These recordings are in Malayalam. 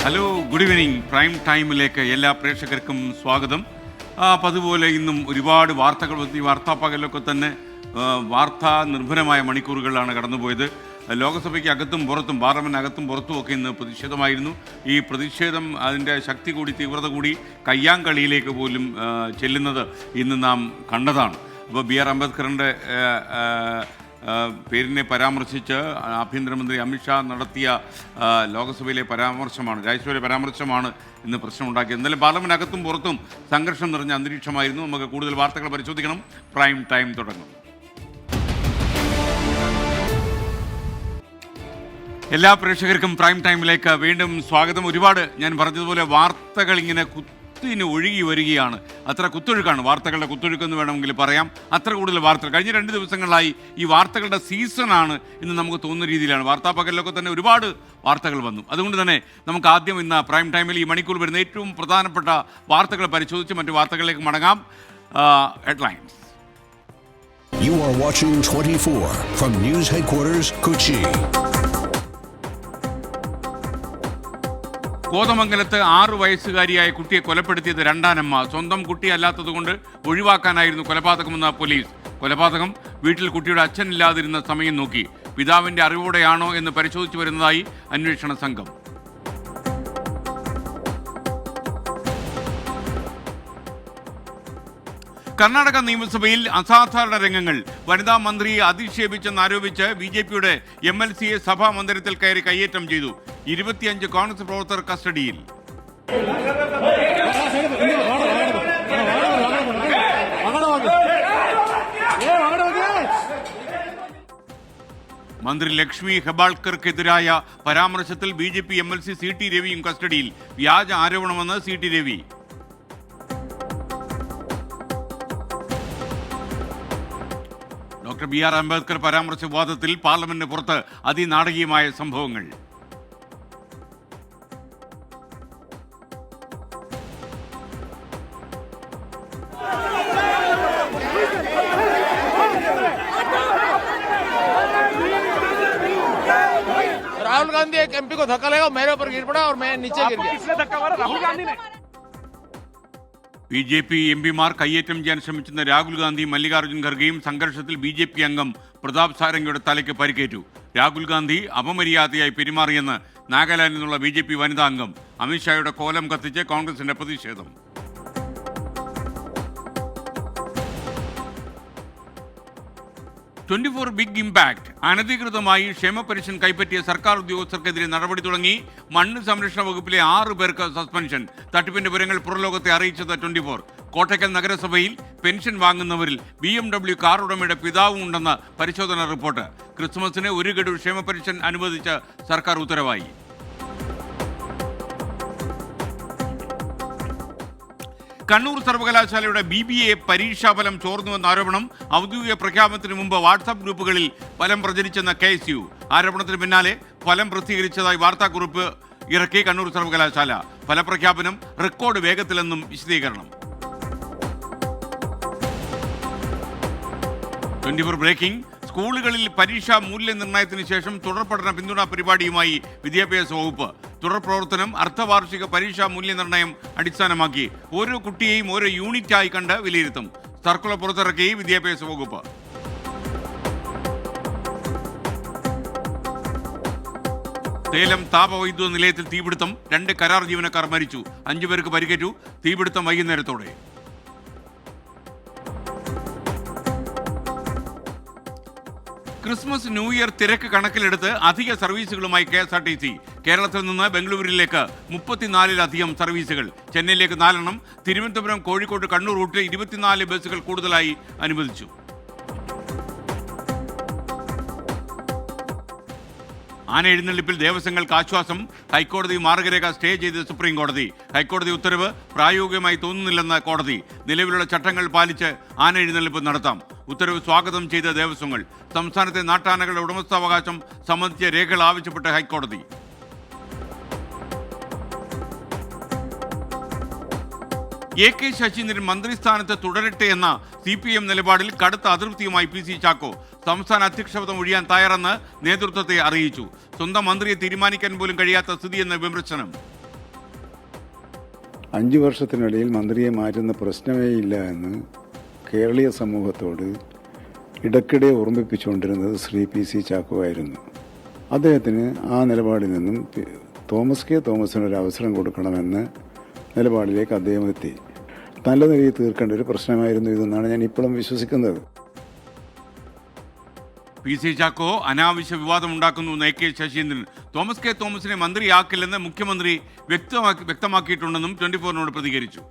Hello, good evening. പ്രൈം ടൈമിലേക്ക് എല്ലാ പ്രേക്ഷകർക്കും സ്വാഗതം. അതുപോലെ ഇന്നും ഒരുപാട് വാർത്തകൾ ഈ വാർത്താപ്പകലൊക്കെ തന്നെ വാർത്താ നിർഭരമായ മണിക്കൂറുകളാണ് കടന്നുപോയത്. ലോകസഭയ്ക്ക് അകത്തും പുറത്തും, പാർലമെൻറ്റ് അകത്തും പുറത്തുമൊക്കെ ഇന്ന് പ്രതിഷേധമായിരുന്നു. ഈ പ്രതിഷേധം അതിൻ്റെ ശക്തി കൂടി, തീവ്രത കൂടി കയ്യാങ്കളിയിലേക്ക് പോലും ചെല്ലുന്നത് ഇന്ന് നാം കണ്ടതാണ്. അപ്പോൾ BR അംബേദ്കറിൻ്റെ പേരിനെ പരാമർശിച്ച് ആഭ്യന്തരമന്ത്രി അമിത്ഷാ നടത്തിയ ലോകസഭയിലെ പരാമർശമാണ്, രാജ്യസഭയിലെ പരാമർശമാണ് ഇന്ന് പ്രശ്നമുണ്ടാക്കിയത്. എന്നാലും പാർലമെൻറ്റ് അകത്തും പുറത്തും സംഘർഷം നിറഞ്ഞ അന്തരീക്ഷമായിരുന്നു. നമുക്ക് കൂടുതൽ വാർത്തകൾ പരിശോധിക്കണം. പ്രൈം ടൈം തുടങ്ങും. എല്ലാ പ്രേക്ഷകർക്കും പ്രൈം ടൈമിലേക്ക് വീണ്ടും സ്വാഗതം. ഒരുപാട് ഞാൻ പറഞ്ഞതുപോലെ വാർത്തകൾ ഇങ്ങനെ കുത്തിന് ഒഴുകി വരികയാണ്. അത്ര കുത്തൊഴുക്കാണ്, വാർത്തകളുടെ കുത്തൊഴുക്കെന്ന് വേണമെങ്കിൽ പറയാം. അത്ര കൂടുതൽ വാർത്തകൾ കഴിഞ്ഞ 2 ദിവസങ്ങളായി ഈ വാർത്തകളുടെ സീസണാണ് എന്ന് നമുക്ക് തോന്നുന്ന രീതിയിലാണ്. വാർത്താപ്പകലിലൊക്കെ തന്നെ ഒരുപാട് വാർത്തകൾ വന്നു. അതുകൊണ്ട് തന്നെ നമുക്ക് ആദ്യം ഇന്ന് പ്രൈം ടൈമിൽ ഈ മണിക്കൂർ വരുന്ന ഏറ്റവും പ്രധാനപ്പെട്ട വാർത്തകൾ പരിശോധിച്ച് മറ്റു വാർത്തകളിലേക്ക് മടങ്ങാം. Headlines. You are watching 24 from News Headquarters, Kochi. കോതമംഗലത്ത് 6 വയസ്സുകാരിയായ കുട്ടിയെ കൊലപ്പെടുത്തിയത് രണ്ടാനമ്മ. സ്വന്തം കുട്ടിയല്ലാത്തതുകൊണ്ട് ഒഴിവാക്കാനായിരുന്നു കൊലപാതകമെന്ന പോലീസ്. കൊലപാതകം വീട്ടിൽ കുട്ടിയുടെ അച്ഛനില്ലാതിരുന്ന സമയം നോക്കി. പിതാവിന്റെ അറിവോടെയാണോ എന്ന് പരിശോധിച്ചു വരുന്നതായി അന്വേഷണ സംഘം. കർണാടക നിയമസഭയിൽ അസാധാരണ രംഗങ്ങൾ. വനിതാ മന്ത്രിയെ അധിക്ഷേപിച്ചെന്നാരോപിച്ച് BJPയുടെ MLCയെ സഭാ മന്ദിരത്തിൽ കയറി കയ്യേറ്റം ചെയ്തു. 25 കോൺഗ്രസ് പ്രവർത്തകർ കസ്റ്റഡിയിൽ. മന്ത്രി ലക്ഷ്മി ഹെബാൾക്കർക്കെതിരായ പരാമർശത്തിൽ BJP MLC CT രവിയും കസ്റ്റഡിയിൽ. വ്യാജ ആരോപണമെന്ന് CT Ravi. Doctor BR Ambedkar പരാമർശ വിവാദത്തിൽ പാർലമെന്റിന് പുറത്ത് അതിനാടകീയമായ സംഭവങ്ങൾ. राहुल गांधी एक MP को धक्का लगा, मेरे ऊपर गिर पड़ा और मैं नीचे गिर गया। किसने धक्का मारा? राहुल गांधी ने। BJP MPമാർ കയ്യേറ്റം ചെയ്യാൻ ശ്രമിച്ചിരുന്ന രാഹുൽ ഗാന്ധിയും മല്ലികാർജ്ജുൻ ഖർഗെയും സംഘർഷത്തിൽ BJP അംഗം പ്രതാപ് സാരംഗിയുടെ തലയ്ക്ക് പരിക്കേറ്റു. രാഹുൽ ഗാന്ധി അപമര്യാദയായി പെരുമാറിയെന്ന് നാഗാലാൻഡിൽ നിന്നുള്ള BJP വനിതാ അംഗം. അമിത്ഷായുടെ കോലം കത്തിച്ച് കോൺഗ്രസിന്റെ പ്രതിഷേധം. Big impact. അനധികൃതമായി ക്ഷേമ പെൻഷൻ കൈപ്പറ്റിയ സർക്കാർ ഉദ്യോഗസ്ഥർക്കെതിരെ നടപടി തുടങ്ങി. മണ്ണ് സംരക്ഷണ വകുപ്പിലെ 6 പേർക്ക് സസ്പെൻഷൻ. തട്ടിപ്പിന്റെ വിവരങ്ങൾ പുറംലോകത്തെ അറിയിച്ചത് 24. കോട്ടയ്ക്കൽ നഗരസഭയിൽ പെൻഷൻ വാങ്ങുന്നവരിൽ BMW കാർ ഉടമയുടെ പിതാവും ഉണ്ടെന്ന് പരിശോധന റിപ്പോർട്ട്. ക്രിസ്മസിന് 1 ഗഡു ക്ഷേമ പെൻഷൻ അനുവദിച്ച് സർക്കാർ ഉത്തരവായി. കണ്ണൂർ സർവകലാശാലയുടെ BBA പരീക്ഷാഫലം ചോർന്നുവെന്ന ആരോപണം. ഔദ്യോഗിക പ്രഖ്യാപനത്തിന് മുമ്പ് വാട്സാപ്പ് ഗ്രൂപ്പുകളിൽ ഫലം പ്രചരിച്ചെന്ന KSU. ആരോപണത്തിന് പിന്നാലെ ഫലം പ്രസിദ്ധീകരിച്ചതായി വാർത്താക്കുറിപ്പ് ഇറക്കി കണ്ണൂർ സർവകലാശാല. ഫലപ്രഖ്യാപനം റെക്കോർഡ് വേഗത്തിലെന്നും വിശദീകരണം. 24 ബ്രേക്കിംഗ്. സ്കൂളുകളിൽ പരീക്ഷാ മൂല്യനിർണ്ണയത്തിന് ശേഷം തുടർ പഠന പിന്തുണാ പരിപാടിയുമായി വിദ്യാഭ്യാസ വകുപ്പ്. തുടർ പ്രവർത്തനം അർദ്ധവാർഷിക പരീക്ഷാ മൂല്യനിർണ്ണയം അടിസ്ഥാനമാക്കി ഓരോ കുട്ടിയെയും ഓരോ യൂണിറ്റായി കണ്ട് വിലയിരുത്തും. സർക്കുലർ പുറത്തിറക്കി വിദ്യാഭ്യാസ വകുപ്പ്. സേലം താപവൈദ്യുത നിലയത്തിൽ തീപിടുത്തം. 2 കരാർ ജീവനക്കാർ മരിച്ചു, 5 പേർക്ക് പരിക്കേറ്റു. തീപിടുത്തം വൈകുന്നേരത്തോടെ. ക്രിസ്മസ് ന്യൂ ഇയർ തിരക്ക് കണക്കിലെടുത്ത് അധിക സർവീസുകളുമായി KSRTC. കേരളത്തിൽ നിന്ന് ബംഗളൂരുവിലേക്ക് 34-ലധികം സർവീസുകൾ. ചെന്നൈയിലേക്ക് 4 എണ്ണം. തിരുവനന്തപുരം, കോഴിക്കോട്, കണ്ണൂർ റൂട്ടിൽ 24 ബസ്സുകൾ കൂടുതലായി അനുവദിച്ചു. ആന എഴുന്നള്ളിപ്പിൽ ദേവസ്വങ്ങൾക്ക് ആശ്വാസം. ഹൈക്കോടതി മാർഗരേഖ സ്റ്റേ ചെയ്ത് സുപ്രീം കോടതി. ഹൈക്കോടതി ഉത്തരവ് പ്രായോഗികമായി തോന്നുന്നില്ലെന്ന് കോടതി. നിലവിലുള്ള ചട്ടങ്ങൾ പാലിച്ച് ആന എഴുന്നള്ളിപ്പ് നടത്താം. ഉത്തരവ് സ്വാഗതം ചെയ്ത ദേവസ്വങ്ങൾ. സംസ്ഥാനത്തെ നാട്ടാനകളുടെ ഉടമസ്ഥാവകാശം സംബന്ധിച്ച രേഖകൾ ആവശ്യപ്പെട്ട് ഹൈക്കോടതി. AK ശശീന്ദ്രൻ മന്ത്രിസ്ഥാനത്ത് തുടരട്ടെ എന്ന CPM നിലപാടിൽ കടുത്ത അതൃപ്തിയുമായി PC ചാക്കോ. സംസ്ഥാന അധ്യക്ഷപദം ഒഴിയാൻ തയ്യാറെന്ന് നേതൃത്വത്തെ അറിയിച്ചു. സ്വന്തം മന്ത്രിയെ തീരുമാനിക്കാൻ പോലും കഴിയാത്ത സ്ഥിതിയെന്ന വിമർശനം. 5 വർഷത്തിനിടയിൽ മന്ത്രിയെ മാറ്റുന്ന പ്രശ്നമേ ഇല്ല എന്ന് കേരളീയ സമൂഹത്തോട് ഇടയ്ക്കിടെ ഓർമ്മിപ്പിച്ചുകൊണ്ടിരുന്നത് ശ്രീ PC ചാക്കോ ആയിരുന്നു. അദ്ദേഹത്തിന് ആ നിലപാടിൽ നിന്നും തോമസ് കെ തോമസിനൊരു അവസരം കൊടുക്കണമെന്ന നിലപാടിലേക്ക് അദ്ദേഹം എത്തി. നല്ല നിലയിൽ തീർക്കേണ്ട ഒരു പ്രശ്നമായിരുന്നു ഇതെന്നാണ് ഞാൻ ഇപ്പോഴും വിശ്വസിക്കുന്നത്. PC ചാക്കോ അനാവശ്യ വിവാദം ഉണ്ടാക്കുന്നു എന്ന് AK ശശീന്ദ്രൻ. തോമസ് കെ തോമസിനെ മന്ത്രിയാക്കില്ലെന്ന് മുഖ്യമന്ത്രി വ്യക്തമാക്കിയിട്ടുണ്ടെന്നും 24-നോട് പ്രതികരിച്ചു.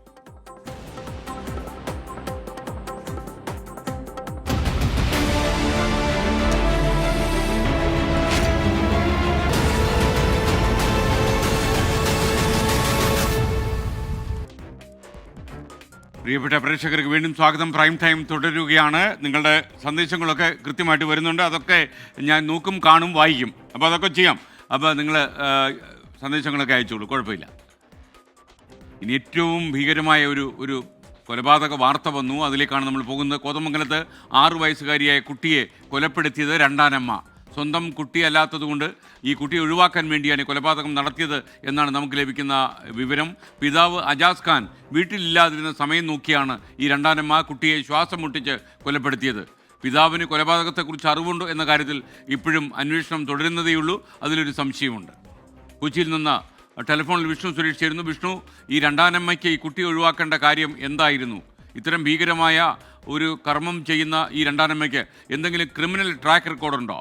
പ്രിയപ്പെട്ട പ്രേക്ഷകർക്ക് വീണ്ടും സ്വാഗതം. പ്രൈം ടൈം തുടരുകയാണ്. നിങ്ങളുടെ സന്ദേശങ്ങളൊക്കെ കൃത്യമായിട്ട് വരുന്നുണ്ട്. അതൊക്കെ ഞാൻ നോക്കും, കാണും, വായിക്കും. അപ്പോൾ അതൊക്കെ ചെയ്യാം. അപ്പോൾ നിങ്ങൾ സന്ദേശങ്ങളൊക്കെ അയച്ചോളൂ, കുഴപ്പമില്ല. ഇനി ഏറ്റവും ഭീകരമായ ഒരു കൊലപാതക വാർത്ത വന്നു. അതിലേക്കാണ് നമ്മൾ പോകുന്നത്. കോതമംഗലത്ത് 6 വയസ്സുകാരിയായ കുട്ടിയെ കൊലപ്പെടുത്തിയത് രണ്ടാനമ്മ. സ്വന്തം കുട്ടിയല്ലാത്തതുകൊണ്ട് ഈ കുട്ടിയെ ഒഴിവാക്കാൻ വേണ്ടിയാണ് കൊലപാതകം നടത്തിയത് എന്നാണ് നമുക്ക് ലഭിക്കുന്ന വിവരം. പിതാവ് അജാസ് ഖാൻ വീട്ടിലില്ലാതിരുന്ന സമയം നോക്കിയാണ് ഈ രണ്ടാനമ്മ കുട്ടിയെ ശ്വാസം മുട്ടിച്ച് കൊലപ്പെടുത്തിയത്. പിതാവിന് കൊലപാതകത്തെക്കുറിച്ച് അറിവുണ്ടോ എന്ന കാര്യത്തിൽ ഇപ്പോഴും അന്വേഷണം തുടരുന്നതേയുള്ളൂ. അതിലൊരു സംശയമുണ്ട്. കൊച്ചിയിൽ നിന്ന് ടെലിഫോണിൽ വിഷ്ണു സുരേഷ് ചേരുന്നു. വിഷ്ണു, ഈ രണ്ടാനമ്മയ്ക്ക് ഈ കുട്ടിയെ ഒഴിവാക്കേണ്ട കാര്യം എന്തായിരുന്നു? ഇത്തരം ഭീകരമായ ഒരു കർമ്മം ചെയ്യുന്ന ഈ രണ്ടാനമ്മയ്ക്ക് എന്തെങ്കിലും ക്രിമിനൽ ട്രാക്ക് റെക്കോർഡുണ്ടോ?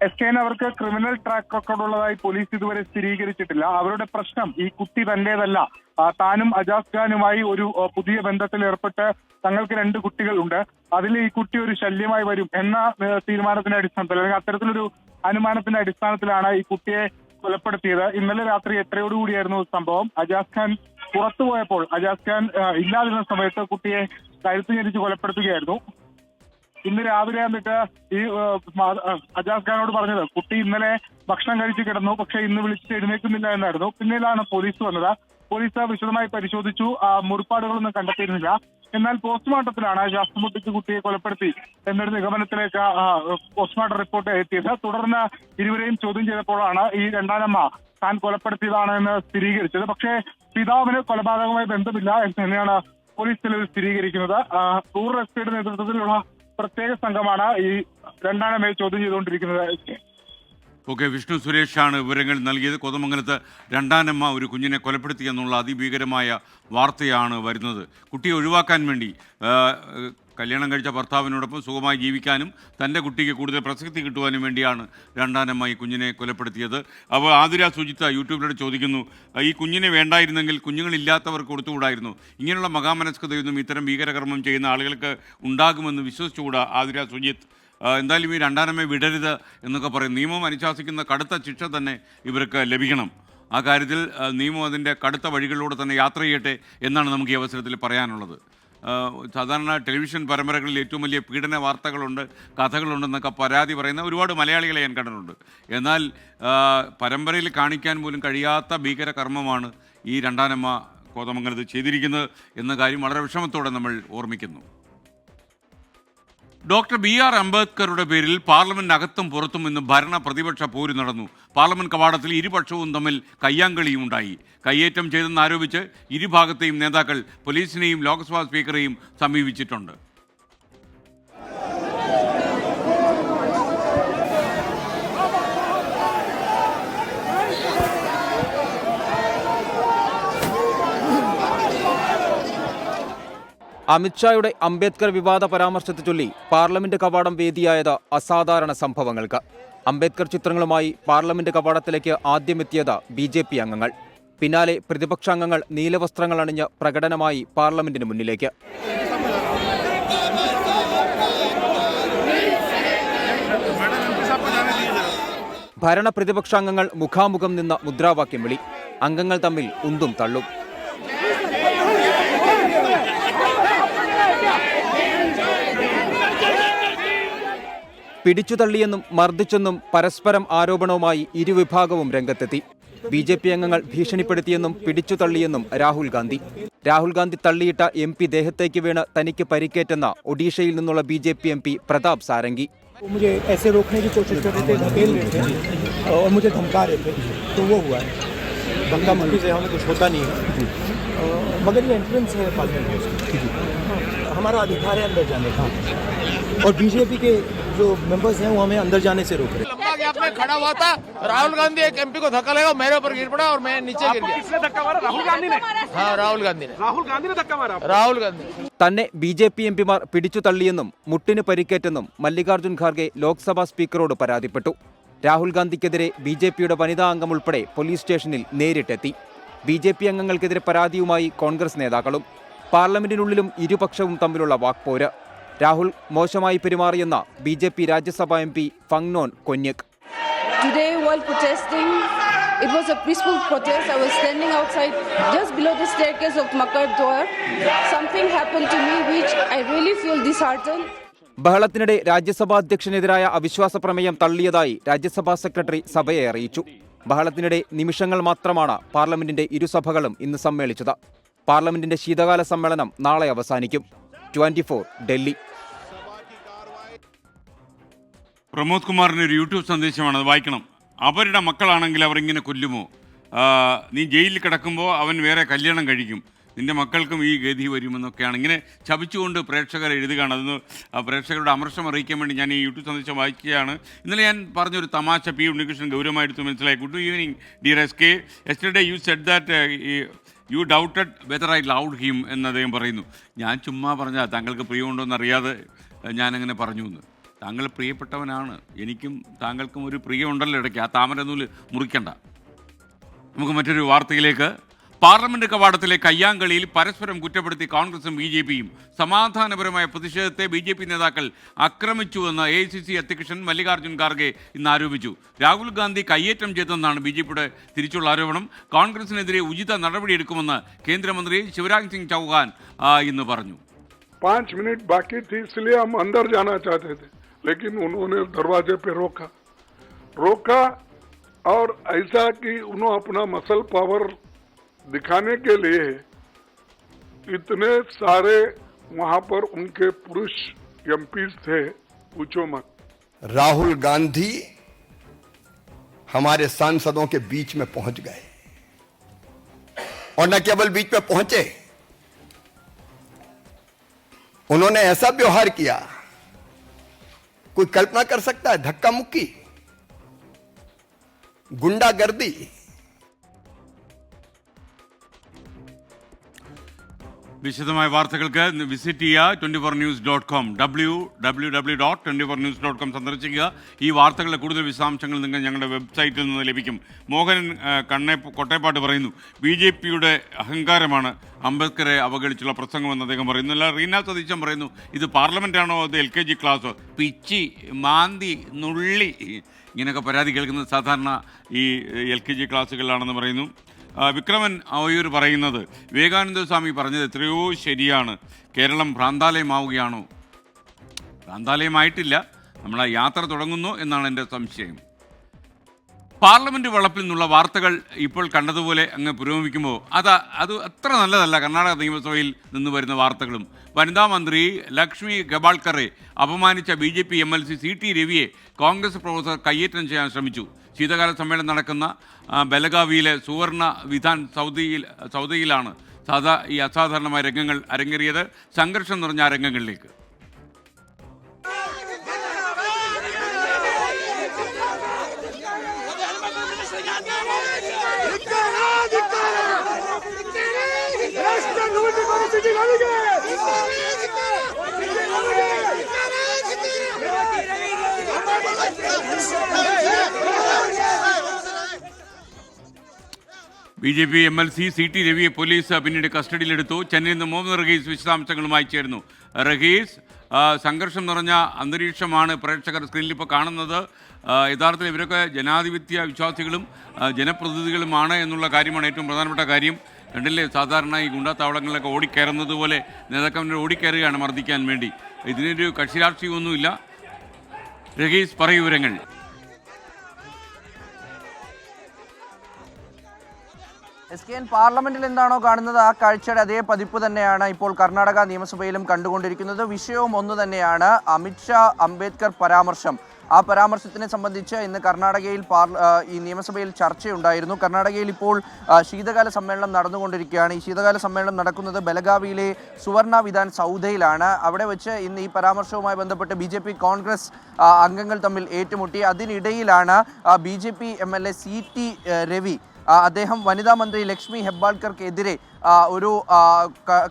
SKN അവർക്ക് ക്രിമിനൽ ട്രാക്ക് റെക്കോർഡ് ഉള്ളതായി പോലീസ് ഇതുവരെ സ്ഥിരീകരിച്ചിട്ടില്ല. അവരുടെ പ്രശ്നം ഈ കുട്ടി തന്റേതല്ല, താനും അജാസ് ഖാനുമായി ഒരു പുതിയ ബന്ധത്തിൽ ഏർപ്പെട്ട് തങ്ങൾക്ക് 2 കുട്ടികളുണ്ട്, അതിൽ ഈ കുട്ടി ഒരു ശല്യമായി വരും എന്ന തീരുമാനത്തിന്റെ അടിസ്ഥാനത്തിൽ, അല്ലെങ്കിൽ അത്തരത്തിലൊരു അനുമാനത്തിന്റെ അടിസ്ഥാനത്തിലാണ് ഈ കുട്ടിയെ കൊലപ്പെടുത്തിയത്. ഇന്നലെ രാത്രി 8:30 സംഭവം. അജാസ് ഖാൻ പുറത്തുപോയപ്പോൾ, അജാസ് ഖാൻ ഇല്ലാതിരുന്ന സമയത്ത് കുട്ടിയെ കഴുത്ത് ഞെരിച്ച് കൊലപ്പെടുത്തുകയായിരുന്നു. ഇന്ന് രാവിലെ എന്നിട്ട് ഈ അജാസ് ഖാനോട് പറഞ്ഞത് കുട്ടി ഇന്നലെ ഭക്ഷണം കഴിച്ച് കിടന്നു, പക്ഷെ ഇന്ന് വിളിച്ച് എഴുന്നേൽക്കുന്നില്ല എന്നായിരുന്നു. പിന്നീടാണ് പോലീസ് വന്നത്. പോലീസ് വിശദമായി പരിശോധിച്ചു, മുറിപ്പാടുകളൊന്നും കണ്ടെത്തിയിരുന്നില്ല. എന്നാൽ പോസ്റ്റ്മോർട്ടത്തിലാണ് ശ്വാസം മുട്ടിച്ച് കുട്ടിയെ കൊലപ്പെടുത്തി എന്നൊരു നിഗമനത്തിലേക്ക് പോസ്റ്റ്മോർട്ടം റിപ്പോർട്ട് എത്തിയത്. തുടർന്ന് ഇരുവരെയും ചോദ്യം ചെയ്തപ്പോഴാണ് ഈ രണ്ടാനമ്മ താൻ കൊലപ്പെടുത്തിയതാണ് എന്ന് സ്ഥിരീകരിച്ചത്. പക്ഷേ പിതാവിന് കൊലപാതകവുമായി ബന്ധമില്ല എന്ന് തന്നെയാണ് പോലീസ് തെളിവിൽ സ്ഥിരീകരിക്കുന്നത്. റൂറൽ എസ്പിയുടെ നേതൃത്വത്തിലുള്ള പ്രത്യേക സംഘമാണ് ഈ രണ്ടാനമ്മയെ ചോദ്യം ചെയ്തുകൊണ്ടിരിക്കുന്നത്. ഓക്കെ, വിഷ്ണു സുരേഷാണ് വിവരങ്ങൾ നൽകിയത്. കോതമംഗലത്ത് രണ്ടാനമ്മ ഒരു കുഞ്ഞിനെ കൊലപ്പെടുത്തി എന്നുള്ള അതിഭീകരമായ വാർത്തയാണ് വരുന്നത്. കുട്ടിയെ ഒഴിവാക്കാൻ വേണ്ടി കല്യാണം കഴിച്ച ഭർത്താവിനോടൊപ്പം സുഖമായി ജീവിക്കാനും തൻ്റെ കുട്ടിക്ക് കൂടുതൽ പ്രസക്തി കിട്ടുവാനും വേണ്ടിയാണ് രണ്ടാനമ്മ ഈ കുഞ്ഞിനെ കൊലപ്പെടുത്തിയത്. അപ്പോൾ ആതിര സുജിത്ത യൂട്യൂബിലൂടെ ചോദിക്കുന്നു, ഈ കുഞ്ഞിനെ വേണ്ടായിരുന്നെങ്കിൽ കുഞ്ഞുങ്ങളില്ലാത്തവർക്ക് കൊടുത്തുകൂടായിരുന്നു? ഇങ്ങനെയുള്ള മഹാമനസ്കതയൊന്നും ഇത്തരം ഭീകരകർമ്മം ചെയ്യുന്ന ആളുകൾക്ക് ഉണ്ടാകുമെന്ന് വിശ്വസിച്ചുകൂടാ ആതിര സുജിത്ത്. എന്തായാലും ഈ രണ്ടാനമ്മയെ വിടരുത് എന്നൊക്കെ പറയും. നിയമം അനുശാസിക്കുന്ന കടുത്ത ശിക്ഷ തന്നെ ഇവർക്ക് ലഭിക്കണം. ആ കാര്യത്തിൽ നിയമം അതിൻ്റെ കടുത്ത വഴികളിലൂടെ തന്നെ യാത്ര ചെയ്യട്ടെ എന്നാണ് നമുക്ക് ഈ അവസരത്തിൽ പറയാനുള്ളത്. സാധാരണ ടെലിവിഷൻ പരമ്പരകളിൽ ഏറ്റവും വലിയ പീഡന വാർത്തകളുണ്ട്, കഥകളുണ്ടെന്നൊക്കെ പരാതി പറയുന്ന ഒരുപാട് മലയാളികളെ ഞാൻ കണ്ടിട്ടുണ്ട്. എന്നാൽ പരമ്പരയിൽ കാണിക്കാൻ പോലും കഴിയാത്ത ഭീകര കർമ്മമാണ് ഈ രണ്ടാനമ്മ കോതമംഗലത്ത് ചെയ്തിരിക്കുന്നത് എന്ന കാര്യം വളരെ വിഷമത്തോടെ നമ്മൾ ഓർമ്മിക്കുന്നു. ഡോക്ടർ BR അംബേദ്കറുടെ പേരിൽ പാർലമെന്റിനകത്തും പുറത്തും ഇന്ന് ഭരണ പ്രതിപക്ഷ പോര് നടന്നു. പാർലമെന്റ് കവാടത്തിൽ ഇരുപക്ഷവും തമ്മിൽ കയ്യാങ്കളിയും ഉണ്ടായി. കയ്യേറ്റം ചെയ്തെന്നാരോപിച്ച് ഇരുഭാഗത്തെയും നേതാക്കൾ പോലീസിനെയും ലോക്സഭാ സ്പീക്കറെയും സമീപിച്ചിട്ടുണ്ട്. അമിത്ഷായുടെ അംബേദ്കർ വിവാദ പരാമർശത്തെ ചൊല്ലി പാർലമെന്റ് കവാടം വേദിയായത് അസാധാരണ സംഭവങ്ങൾക്ക്. അംബേദ്കർ ചിത്രങ്ങളുമായി പാർലമെന്റ് കവാടത്തിലേക്ക് ആദ്യമെത്തിയത് BJP അംഗങ്ങൾ. പിന്നാലെ പ്രതിപക്ഷാംഗങ്ങൾ നീലവസ്ത്രങ്ങൾ അണിഞ്ഞ് പ്രകടനമായി പാർലമെന്റിന് മുന്നിലേക്ക്. ഭരണ പ്രതിപക്ഷാംഗങ്ങൾ മുഖാമുഖം നിന്ന് മുദ്രാവാക്യം വിളി. അംഗങ്ങൾ തമ്മിൽ ഉന്തും തള്ളും. പിടിച്ചുതള്ളിയെന്നും മർദ്ദിച്ചെന്നും പരസ്പരം ആരോപണവുമായി ഇരുവിഭാഗവും രംഗത്തെത്തി. BJP അംഗങ്ങൾ ഭീഷണിപ്പെടുത്തിയെന്നും പിടിച്ചുതള്ളിയെന്നും രാഹുൽ ഗാന്ധി തള്ളിയിട്ട MP ദേഹത്തേക്ക് വീണ് തനിക്ക് പരിക്കേറ്റെന്ന ഒഡീഷയിൽ നിന്നുള്ള BJP MP പ്രതാപ് സാരംഗി. मुझे ऐसे रोकने की कोशिश कर रहे थे, धकेल रहे थे और मुझे धमका रहे थे, तो वो हुआ है. धक्का मुक्की से हमें कुछ होता नहीं है, मगर ये एंट्रेंस है पार्लियामेंट हाउस, हमारा अधिकार है अंदर जाने का, और बीजेपी के जो मेंबर्स हैं वो हमें अंदर जाने से रोक रहे हैं। लंबा गैप में खड़ा हुआ था, राहुल गांधी एक एमपी को धक्का लगा, मेरे ऊपर गिर पड़ा और मैं नीचे गिर गया। किसने धक्का मारा? राहुल गांधी ने? हाँ, राहुल गांधी ने धक्का मारा। राहुल गांधी തന്നെ ബി ജെ പി എംപിമാർ പിടിച്ചു തള്ളിയെന്നും മുട്ടിന് പരിക്കേറ്റെന്നും മല്ലികാർജ്ജുൻ ഖാർഗെ ലോക്സഭാ സ്പീക്കറോട് പരാതിപ്പെട്ടു. രാഹുൽ ഗാന്ധിക്കെതിരെ ബി ജെ പിയുടെ വനിതാ അംഗം ഉൾപ്പെടെ പോലീസ് സ്റ്റേഷനിൽ നേരിട്ടെത്തി. ബി ജെ പി അംഗങ്ങൾക്കെതിരെ പരാതിയുമായി കോൺഗ്രസ് നേതാക്കളും. പാർലമെന്റിനുള്ളിലും ഇരുപക്ഷവും തമ്മിലുള്ള വാക്പോര്. രാഹുൽ മോശമായി പെരുമാറിയെന്ന B J P Rajya Sabha M P Phangnon Konyak. Today, while protesting, it was a peaceful protest. I was standing outside just below the staircase of Makar Dwar. Something happened to me which I really feel disheartened. ബഹളത്തിനിടെ രാജ്യസഭാ അധ്യക്ഷനെതിരായ അവിശ്വാസ പ്രമേയം തള്ളിയതായി രാജ്യസഭാ സെക്രട്ടറി സഭയെ അറിയിച്ചു. ബഹളത്തിനിടെ നിമിഷങ്ങൾ മാത്രമാണ് പാർലമെന്റിന്റെ ഇരുസഭകളും ഇന്ന് സമ്മേളിച്ചത്. പാർലമെന്റിന്റെ ശീതകാല സമ്മേളനം നാളെ അവസാനിക്കും. 24 ഡൽഹി. പ്രമോദ് കുമാറിൻ്റെ ഒരു യൂട്യൂബ് സന്ദേശമാണ്, അത് വായിക്കണം. അവരുടെ മക്കളാണെങ്കിൽ അവരിങ്ങനെ കൊല്ലുമോ? നീ ജയിലിൽ കിടക്കുമ്പോൾ അവൻ വേറെ കല്യാണം കഴിക്കും, നിന്റെ മക്കൾക്കും ഈ ഗതി വരുമെന്നൊക്കെയാണ് ഇങ്ങനെ ശപിച്ചുകൊണ്ട് പ്രേക്ഷകർ എഴുതുകയാണ്. അതൊന്ന് പ്രേക്ഷകരുടെ അമർഷം അറിയിക്കാൻ വേണ്ടി ഞാൻ ഈ യൂട്യൂബ് സന്ദേശം വായിക്കുകയാണ്. ഇന്നലെ ഞാൻ പറഞ്ഞൊരു തമാശ പി ഉണ്ണികൃഷ്ണൻ ഗൗരവമായിട്ട് മനസ്സിലായി. Good evening dear SK. Yesterday you said that you doubted whether I loud him എന്ന് അദ്ദേഹം പറയുന്നു. ഞാൻ ചുമ്മാ പറഞ്ഞാൽ താങ്കൾക്ക് പ്രിയമുണ്ടോ എന്നറിയാതെ ഞാനങ്ങനെ പറഞ്ഞു എന്ന്. താങ്കൾ പ്രിയപ്പെട്ടവനാണ്, എനിക്കും താങ്കൾക്കും ഒരു പ്രിയമുണ്ടല്ലോ ഇടയ്ക്ക്. ആ താമരനൂല് മുറിക്കണ്ട. നമുക്ക് മറ്റൊരു വാർത്തയിലേക്ക്. പാർലമെന്റ് കവാടത്തിലെ കയ്യാങ്കളിയിൽ പരസ്പരം കുറ്റപ്പെടുത്തി കോൺഗ്രസും ബി ജെ പിയും. സമാധാനപരമായ പ്രതിഷേധത്തെ ബി ജെ പി നേതാക്കൾ ആക്രമിച്ചുവെന്ന് AICC അധ്യക്ഷൻ മല്ലികാർജ്ജുൻ ഖാർഗെ ഇന്ന് ആരോപിച്ചു. രാഹുൽ ഗാന്ധി കയ്യേറ്റം ചെയ്തെന്നാണ് ബി ജെ പിയുടെ തിരിച്ചുള്ള ആരോപണം. കോൺഗ്രസിനെതിരെ ഉചിത നടപടിയെടുക്കുമെന്ന് കേന്ദ്രമന്ത്രി ശിവരാജ് സിംഗ് ചൗഹാൻ ഇന്ന് പറഞ്ഞു. 5 मिनट बाकी थी, इसलिए हम अंदर जाना चाहते थे, लेकिन उन्होंने दरवाजे पे रोका और ऐसा कि उन्होंने अपना मसल पावर दिखाने के लिए इतने सारे वहां पर उनके पुरुष एमपीज थे, पूछो मत। राहुल गांधी हमारे सांसदों के बीच में पहुंच गए, और न केवल बीच में पहुंचे, उन्होंने ऐसा व्यवहार किया कोई कल्पना कर सकता है? धक्का मुक्की, गुंडागर्दी. വിശദമായ വാർത്തകൾക്ക് വിസിറ്റ് ചെയ്യുക 24news.com, www.24news.com സന്ദർശിക്കുക. ഈ വാർത്തകളുടെ കൂടുതൽ വിശദാംശങ്ങൾ നിങ്ങൾ ഞങ്ങളുടെ വെബ്സൈറ്റിൽ നിന്ന് ലഭിക്കും. മോഹൻ കൊട്ടേപ്പാട്ട് പറയുന്നു, BJPയുടെ അഹങ്കാരമാണ് അംബേദ്കറെ അവഗണിച്ചുള്ള പ്രസംഗമെന്ന് അദ്ദേഹം പറയുന്നു. അല്ല, റീന സതീശൻ പറയുന്നു, ഇത് പാർലമെൻറ്റാണോ അത് LKG ക്ലാസ്സോ? പിച്ചി, മാന്തി, നുള്ളി ഇങ്ങനെയൊക്കെ പരാതി കേൾക്കുന്നത് സാധാരണ ഈ LKG ക്ലാസ്സുകളിലാണെന്ന് പറയുന്നു. വിക്രമൻ അവയൂർ പറയുന്നത്, വിവേകാനന്ദ സ്വാമി പറഞ്ഞത് എത്രയോ ശരിയാണ്, കേരളം ഭ്രാന്താലയമാവുകയാണോ? ഭ്രാന്താലയമായിട്ടില്ല, നമ്മൾ ആ യാത്ര തുടങ്ങുന്നു എന്നാണ് എൻ്റെ സംശയം. പാർലമെൻറ്റ് വളപ്പിൽ നിന്നുള്ള വാർത്തകൾ ഇപ്പോൾ കണ്ടതുപോലെ അങ്ങ് പുരോഗമിക്കുമ്പോൾ അത് അത്ര നല്ലതല്ല. കർണാടക നിയമസഭയിൽ നിന്ന് വരുന്ന വാർത്തകളും വനിതാ മന്ത്രി Lakshmi ഗബാൾക്കറെ അപമാനിച്ച BJP MLC CT രവിയെ Congress പ്രവർത്തകർ കയ്യേറ്റം ചെയ്യാൻ ശ്രമിച്ചു. ശീതകാല സമ്മേളനം നടക്കുന്ന ബലഗാവിയിലെ സുവർണ വിധാൻ സൗദിയിലാണ് ഈ അസാധാരണമായ രംഗങ്ങൾ അരങ്ങേറിയത്. സംഘർഷം നിറഞ്ഞ രംഗങ്ങളിലേക്ക് BJP MLC CT രവിയെ പോലീസ് പിന്നീട് കസ്റ്റഡിയിലെടുത്തു. ചെന്നൈയിൽ നിന്ന് മുഹമ്മദ് റഹീസ് വിശദാംശങ്ങളുമായി ചേരുന്നു. റഹീസ്, സംഘർഷം നിറഞ്ഞ അന്തരീക്ഷമാണ് പ്രേക്ഷകർ സ്ക്രീനിൽ ഇപ്പോൾ കാണുന്നത്. യഥാർത്ഥത്തിൽ ഇവരൊക്കെ ജനാധിപത്യ വിശ്വാസികളും ജനപ്രതിനിധികളുമാണ് എന്നുള്ള കാര്യമാണ് ഏറ്റവും പ്രധാനപ്പെട്ട കാര്യം. കണ്ടില്ലേ, സാധാരണ ഈ ഗുണ്ടാത്താവളങ്ങളിലൊക്കെ ഓടിക്കയറുന്നത് പോലെ നേതാക്കന്മാർ ഓടിക്കയറുകയാണ് മർദ്ദിക്കാൻ വേണ്ടി. ഇതിനൊരു കക്ഷി രാഷ്ട്രീയമൊന്നുമില്ല. റഹീസ്, പറയൂ വിവരങ്ങൾ. പാർലമെന്റിൽ എന്താണോ കാണുന്നത് ആ കാഴ്ചയുടെ അതേ പതിപ്പ് തന്നെയാണ് ഇപ്പോൾ കർണാടക നിയമസഭയിലും കണ്ടുകൊണ്ടിരിക്കുന്നത്. വിഷയവും ഒന്നു തന്നെയാണ്. അമിത്ഷാ അംബേദ്കർ പരാമർശം ആ പരാമർശത്തിനെ സംബന്ധിച്ച് ഇന്ന് കർണാടകയിൽ ഈ നിയമസഭയിൽ ചർച്ചയുണ്ടായിരുന്നു. കർണാടകയിൽ ഇപ്പോൾ ശീതകാല സമ്മേളനം നടന്നുകൊണ്ടിരിക്കുകയാണ്. ഈ ശീതകാല സമ്മേളനം നടക്കുന്നത് ബലഗാവിയിലെ സുവർണ വിധാൻ സൗധയിലാണ്. അവിടെ വെച്ച് ഇന്ന് ഈ പരാമർശവുമായി ബന്ധപ്പെട്ട് BJP കോൺഗ്രസ് അംഗങ്ങൾ തമ്മിൽ ഏറ്റുമുട്ടി. അതിനിടയിലാണ് BJP MLA CT രവി അദ്ദേഹം വനിതാ മന്ത്രി ലക്ഷ്മി ഹെബ്ബാൾക്കർക്കെതിരെ ഒരു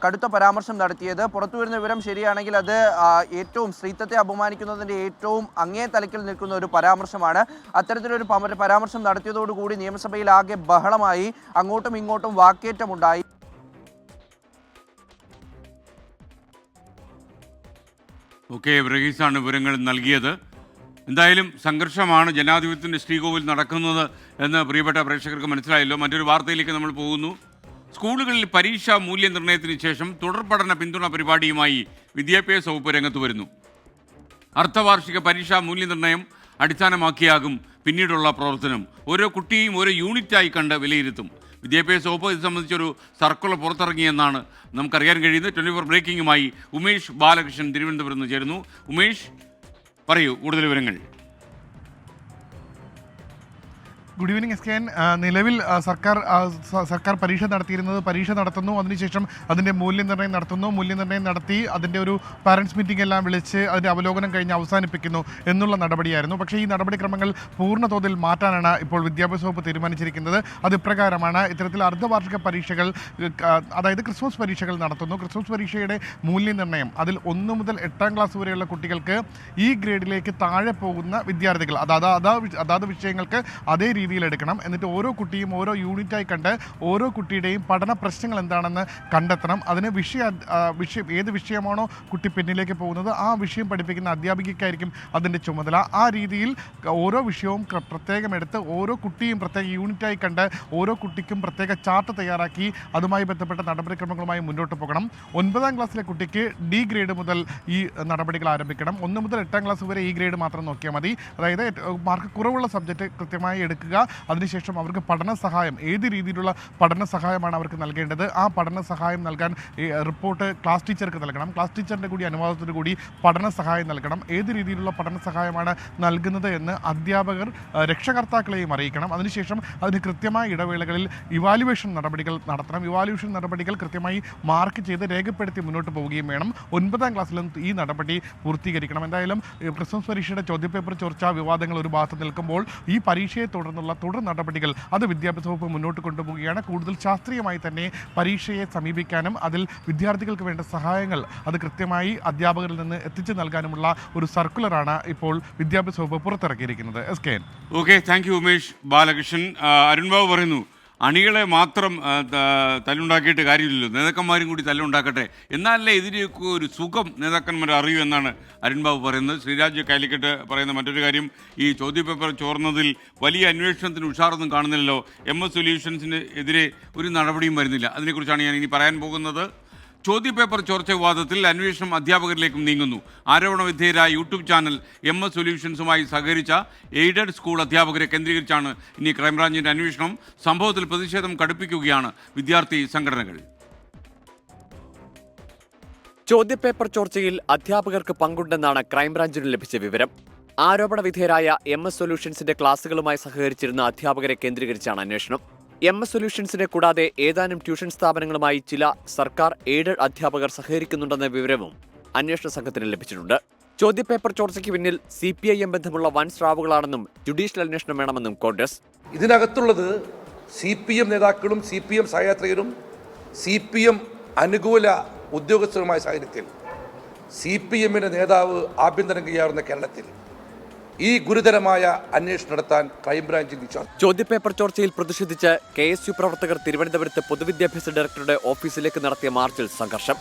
കടുത്ത പരാമർശം നടത്തിയത്. പുറത്തു വരുന്ന വിവരം ശരിയാണെങ്കിൽ അത് ഏറ്റവും സ്ത്രീത്വത്തെ അപമാനിക്കുന്നതിൻ്റെ ഏറ്റവും അങ്ങേ തലക്കിൽ നിൽക്കുന്ന ഒരു പരാമർശമാണ്. അത്തരത്തിലൊരു പരാമർശം നടത്തിയതോടുകൂടി നിയമസഭയിൽ ആകെ ബഹളമായി, അങ്ങോട്ടും ഇങ്ങോട്ടും വാക്കേറ്റമുണ്ടായി. ഓക്കെ, വർഗീസാണ് വിവരങ്ങൾ നൽകിയത്. എന്തായാലും സംഘർഷമാണ് ജനാധിപത്യത്തിൻ്റെ ശ്രീകോവിൽ നടക്കുന്നത് എന്ന് പ്രിയപ്പെട്ട പ്രേക്ഷകർക്ക് മനസ്സിലായല്ലോ. മറ്റൊരു വാർത്തയിലേക്ക് നമ്മൾ പോകുന്നു. സ്കൂളുകളിൽ പരീക്ഷാ മൂല്യനിർണ്ണയത്തിന് ശേഷം തുടർ പഠന പിന്തുണ പരിപാടിയുമായി വിദ്യാഭ്യാസ വകുപ്പ് രംഗത്ത് വരുന്നു. അർദ്ധവാർഷിക പരീക്ഷാ മൂല്യനിർണ്ണയം അടിസ്ഥാനമാക്കിയാകും പിന്നീടുള്ള പ്രവർത്തനം. ഓരോ കുട്ടിയെയും ഓരോ യൂണിറ്റായി കണ്ട് വിലയിരുത്തും. വിദ്യാഭ്യാസ വകുപ്പ് ഇത് സംബന്ധിച്ചൊരു സർക്കുലർ പുറത്തിറങ്ങിയെന്നാണ് നമുക്കറിയാൻ കഴിയുന്നത്. 24 ബ്രേക്കിംഗുമായി ഉമേഷ് ബാലകൃഷ്ണൻ തിരുവനന്തപുരത്ത് നിന്ന് ചേരുന്നു. ഉമേഷ്, പറയൂ കൂടുതൽ വിവരങ്ങൾ. Good evening SKN. നിലവിൽ സർക്കാർ പരീക്ഷ നടത്തിയിരുന്നത്, പരീക്ഷ നടത്തുന്നു, അതിനുശേഷം അതിൻ്റെ മൂല്യനിർണ്ണയം നടത്തുന്നു. മൂല്യനിർണ്ണയം നടത്തി അതിൻ്റെ ഒരു പാരൻസ് മീറ്റിംഗ് എല്ലാം വിളിച്ച് അതിൻ്റെ അവലോകനം കഴിഞ്ഞ് അവസാനിപ്പിക്കുന്നു എന്നുള്ള നടപടിയായിരുന്നു. പക്ഷേ ഈ നടപടിക്രമങ്ങൾ പൂർണ്ണ തോതിൽ മാറ്റാനാണ് ഇപ്പോൾ വിദ്യാഭ്യാസ വകുപ്പ് തീരുമാനിച്ചിരിക്കുന്നത്. അത് ഇപ്രകാരമാണ്. ഇത്തരത്തിൽ അർദ്ധവാർഷിക പരീക്ഷകൾ, അതായത് ക്രിസ്മസ് പരീക്ഷകൾ നടത്തുന്നു. ക്രിസ്മസ് പരീക്ഷയുടെ മൂല്യനിർണ്ണയം അതിൽ 1 മുതൽ 8ാം ക്ലാസ് വരെയുള്ള കുട്ടികൾക്ക് ഈ ഗ്രേഡിലേക്ക് താഴെ പോകുന്ന വിദ്യാർത്ഥികൾ അതാത് വിഷയങ്ങൾക്ക് അതേ രീതിയിൽ എടുക്കണം. എന്നിട്ട് ഓരോ കുട്ടിയും ഓരോ യൂണിറ്റായി കണ്ട് ഓരോ കുട്ടിയുടെയും പഠന പ്രശ്നങ്ങൾ എന്താണെന്ന് കണ്ടെത്തണം. അതിന് വിഷയം ഏത് വിഷയമാണോ കുട്ടി പിന്നിലേക്ക് പോകുന്നത് ആ വിഷയം പഠിപ്പിക്കുന്ന അധ്യാപികയ്ക്കായിരിക്കും അതിൻ്റെ ചുമതല. ആ രീതിയിൽ ഓരോ വിഷയവും പ്രത്യേകം എടുത്ത് ഓരോ കുട്ടിയും പ്രത്യേക യൂണിറ്റായി കണ്ട് ഓരോ കുട്ടിക്കും പ്രത്യേക ചാർട്ട് തയ്യാറാക്കി അതുമായി ബന്ധപ്പെട്ട നടപടിക്രമങ്ങളുമായി മുന്നോട്ട് പോകണം. 9ാം ക്ലാസ്സിലെ കുട്ടിക്ക് D ഗ്രേഡ് മുതൽ ഈ നടപടികൾ ആരംഭിക്കണം. 1 മുതൽ 8ാം ക്ലാസ് വരെ E ഗ്രേഡ് മാത്രം നോക്കിയാൽ മതി. അതായത് മാർക്ക് കുറവുള്ള സബ്ജക്റ്റ് കൃത്യമായി എടുക്കുക. അതിനുശേഷം അവർക്ക് പഠന സഹായം, ഏത് രീതിയിലുള്ള പഠന സഹായമാണ് അവർക്ക് നൽകേണ്ടത്, ആ പഠന സഹായം നൽകാൻ റിപ്പോർട്ട് ക്ലാസ് ടീച്ചർക്ക് നൽകണം. ക്ലാസ് ടീച്ചറിൻ്റെ കൂടി അനുവാദത്തോടു കൂടി പഠന സഹായം നൽകണം. ഏത് രീതിയിലുള്ള പഠന സഹായമാണ് നൽകുന്നത് എന്ന് അധ്യാപകർ രക്ഷകർത്താക്കളെയും അറിയിക്കണം. അതിനുശേഷം അതിന് കൃത്യമായ ഇടവേളകളിൽ ഇവാലുവേഷൻ നടപടികൾ നടത്തണം. ഇവാലുവേഷൻ നടപടികൾ കൃത്യമായി മാർക്ക് ചെയ്ത് രേഖപ്പെടുത്തി മുന്നോട്ട് പോവുകയും വേണം. 9ാം ക്ലാസ്സിലും ഈ നടപടി പൂർത്തീകരിക്കണം. എന്തായാലും ക്രിസ്മസ് പരീക്ഷയുടെ ചോദ്യപേപ്പർ ചോർച്ചാ വിവാദങ്ങൾ ഒരു ഭാഗത്ത് നിൽക്കുമ്പോൾ ഈ പരീക്ഷയെ തുടർന്നുള്ള തുടർ നടപടികൾ അത് വിദ്യാഭ്യാസ വകുപ്പ് മുന്നോട്ട് കൊണ്ടുപോവുകയാണ്. കൂടുതൽ ശാസ്ത്രീയമായി തന്നെ പരീക്ഷയെ സമീപിക്കാനും അതിൽ വിദ്യാർത്ഥികൾക്ക് വേണ്ട സഹായങ്ങൾ അത് കൃത്യമായി അധ്യാപകരിൽ നിന്ന് എത്തിച്ചു നൽകാനുമുള്ള ഒരു സർക്കുലറാണ് ഇപ്പോൾ വിദ്യാഭ്യാസ വകുപ്പ് പുറത്തിറക്കിയിരിക്കുന്നത്. SKN. Okay, thank U Umesh Balakrishnan. Arun Babu പറയുന്നു, അണികളെ മാത്രം തല്ലുണ്ടാക്കിയിട്ട് കാര്യമില്ലല്ലോ, നേതാക്കന്മാരും കൂടി തല്ലുണ്ടാക്കട്ടെ, എന്നാലല്ലേ ഇതിലേക്ക് ഒരു സുഖം നേതാക്കന്മാർ അറിയൂ എന്നാണ് അരുൺ ബാബു പറയുന്നത്. ശ്രീരാജ് കാലിക്കറ്റ് പറയുന്ന മറ്റൊരു കാര്യം, ഈ ചോദ്യപേപ്പർ ചോർന്നതിൽ വലിയ അന്വേഷണത്തിന് ഉഷാറൊന്നും കാണുന്നില്ലല്ലോ, MS സൊല്യൂഷൻസിന് എതിരെ ഒരു നടപടിയും വരുന്നില്ല. അതിനെക്കുറിച്ചാണ് ഞാൻ ഇനി പറയാൻ പോകുന്നത്. ചോദ്യപേപ്പർ ചോർച്ച വിവാദത്തിൽ അന്വേഷണം അധ്യാപകരിലേക്കും നീങ്ങുന്നു. ആരോപണവിധേയരായ യൂട്യൂബ് ചാനൽ MS സൊല്യൂഷൻസുമായി സഹകരിച്ച എയ്ഡഡ് സ്കൂൾ അധ്യാപകരെ കേന്ദ്രീകരിച്ചാണ് ഇനി ക്രൈംബ്രാഞ്ചിൻ്റെ അന്വേഷണം. സംഭവത്തിൽ പ്രതിഷേധം കടുപ്പിക്കുകയാണ് വിദ്യാർത്ഥി സംഘടനകൾ. ചോദ്യപേപ്പർ ചോർച്ചയിൽ അധ്യാപകർക്ക് പങ്കുണ്ടെന്നാണ് ക്രൈംബ്രാഞ്ചിന് ലഭിച്ച വിവരം. ആരോപണ വിധേയരായ MS സൊല്യൂഷൻസിന്റെ ക്ലാസുകളുമായി സഹകരിച്ചിരുന്ന അധ്യാപകരെ കേന്ദ്രീകരിച്ചാണ് അന്വേഷണം. MS സൊല്യൂഷൻസിനെ കൂടാതെ ഏതാനും ട്യൂഷൻ സ്ഥാപനങ്ങളുമായി ചില സർക്കാർ എയ്ഡഡ് അധ്യാപകർ സഹകരിക്കുന്നുണ്ടെന്ന വിവരവും അന്വേഷണ സംഘത്തിന് ലഭിച്ചിട്ടുണ്ട്. ചോദ്യപേപ്പർ ചോർച്ചയ്ക്ക് പിന്നിൽ CPIM ബന്ധമുള്ള വൻ സ്രാവുകളാണെന്നും ജുഡീഷ്യൽ അന്വേഷണം വേണമെന്നും കോൺഗ്രസ്. ഇതിനകത്തുള്ളത് CPM നേതാക്കളും CPM സഹയാത്രികരും CPM അനുകൂല ഉദ്യോഗസ്ഥരുമായ സാഹചര്യത്തിൽ CPMന്റെ നേതാവ് ആഭ്യന്തരം കൈയാറുന്ന കേരളത്തിൽ ഈ ഗുരുതരമായ അന്വേഷണം നടത്താൻ ക്രൈംബ്രാഞ്ചിൽ വിശ്വാസം. ചോദ്യപേപ്പർ ചോർച്ചയിൽ പ്രതിഷേധിച്ച് KSU പ്രവർത്തകർ തിരുവനന്തപുരത്ത് പൊതുവിദ്യാഭ്യാസ ഡയറക്ടറുടെ ഓഫീസിലേക്ക് നടത്തിയ മാർച്ചിൽ സംഘർഷം.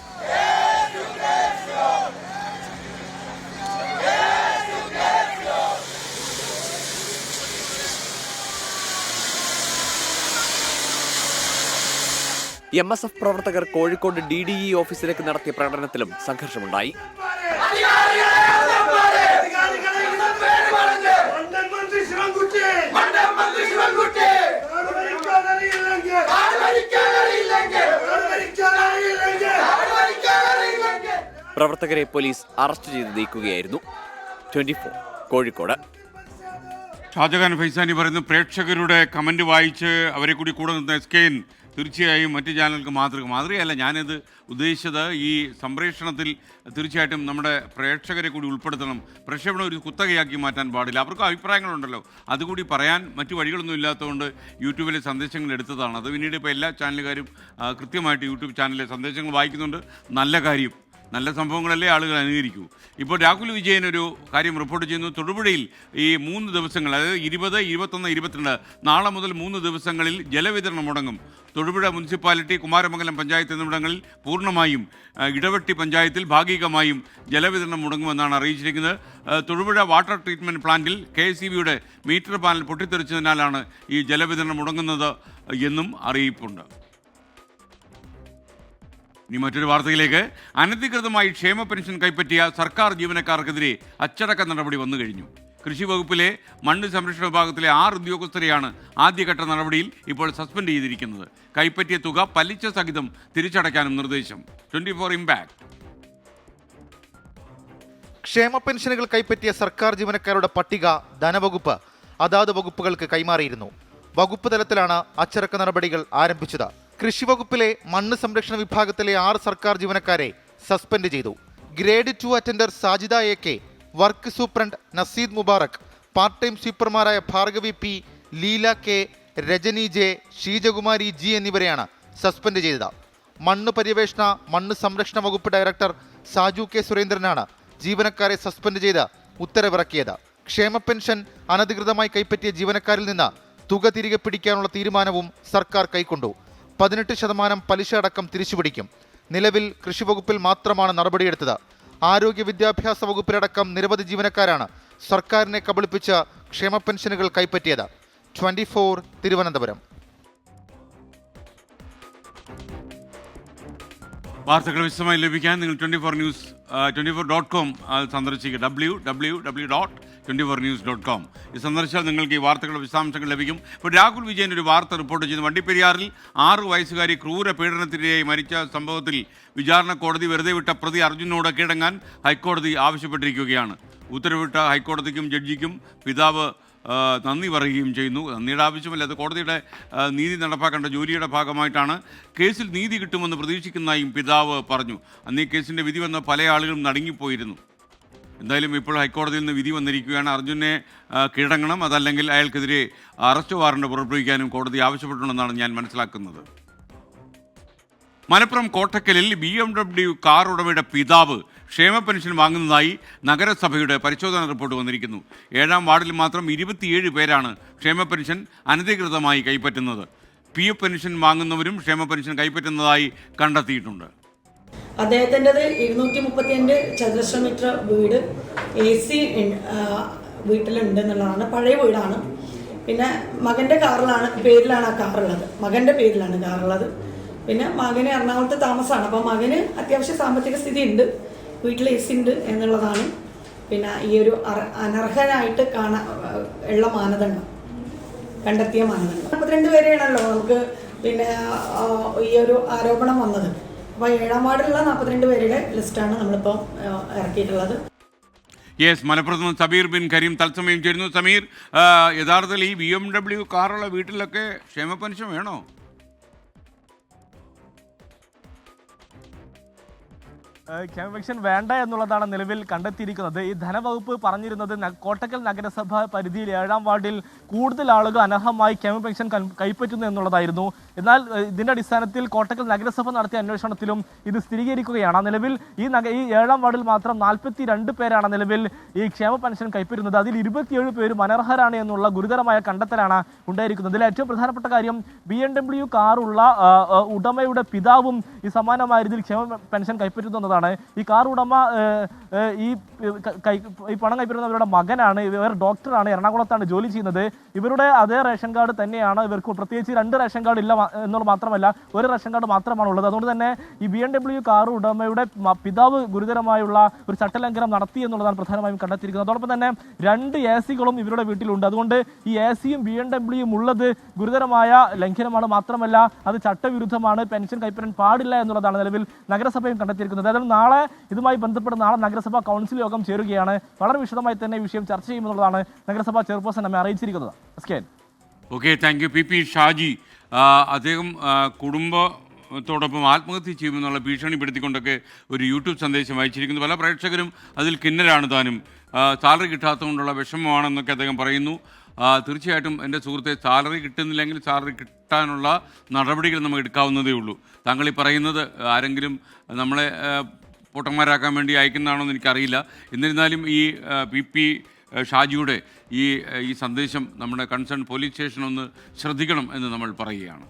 MSF പ്രവർത്തകർ കോഴിക്കോട് DDE ഓഫീസിലേക്ക് നടത്തിയ പ്രകടനത്തിലും സംഘർഷമുണ്ടായി. പ്രവർത്തകരെ പോലീസ് അറസ്റ്റ് ചെയ്ത് നീക്കുകയായിരുന്നു. 24 കോഴിക്കോട്. ഷാജഹാൻ ഫൈസാനി പറയുന്നു, പ്രേക്ഷകരുടെ കമൻറ്റ് വായിച്ച് അവരെ കൂടി കൂടെ നിന്ന SKN തീർച്ചയായും മറ്റ് ചാനലുകൾക്ക് മാതൃകയല്ല. ഞാനിത് ഉദ്ദേശിച്ചത് ഈ സംപ്രേഷണത്തിൽ തീർച്ചയായിട്ടും നമ്മുടെ പ്രേക്ഷകരെ കൂടി ഉൾപ്പെടുത്തണം. പ്രക്ഷേപണം ഒരു കുത്തകയാക്കി മാറ്റാൻ പാടില്ല. അവർക്ക് അഭിപ്രായങ്ങളുണ്ടല്ലോ, അതുകൂടി പറയാൻ മറ്റു വഴികളൊന്നും ഇല്ലാത്തതുകൊണ്ട് യൂട്യൂബിലെ സന്ദേശങ്ങൾ എടുത്തതാണ്. അത് പിന്നീട് ഇപ്പോൾ എല്ലാ ചാനലുകാരും കൃത്യമായിട്ട് യൂട്യൂബ് ചാനലിലെ സന്ദേശങ്ങൾ വായിക്കുന്നുണ്ട്. നല്ല കാര്യം, നല്ല സംഭവങ്ങളല്ലേ ആളുകൾ അനുകരിക്കൂ. ഇപ്പോൾ രാഹുൽ വിജയൻ ഒരു കാര്യം റിപ്പോർട്ട് ചെയ്യുന്നു. തൊടുപുഴയിൽ ഈ 3 ദിവസങ്ങൾ, അതായത് 20, 21, 22 നാളെ മുതൽ 3 ദിവസങ്ങളിൽ ജലവിതരണം മുടങ്ങും. തൊടുപുഴ മുനിസിപ്പാലിറ്റി, കുമാരമംഗലം പഞ്ചായത്ത് എന്നിവിടങ്ങളിൽ പൂർണ്ണമായും, ഇടവെട്ടി പഞ്ചായത്തിൽ ഭാഗികമായും ജലവിതരണം മുടങ്ങുമെന്നാണ് അറിയിച്ചിരിക്കുന്നത്. തൊടുപുഴ വാട്ടർ ട്രീറ്റ്മെൻറ്റ് പ്ലാന്റിൽ KSEBിയുടെ മീറ്റർ പാനൽ പൊട്ടിത്തെറിച്ചതിനാലാണ് ഈ ജലവിതരണം മുടങ്ങുന്നത് എന്നും അറിയിപ്പുണ്ട്. ഇനി മറ്റൊരു വാർത്തയിലേക്ക്. അനധികൃതമായി ക്ഷേമ പെൻഷൻ കൈപ്പറ്റിയ സർക്കാർ ജീവനക്കാർക്കെതിരെ അച്ചടക്ക നടപടി വന്നു കഴിഞ്ഞു. കൃഷി വകുപ്പിലെ മണ്ണ് സംരക്ഷണ വിഭാഗത്തിലെ 6 ഉദ്യോഗസ്ഥരെയാണ് ആദ്യഘട്ട നടപടിയിൽ ഇപ്പോൾ സസ്പെൻഡ് ചെയ്തിരിക്കുന്നത്. കൈപ്പറ്റിയ തുക പലിശ സഹിതം തിരിച്ചടയ്ക്കാനും നിർദ്ദേശം. 24 ഇമ്പാക്ട്. ക്ഷേമ പെൻഷനുകൾ കൈപ്പറ്റിയ സർക്കാർ ജീവനക്കാരുടെ പട്ടിക ധനവകുപ്പ് അതാത് വകുപ്പുകൾക്ക് കൈമാറിയിരുന്നു. വകുപ്പ് തലത്തിലാണ് അച്ചടക്ക നടപടികൾ ആരംഭിച്ചത്. കൃഷി വകുപ്പിലെ മണ്ണ് സംരക്ഷണ വിഭാഗത്തിലെ 6 സർക്കാർ ജീവനക്കാരെ സസ്പെൻഡ് ചെയ്തു. Grade 2 attender Sajida AK, work superintendent Naseed Mubarak, part time സ്വീപ്പർമാരായ Bhargavi P, Leela K, Rajani J, Sheejakumari G എന്നിവരെയാണ് സസ്പെൻഡ് ചെയ്തത്. മണ്ണ് പര്യവേഷണ മണ്ണ് സംരക്ഷണ വകുപ്പ് ഡയറക്ടർ സാജു K സുരേന്ദ്രനാണ് ജീവനക്കാരെ സസ്പെൻഡ് ചെയ്ത് ഉത്തരവിറക്കിയത്. ക്ഷേമ പെൻഷൻ അനധികൃതമായി കൈപ്പറ്റിയ ജീവനക്കാരിൽ നിന്ന് തുക തിരികെ പിടിക്കാനുള്ള തീരുമാനവും സർക്കാർ കൈക്കൊണ്ടു. 18% പലിശ അടക്കം തിരിച്ചുപിടിക്കും. നിലവിൽ കൃഷി വകുപ്പിൽ മാത്രമാണ് നടപടിയെടുത്തത്. ആരോഗ്യ വിദ്യാഭ്യാസ വകുപ്പിലടക്കം നിരവധി ജീവനക്കാരാണ് സർക്കാരിനെ കബളിപ്പിച്ച് ക്ഷേമ പെൻഷനുകൾ കൈപ്പറ്റിയത്. 24 തിരുവനന്തപുരം. വാർത്തകൾ വിശദമായി ലഭിക്കാൻ നിങ്ങൾ 24news.com സന്ദർശിക്കുക. www.24news.com സന്ദർശിച്ചാൽ നിങ്ങൾക്ക് ഈ വാർത്തകളുടെ വിശദാംശങ്ങൾ ലഭിക്കും. ഇപ്പോൾ രാഹുൽ വിജയൻ ഒരു വാർത്ത റിപ്പോർട്ട് ചെയ്തു. വണ്ടിപ്പെരിയാറിൽ 6 വയസ്സുകാരി ക്രൂര പീഡനത്തിനിരയായി മരിച്ച സംഭവത്തിൽ വിചാരണ കോടതി വെറുതെ വിട്ട പ്രതി അർജുനോട് കീഴടങ്ങാൻ ഹൈക്കോടതി ആവശ്യപ്പെട്ടിരിക്കുകയാണ്. ഉത്തരവിട്ട ഹൈക്കോടതിക്കും ജഡ്ജിക്കും പിതാവ് നന്ദി പറയുകയും ചെയ്യുന്നു. നന്ദിയുടെ ആവശ്യമില്ല, അത് കോടതിയുടെ നീതി നടപ്പാക്കേണ്ട ജോലിയുടെ ഭാഗമായിട്ടാണ്. കേസിൽ നീതി കിട്ടുമെന്ന് പ്രതീക്ഷിക്കുന്നതായും പിതാവ് പറഞ്ഞു. അന്ന് ഈ കേസിൻ്റെ വിധി വന്ന പല ആളുകളും നടുങ്ങിപ്പോയിരുന്നു. എന്തായാലും ഇപ്പോൾ ഹൈക്കോടതിയിൽ നിന്ന് വിധി വന്നിരിക്കുകയാണ്. അർജുനെ കീഴടങ്ങണം, അതല്ലെങ്കിൽ അയാൾക്കെതിരെ അറസ്റ്റ് വാറണ്ട് പുറപ്പെടുവിക്കാനും കോടതി ആവശ്യപ്പെട്ടുണ്ടെന്നാണ് ഞാൻ മനസ്സിലാക്കുന്നത്. മലപ്പുറം കോട്ടക്കലിൽ BMW കാർ ഉടമയുടെ പിതാവ് ക്ഷേമ പെൻഷൻ വാങ്ങുന്നതായി നഗരസഭയുടെ പരിശോധനാ റിപ്പോർട്ട് വന്നിരിക്കുന്നു. 7ാം വാർഡിൽ മാത്രം 27 പേരാണ് ക്ഷേമ പെൻഷൻ അനധികൃതമായി കൈപ്പറ്റുന്നത്. PF പെൻഷൻ വാങ്ങുന്നവരും ക്ഷേമ പെൻഷൻ കൈപ്പറ്റുന്നതായി കണ്ടെത്തിയിട്ടുണ്ട്. അദ്ദേഹത്തിൻ്റെത് 235 ചതുരശ്ര മീറ്റർ വീട് AC വീട്ടിലുണ്ട് എന്നുള്ളതാണ്. പഴയ വീടാണ്. പിന്നെ മകൻ്റെ പേരിലാണ് ആ കാറുള്ളത്. മകൻ്റെ പേരിലാണ് കാറുള്ളത്. പിന്നെ മകന് എറണാകുളത്ത് താമസമാണ്. അപ്പോൾ മകന് അത്യാവശ്യം സാമ്പത്തിക സ്ഥിതി ഉണ്ട്, വീട്ടിൽ AC ഉണ്ട് എന്നുള്ളതാണ്. പിന്നെ ഈ ഒരു അനർഹനായിട്ട് ഉള്ള മാനദണ്ഡം, കണ്ടെത്തിയ മാനദണ്ഡം 42 പേരെയാണല്ലോ നമുക്ക് പിന്നെ ഈ ഒരു ആരോപണം വന്നത്. അപ്പോൾ 7ാം വാർഡിലുള്ള 42 പേരുടെ ലിസ്റ്റാണ് നമ്മളിപ്പോൾ ഇറക്കിയിട്ടുള്ളത്. യെസ്, മലപ്പുറത്ത് നിന്ന് സമീർ ബിൻ കരീം തത്സമയം ചേരുന്നു. സമീർ, യഥാർത്ഥത്തിൽ ഈ BMW കാറുള്ള വീട്ടിലൊക്കെ ക്ഷേമ പെൻഷൻ വേണോ? ക്ഷേമ പെൻഷൻ വേണ്ട എന്നുള്ളതാണ് നിലവിൽ കണ്ടെത്തിയിരിക്കുന്നത്. ഈ ധനവകുപ്പ് പറഞ്ഞിരുന്നത് കോട്ടക്കൽ നഗരസഭ പരിധിയിൽ 7ാം വാർഡിൽ കൂടുതൽ ആളുകൾ അനർഹമായി ക്ഷേമ പെൻഷൻ കൈപ്പറ്റുന്നു എന്നുള്ളതായിരുന്നു. എന്നാൽ ഇതിൻ്റെ അടിസ്ഥാനത്തിൽ കോട്ടക്കൽ നഗരസഭ നടത്തിയ അന്വേഷണത്തിലും ഇത് സ്ഥിരീകരിക്കുകയാണ്. നിലവിൽ ഈ 7ാം വാർഡിൽ മാത്രം 42 പേരാണ് നിലവിൽ ഈ ക്ഷേമ പെൻഷൻ കൈപ്പറ്റുന്നത്. അതിൽ 27 പേരും അനർഹരാണ് എന്നുള്ള ഗുരുതരമായ കണ്ടെത്തലാണ് ഉണ്ടായിരിക്കുന്നത്. ഇതിൽ ഏറ്റവും പ്രധാനപ്പെട്ട കാര്യം BMW കാറുള്ള ഉടമയുടെ പിതാവും ഈ സമാനമായ രീതിയിൽ ക്ഷേമ പെൻഷൻ കൈപ്പറ്റുന്നു. ഈ കാർ ഉടമ ഈ പണം കൈപ്പറ്റുന്നവരുടെ മകനാണ്. ഇവർ ഡോക്ടറാണ്, എറണാകുളത്താണ് ജോലി ചെയ്യുന്നത്. ഇവരുടെ അതേ റേഷൻ കാർഡ് തന്നെയാണ് ഇവർക്ക്. പ്രത്യേകിച്ച് 2 റേഷൻ കാർഡ് ഇല്ല എന്നുള്ളത് മാത്രമല്ല, 1 റേഷൻ കാർഡ് മാത്രമാണ് ഉള്ളത്. അതുകൊണ്ട് തന്നെ ഈ BMW കാർ ഉടമയുടെ പിതാവ് ഗുരുതരമായുള്ള ഒരു ചട്ടലംഘനം നടത്തി എന്നുള്ളതാണ് പ്രധാനമായും കണ്ടെത്തിയിരിക്കുന്നത്. അതോടൊപ്പം തന്നെ 2 AC-കളും ഇവരുടെ വീട്ടിലുണ്ട്. അതുകൊണ്ട് ഈ AC-യും BMW-യും ഉള്ളത് ഗുരുതരമായ ലംഘനമാണ്. മാത്രമല്ല അത് ചട്ടവിരുദ്ധമാണ്, പെൻഷൻ കൈപ്പറ്റാൻ പാടില്ല എന്നുള്ളതാണ് നിലവിൽ നഗരസഭയും കണ്ടെത്തിയിരിക്കുന്നത്. എന്തായാലും നാളെ ഇതുമായി ബന്ധപ്പെട്ട് നാളെ നഗരസഭാ കൗൺസിൽ യോഗം ചേരുകയാണ്. വളരെ വിശദമായി തന്നെ ഈ വിഷയം ചർച്ച ചെയ്യുമെന്നുള്ളതാണ് നഗരസഭാ ചെയർപേഴ്സൺ നമ്മെ അറിയിച്ചിരിക്കുന്നത്. Okay, thank U. P Shaji, അദ്ദേഹം കുടുംബത്തോടൊപ്പം ആത്മഹത്യ ചെയ്യുമെന്നുള്ള ഭീഷണിപ്പെടുത്തിക്കൊണ്ടൊക്കെ ഒരു യൂട്യൂബ് സന്ദേശം അയച്ചിരിക്കുന്നു. പല പ്രേക്ഷകരും അതിൽ കിന്നരാണ് താനും. സാലറി കിട്ടാത്തതുകൊണ്ടുള്ള വിഷമമാണെന്നൊക്കെ അദ്ദേഹം പറയുന്നു. തീർച്ചയായിട്ടും എൻ്റെ സുഹൃത്തെ, സാലറി കിട്ടുന്നില്ലെങ്കിൽ സാലറി കിട്ടാനുള്ള നടപടികൾ നമുക്ക് എടുക്കാവുന്നതേ ഉള്ളൂ. താങ്കൾ ഈ പറയുന്നത് ആരെങ്കിലും നമ്മളെ പൊട്ടന്മാരാക്കാൻ വേണ്ടി അയക്കുന്നതാണോ എന്ന് എനിക്കറിയില്ല. എന്നിരുന്നാലും ഈ പി ഷാജിയുടെ ഈ സന്ദേശം നമ്മുടെ കൺസേൺ പോലീസ് സ്റ്റേഷനൊന്ന് ശ്രദ്ധിക്കണം എന്ന് നമ്മൾ പറയുകയാണ്.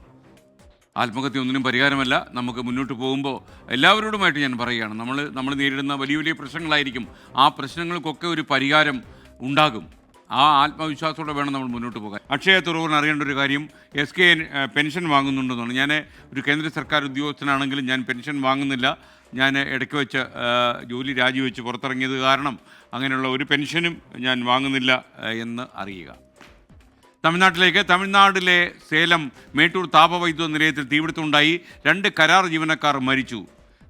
ആത്മഹത്യ ഒന്നിനും പരിഹാരമല്ല. നമുക്ക് മുന്നോട്ട് പോകുമ്പോൾ എല്ലാവരോടുമായിട്ട് ഞാൻ പറയുകയാണ്, നമ്മൾ നേരിടുന്ന വലിയ വലിയ പ്രശ്നങ്ങളായിരിക്കും. ആ പ്രശ്നങ്ങൾക്കൊക്കെ ഒരു പരിഹാരം ഉണ്ടാകും. ആ ആത്മവിശ്വാസത്തോടെ വേണം നമ്മൾ മുന്നോട്ട് പോകാൻ. അക്ഷയ തുറവൂരിന് അറിയേണ്ട ഒരു കാര്യം, SK പെൻഷൻ വാങ്ങുന്നുണ്ടെന്നാണ്. ഞാൻ ഒരു കേന്ദ്ര സർക്കാർ ഉദ്യോഗസ്ഥനാണെങ്കിലും ഞാൻ പെൻഷൻ വാങ്ങുന്നില്ല. ഞാൻ ഇടയ്ക്ക് വെച്ച് ജോലി രാജിവെച്ച് പുറത്തിറങ്ങിയത് കാരണം അങ്ങനെയുള്ള ഒരു പെൻഷനും ഞാൻ വാങ്ങുന്നില്ല എന്ന് അറിയുക. തമിഴ്നാട്ടിലെ സേലം മേട്ടൂർ താപവൈദ്യുത നിലയത്തിൽ തീപിടുത്തമുണ്ടായി. 2 കരാർ ജീവനക്കാർ മരിച്ചു.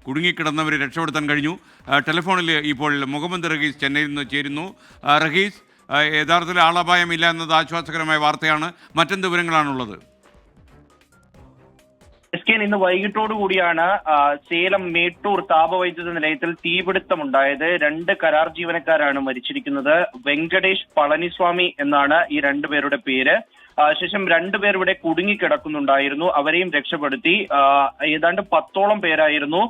കുടുങ്ങിക്കിടന്നവരെ രക്ഷപ്പെടുത്താൻ കഴിഞ്ഞു. ടെലിഫോണിൽ ഇപ്പോൾ മുഹമ്മദ് റഹീസ് ചെന്നൈയിൽ നിന്ന് ചേരുന്നു. റഹീസ്, യഥാർത്ഥത്തിൽ ആളപായമില്ല എന്നത് ആശ്വാസകരമായ വാർത്തയാണ്. മറ്റെന്ത് വിവരങ്ങളാണുള്ളത്? ഇന്ന് വൈകിട്ടോടു കൂടിയാണ് സേലം മേട്ടൂർ താപവൈദ്യുത നിലയത്തിൽ തീപിടുത്തമുണ്ടായത്. 2 കരാർ ജീവനക്കാരാണ് മരിച്ചിരിക്കുന്നത്. വെങ്കടേഷ് പളനിസ്വാമി എന്നാണ് ഈ 2 പേരുടെ പേര്. ശേഷം 2 പേർ ഇവിടെ കുടുങ്ങിക്കിടക്കുന്നുണ്ടായിരുന്നു. അവരെയും രക്ഷപ്പെടുത്തി. ഏതാണ്ട് 10ഓളം പേരായിരുന്നു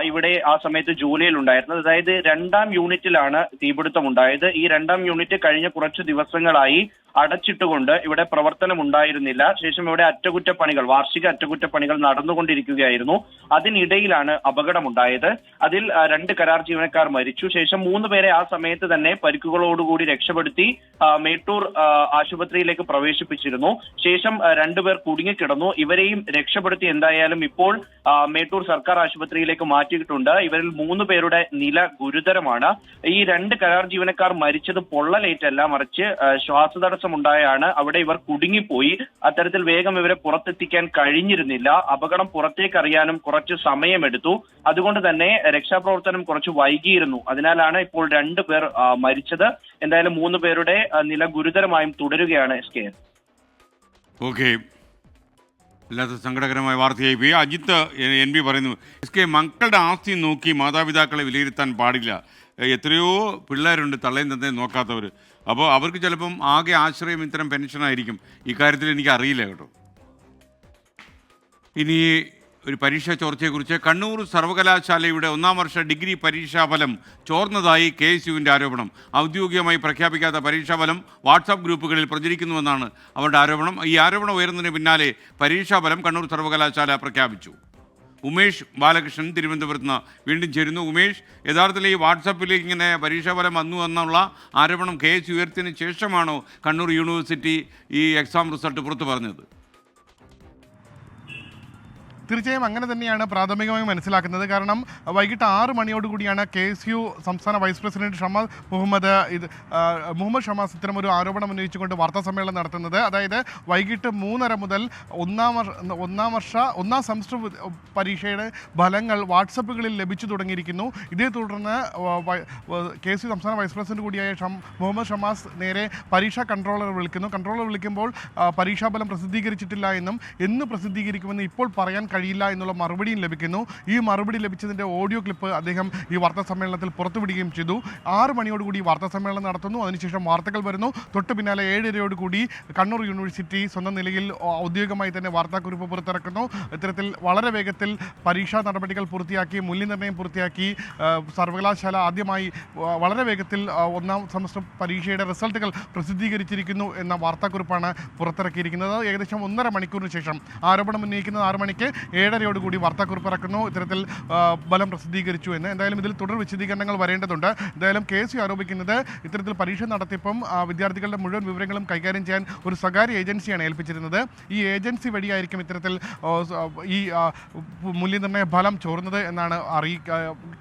ഇവിടെ ആ സമയത്ത് ജോലിയിൽ ഉണ്ടായിരുന്നത്. അതായത് 2ാം യൂണിറ്റിലാണ് തീപിടുത്തമുണ്ടായത്. ഈ 2ാം യൂണിറ്റ് കഴിഞ്ഞ കുറച്ച് ദിവസങ്ങളായി അടച്ചിട്ടുകൊണ്ട് ഇവിടെ പ്രവർത്തനം ഉണ്ടായിരുന്നില്ല. ശേഷം ഇവിടെ വാർഷിക അറ്റകുറ്റപ്പണികൾ നടന്നുകൊണ്ടിരിക്കുകയായിരുന്നു. അതിനിടയിലാണ് അപകടമുണ്ടായത്. അതിൽ 2 കരാർ ജീവനക്കാർ മരിച്ചു. ശേഷം 3 പേരെ ആ സമയത്ത് തന്നെ പരിക്കുകളോടുകൂടി രക്ഷപ്പെടുത്തി മേട്ടൂർ ആശുപത്രിയിലേക്ക് പ്രവേശിപ്പിച്ചിരുന്നു. ശേഷം 2 പേർ കുടുങ്ങിക്കിടന്നു. ഇവരെയും രക്ഷപ്പെടുത്തി എന്തായാലും ഇപ്പോൾ മേട്ടൂർ സർക്കാർ ആശുപത്രിയിലേക്ക് മാറ്റിയിട്ടുണ്ട്. ഇവരിൽ 3 പേരുടെ നില ഗുരുതരമാണ്. ഈ 2 കരാർ ജീവനക്കാർ മരിച്ചത് പൊള്ളലേറ്റല്ല, മറിച്ച് ശ്വാസതടസ്സമുണ്ടായാണ് അവിടെ ഇവർ കുടുങ്ങിപ്പോയി. അത്തരത്തിൽ വേഗം ഇവരെ പുറത്തെത്തിക്കാൻ കഴിഞ്ഞിരുന്നില്ല. അപകടം പുറത്തേക്ക് അറിയാനും കുറച്ച് സമയമെടുത്തു. അതുകൊണ്ട് തന്നെ രക്ഷാപ്രവർത്തനം കുറച്ച് വൈകിയിരുന്നു. അതിനാലാണ് ഇപ്പോൾ 2 പേർ മരിച്ചത്. എന്തായാലും 3 പേരുടെ നില ഗുരുതരമായും തുടരുകയാണ്. ഓക്കെ, അല്ലാത്ത സങ്കടകരമായ വാർത്തയായി പോയി. അജിത്ത് NB പറയുന്നു, മക്കളുടെ ആസ്തി നോക്കി മാതാപിതാക്കളെ വിലയിരുത്താൻ പാടില്ല. എത്രയോ പിള്ളേരുണ്ട് തള്ളയും തന്തയും നോക്കാത്തവർ. അപ്പോൾ അവർക്ക് ചിലപ്പം ആകെ ആശ്രയം ഇത്തരം പെൻഷനായിരിക്കും. ഇക്കാര്യത്തിൽ എനിക്ക് അറിയില്ല കേട്ടോ. ഇനി ഒരു പരീക്ഷാ ചോർച്ചയെക്കുറിച്ച്, കണ്ണൂർ സർവകലാശാലയുടെ 1ാം വർഷ ഡിഗ്രി പരീക്ഷാഫലം ചോർന്നതായി KSUവിൻ്റെ ആരോപണം. ഔദ്യോഗികമായി പ്രഖ്യാപിക്കാത്ത പരീക്ഷാഫലം വാട്സാപ്പ് ഗ്രൂപ്പുകളിൽ പ്രചരിക്കുന്നുവെന്നാണ് അവരുടെ ആരോപണം. ഈ ആരോപണം ഉയർന്നതിന് പിന്നാലെ പരീക്ഷാഫലം കണ്ണൂർ സർവകലാശാല പ്രഖ്യാപിച്ചു. ഉമേഷ് ബാലകൃഷ്ണൻ തിരുവനന്തപുരത്ത് നിന്ന് വീണ്ടും ചേരുന്നു. ഉമേഷ്, യഥാർത്ഥത്തിൽ ഈ വാട്സാപ്പിലേക്ക് ഇങ്ങനെ പരീക്ഷാഫലം വന്നു എന്നുള്ള ആരോപണം KSU ഉയർത്തിയതിന് ശേഷമാണോ കണ്ണൂർ യൂണിവേഴ്സിറ്റി ഈ എക്സാം റിസൾട്ട് പുറത്തു പറഞ്ഞത്? തീർച്ചയായും അങ്ങനെ തന്നെയാണ് പ്രാഥമികമായി മനസ്സിലാക്കുന്നത്. കാരണം വൈകിട്ട് 6 മണിയോടുകൂടിയാണ് KSU സംസ്ഥാന വൈസ് പ്രസിഡന്റ് മുഹമ്മദ് ഷമാസ് ഇത്തരം ഒരു ആരോപണം ഉന്നയിച്ചുകൊണ്ട് വാർത്താ സമ്മേളനം നടത്തുന്നത്. അതായത് വൈകിട്ട് 3:30 മുതൽ ഒന്നാം സെമസ്റ്റർ പരീക്ഷയുടെ ഫലങ്ങൾ വാട്സപ്പുകളിൽ ലഭിച്ചു തുടങ്ങിയിരിക്കുന്നു. ഇതേ തുടർന്ന് KSU സംസ്ഥാന വൈസ് പ്രസിഡന്റ് കൂടിയായ മുഹമ്മദ് ഷമാസ് നേരെ പരീക്ഷാ കൺട്രോളർ വിളിക്കുമ്പോൾ പരീക്ഷാഫലം പ്രസിദ്ധീകരിച്ചിട്ടില്ല എന്നും എന്ന് പ്രസിദ്ധീകരിക്കുമെന്ന് ഇപ്പോൾ പറയാൻ കഴിയില്ല എന്നുള്ള മറുപടിയും ലഭിക്കുന്നു. ഈ മറുപടി ലഭിച്ചതിൻ്റെ ഓഡിയോ ക്ലിപ്പ് അദ്ദേഹം ഈ വാർത്താ സമ്മേളനത്തിൽ പുറത്തുവിടുകയും ചെയ്തു. 6 മണിയോടുകൂടി വാർത്താ സമ്മേളനം നടത്തുന്നു. അതിനുശേഷം വാർത്തകൾ വരുന്നു. തൊട്ട് പിന്നാലെ 7:30 കണ്ണൂർ യൂണിവേഴ്സിറ്റി സ്വന്തം നിലയിൽ ഔദ്യോഗികമായി തന്നെ വാർത്താക്കുറിപ്പ് പുറത്തിറക്കുന്നു. ഇത്തരത്തിൽ വളരെ വേഗത്തിൽ പരീക്ഷാ നടപടികൾ പൂർത്തിയാക്കി, മൂല്യനിർണ്ണയം പൂർത്തിയാക്കി സർവകലാശാല ആദ്യമായി വളരെ വേഗത്തിൽ 1ാം സെമസ്റ്റർ പരീക്ഷയുടെ റിസൾട്ടുകൾ പ്രസിദ്ധീകരിച്ചിരിക്കുന്നു എന്ന വാർത്താക്കുറിപ്പാണ് പുറത്തിറക്കിയിരിക്കുന്നത്. ഏകദേശം 1.5 മണിക്കൂറിന് ശേഷം ആരോപണം ഉന്നയിക്കുന്നത് 6 മണിക്ക് 7:30 വാർത്താക്കുറിപ്പ് ഇറക്കുന്നു. ഇത്തരത്തിൽ ഫലം പ്രസിദ്ധീകരിച്ചു എന്ന്. എന്തായാലും ഇതിൽ തുടർ വിശദീകരണങ്ങൾ വരേണ്ടതുണ്ട്. എന്തായാലും KSU ആരോപിക്കുന്നത് ഇത്തരത്തിൽ പരീക്ഷ നടത്തിയപ്പം വിദ്യാർത്ഥികളുടെ മുഴുവൻ വിവരങ്ങളും കൈകാര്യം ചെയ്യാൻ ഒരു സ്വകാര്യ ഏജൻസിയാണ് ഏൽപ്പിച്ചിരുന്നത്. ഈ ഏജൻസി വഴിയായിരിക്കും ഇത്തരത്തിൽ ഈ മൂല്യനിർണ്ണയ ഫലം ചോർന്നത് എന്നാണ്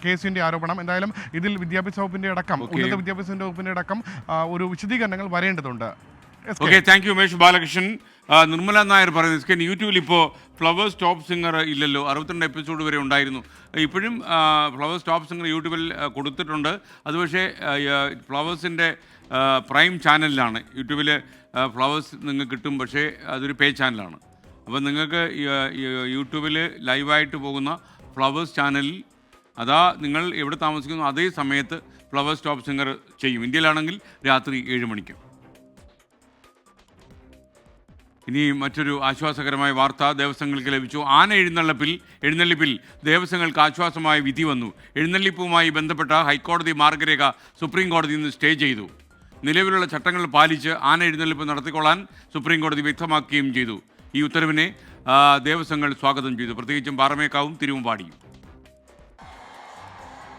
KSUവിൻ്റെ ആരോപണം. എന്തായാലും ഇതിൽ വിദ്യാഭ്യാസ വകുപ്പിൻ്റെ അടക്കം ഉന്നത വിദ്യാഭ്യാസ വകുപ്പിൻ്റെ അടക്കം ഒരു വിശദീകരണങ്ങൾ വരേണ്ടതുണ്ട്. Okay, thank U Umesh Balakrishnan. Nirmala Nair പറയുന്നത് എസ് കെ യൂട്യൂബിൽ ഇപ്പോൾ ഫ്ലവേഴ്സ് ടോപ്പ് സിംഗർ ഇല്ലല്ലോ, 62 എപ്പിസോഡ് വരെ ഉണ്ടായിരുന്നു. ഇപ്പോഴും ഫ്ലവേഴ്സ് ടോപ്പ് സിംഗർ യൂട്യൂബിൽ കൊടുത്തിട്ടുണ്ട്. അത് പക്ഷേ ഫ്ലവേഴ്സിൻ്റെ പ്രൈം ചാനലിലാണ്. യൂട്യൂബിൽ ഫ്ലവേഴ്സ് നിങ്ങൾക്ക് കിട്ടും, പക്ഷേ അതൊരു പേ ചാനലാണ്. അപ്പോൾ നിങ്ങൾക്ക് യൂട്യൂബിൽ ലൈവായിട്ട് പോകുന്ന ഫ്ലവേഴ്സ് ചാനലിൽ അതാ നിങ്ങൾ എവിടെ താമസിക്കുന്നു അതേ സമയത്ത് ഫ്ലവേഴ്സ് ടോപ്പ് സിംഗർ ചെയ്യും. ഇന്ത്യയിലാണെങ്കിൽ രാത്രി 7 മണിക്ക്. ഇനി മറ്റൊരു ആശ്വാസകരമായ വാർത്ത ദേവസ്വങ്ങൾക്ക് ലഭിച്ചു. ആന എഴുന്നള്ളിപ്പിൽ ദേവസ്വങ്ങൾക്ക് ആശ്വാസമായ വിധി വന്നു. എഴുന്നള്ളിപ്പുമായി ബന്ധപ്പെട്ട ഹൈക്കോടതി മാർഗരേഖ സുപ്രീം കോടതി ഇന്ന് സ്റ്റേ ചെയ്തു. നിലവിലുള്ള ചട്ടങ്ങൾ പാലിച്ച് ആന എഴുന്നള്ളിപ്പ് നടത്തിക്കൊള്ളാൻ സുപ്രീം കോടതി വ്യക്തമാക്കുകയും ചെയ്തു. ഈ ഉത്തരവിനെ ദേവസ്വങ്ങൾ സ്വാഗതം ചെയ്തു, പ്രത്യേകിച്ചും പാറമേക്കാവും തിരുവമ്പാടിയും.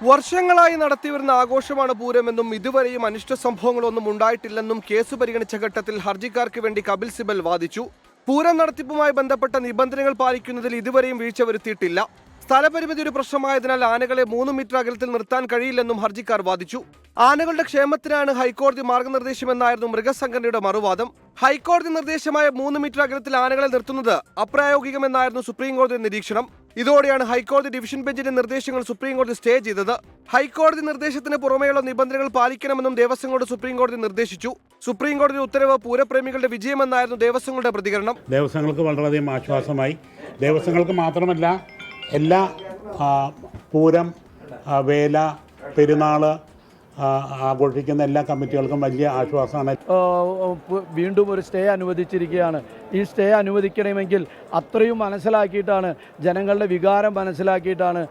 വർഷങ്ങളായി നടത്തിവരുന്ന ആഘോഷമാണ് പൂരമെന്നും ഇതുവരെയും അനിഷ്ട സംഭവങ്ങളൊന്നും ഉണ്ടായിട്ടില്ലെന്നും കേസ് പരിഗണിച്ച ഘട്ടത്തിൽ ഹർജിക്കാർക്ക് വേണ്ടി കപിൽ സിബൽ വാദിച്ചു. പൂരം നടത്തിപ്പുമായി ബന്ധപ്പെട്ട നിബന്ധനകൾ പാലിക്കുന്നതിൽ ഇതുവരെയും വീഴ്ച വരുത്തിയിട്ടില്ല. സ്ഥലപരിമിതി ഒരു പ്രശ്നമായതിനാൽ ആനകളെ 3 മീറ്റർ അകലത്തിൽ നിർത്താൻ കഴിയില്ലെന്നും ഹർജിക്കാർ വാദിച്ചു. ആനകളുടെ ക്ഷേമത്തിനാണ് ഹൈക്കോടതി മാർഗനിർദ്ദേശമെന്നായിരുന്നു മൃഗസംഘടനയുടെ മറുവാദം. ഹൈക്കോടതി നിർദ്ദേശമായ 3 മീറ്റർ അകലത്തിൽ ആനകളെ നിർത്തുന്നത് അപ്രായോഗികമെന്നായിരുന്നു സുപ്രീം കോടതി നിരീക്ഷണം. ഇതോടെയാണ് ഹൈക്കോടതി ഡിവിഷൻ ബെഞ്ചിന്റെ നിർദ്ദേശങ്ങൾ സുപ്രീം കോടതി സ്റ്റേ ചെയ്തത്. ഹൈക്കോടതി നിർദ്ദേശത്തിന് പുറമെയുള്ള നിബന്ധനകൾ പാലിക്കണമെന്നും ദേവസ്വങ്ങളോട് സുപ്രീം കോടതി നിർദ്ദേശിച്ചു. സുപ്രീം കോടതി ഉത്തരവ് പൂരപ്രേമികളുടെ വിജയമെന്നായിരുന്നു ദേവസ്വങ്ങളുടെ പ്രതികരണം. ദേവസ്വങ്ങൾക്ക് വളരെയധികം ആശ്വാസമായി. ദേവസ്വങ്ങൾക്ക് മാത്രമല്ല, എല്ലാ പൂരം, വേല, പെരുന്നാൾ ആഘോഷിക്കുന്ന എല്ലാ കമ്മിറ്റികൾക്കും വലിയ ആശ്വാസമാണ്. വീണ്ടും ഒരു സ്റ്റേ അനുവദിച്ചിരിക്കുകയാണ്. ഈ സ്റ്റേ അനുവദിക്കണമെങ്കിൽ അത്രയും മനസ്സിലാക്കിയിട്ടാണ്, ജനങ്ങളുടെ വികാരം മനസ്സിലാക്കിയിട്ടാണ്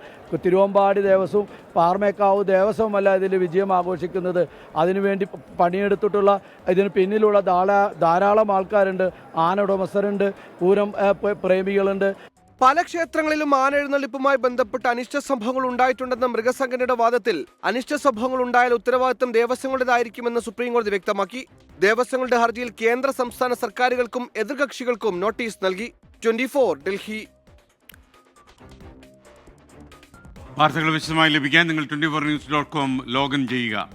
തിരുവമ്പാടി ദേവസ്വവും പാറമേക്കാവ് ദേവസ്വമല്ല ഇതിൽ വിജയം ആഘോഷിക്കുന്നത്. അതിനുവേണ്ടി പണിയെടുത്തിട്ടുള്ള ഇതിന് പിന്നിലുള്ള ധാരാളം ആൾക്കാരുണ്ട്. ആന ഉടമസ്ഥരുണ്ട്, പൂരം പ്രേമികളുണ്ട്. പല ക്ഷേത്രങ്ങളിലും ആന എഴുന്നള്ളിപ്പുമായി ബന്ധപ്പെട്ട് അനിഷ്ട സംഭവങ്ങൾ ഉണ്ടായിട്ടുണ്ടെന്ന മൃഗസംഘടനയുടെ വാദത്തിൽ അനിഷ്ട സംഭവങ്ങൾ ഉണ്ടായാൽ ഉത്തരവാദിത്തം ദേവസ്വങ്ങളുടേതായിരിക്കുമെന്ന് സുപ്രീം കോടതി വ്യക്തമാക്കി. ദേവസ്വങ്ങളുടെ ഹർജിയിൽ കേന്ദ്ര സംസ്ഥാന സർക്കാരുകൾക്കും എതിർകക്ഷികൾക്കും നോട്ടീസ് നൽകി. 24 ഡൽഹി. വാർത്തകൾ വിശദമായി ലഭിക്കാൻ നിങ്ങൾ 24news.com ലോഗിൻ ചെയ്യുക.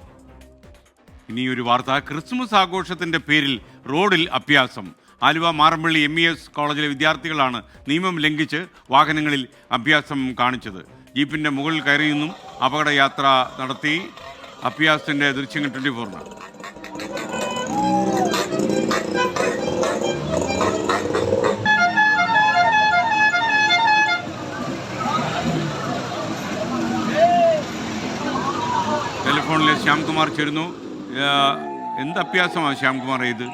ഇനി ഒരു വാർത്ത. ക്രിസ്മസ് ആഘോഷത്തിന്റെ പേരിൽ റോഡിൽ അഭ്യാസം. ആലുവ മാറമ്പള്ളി MES കോളേജിലെ വിദ്യാർത്ഥികളാണ് നിയമം ലംഘിച്ച് വാഹനങ്ങളിൽ അഭ്യാസം കാണിച്ചത്. ജീപ്പിന്റെ മുകളിൽ കയറിയെന്നും അപകടയാത്ര നടത്തി. അഭ്യാസത്തിന്റെ ദൃശ്യങ്ങൾ 24-നാണ്. ടെലിഫോണിലെ ശ്യാംകുമാർ ചേരുന്നു. എന്ത് അഭ്യാസമാണ് ശ്യാംകുമാർ ഇത്?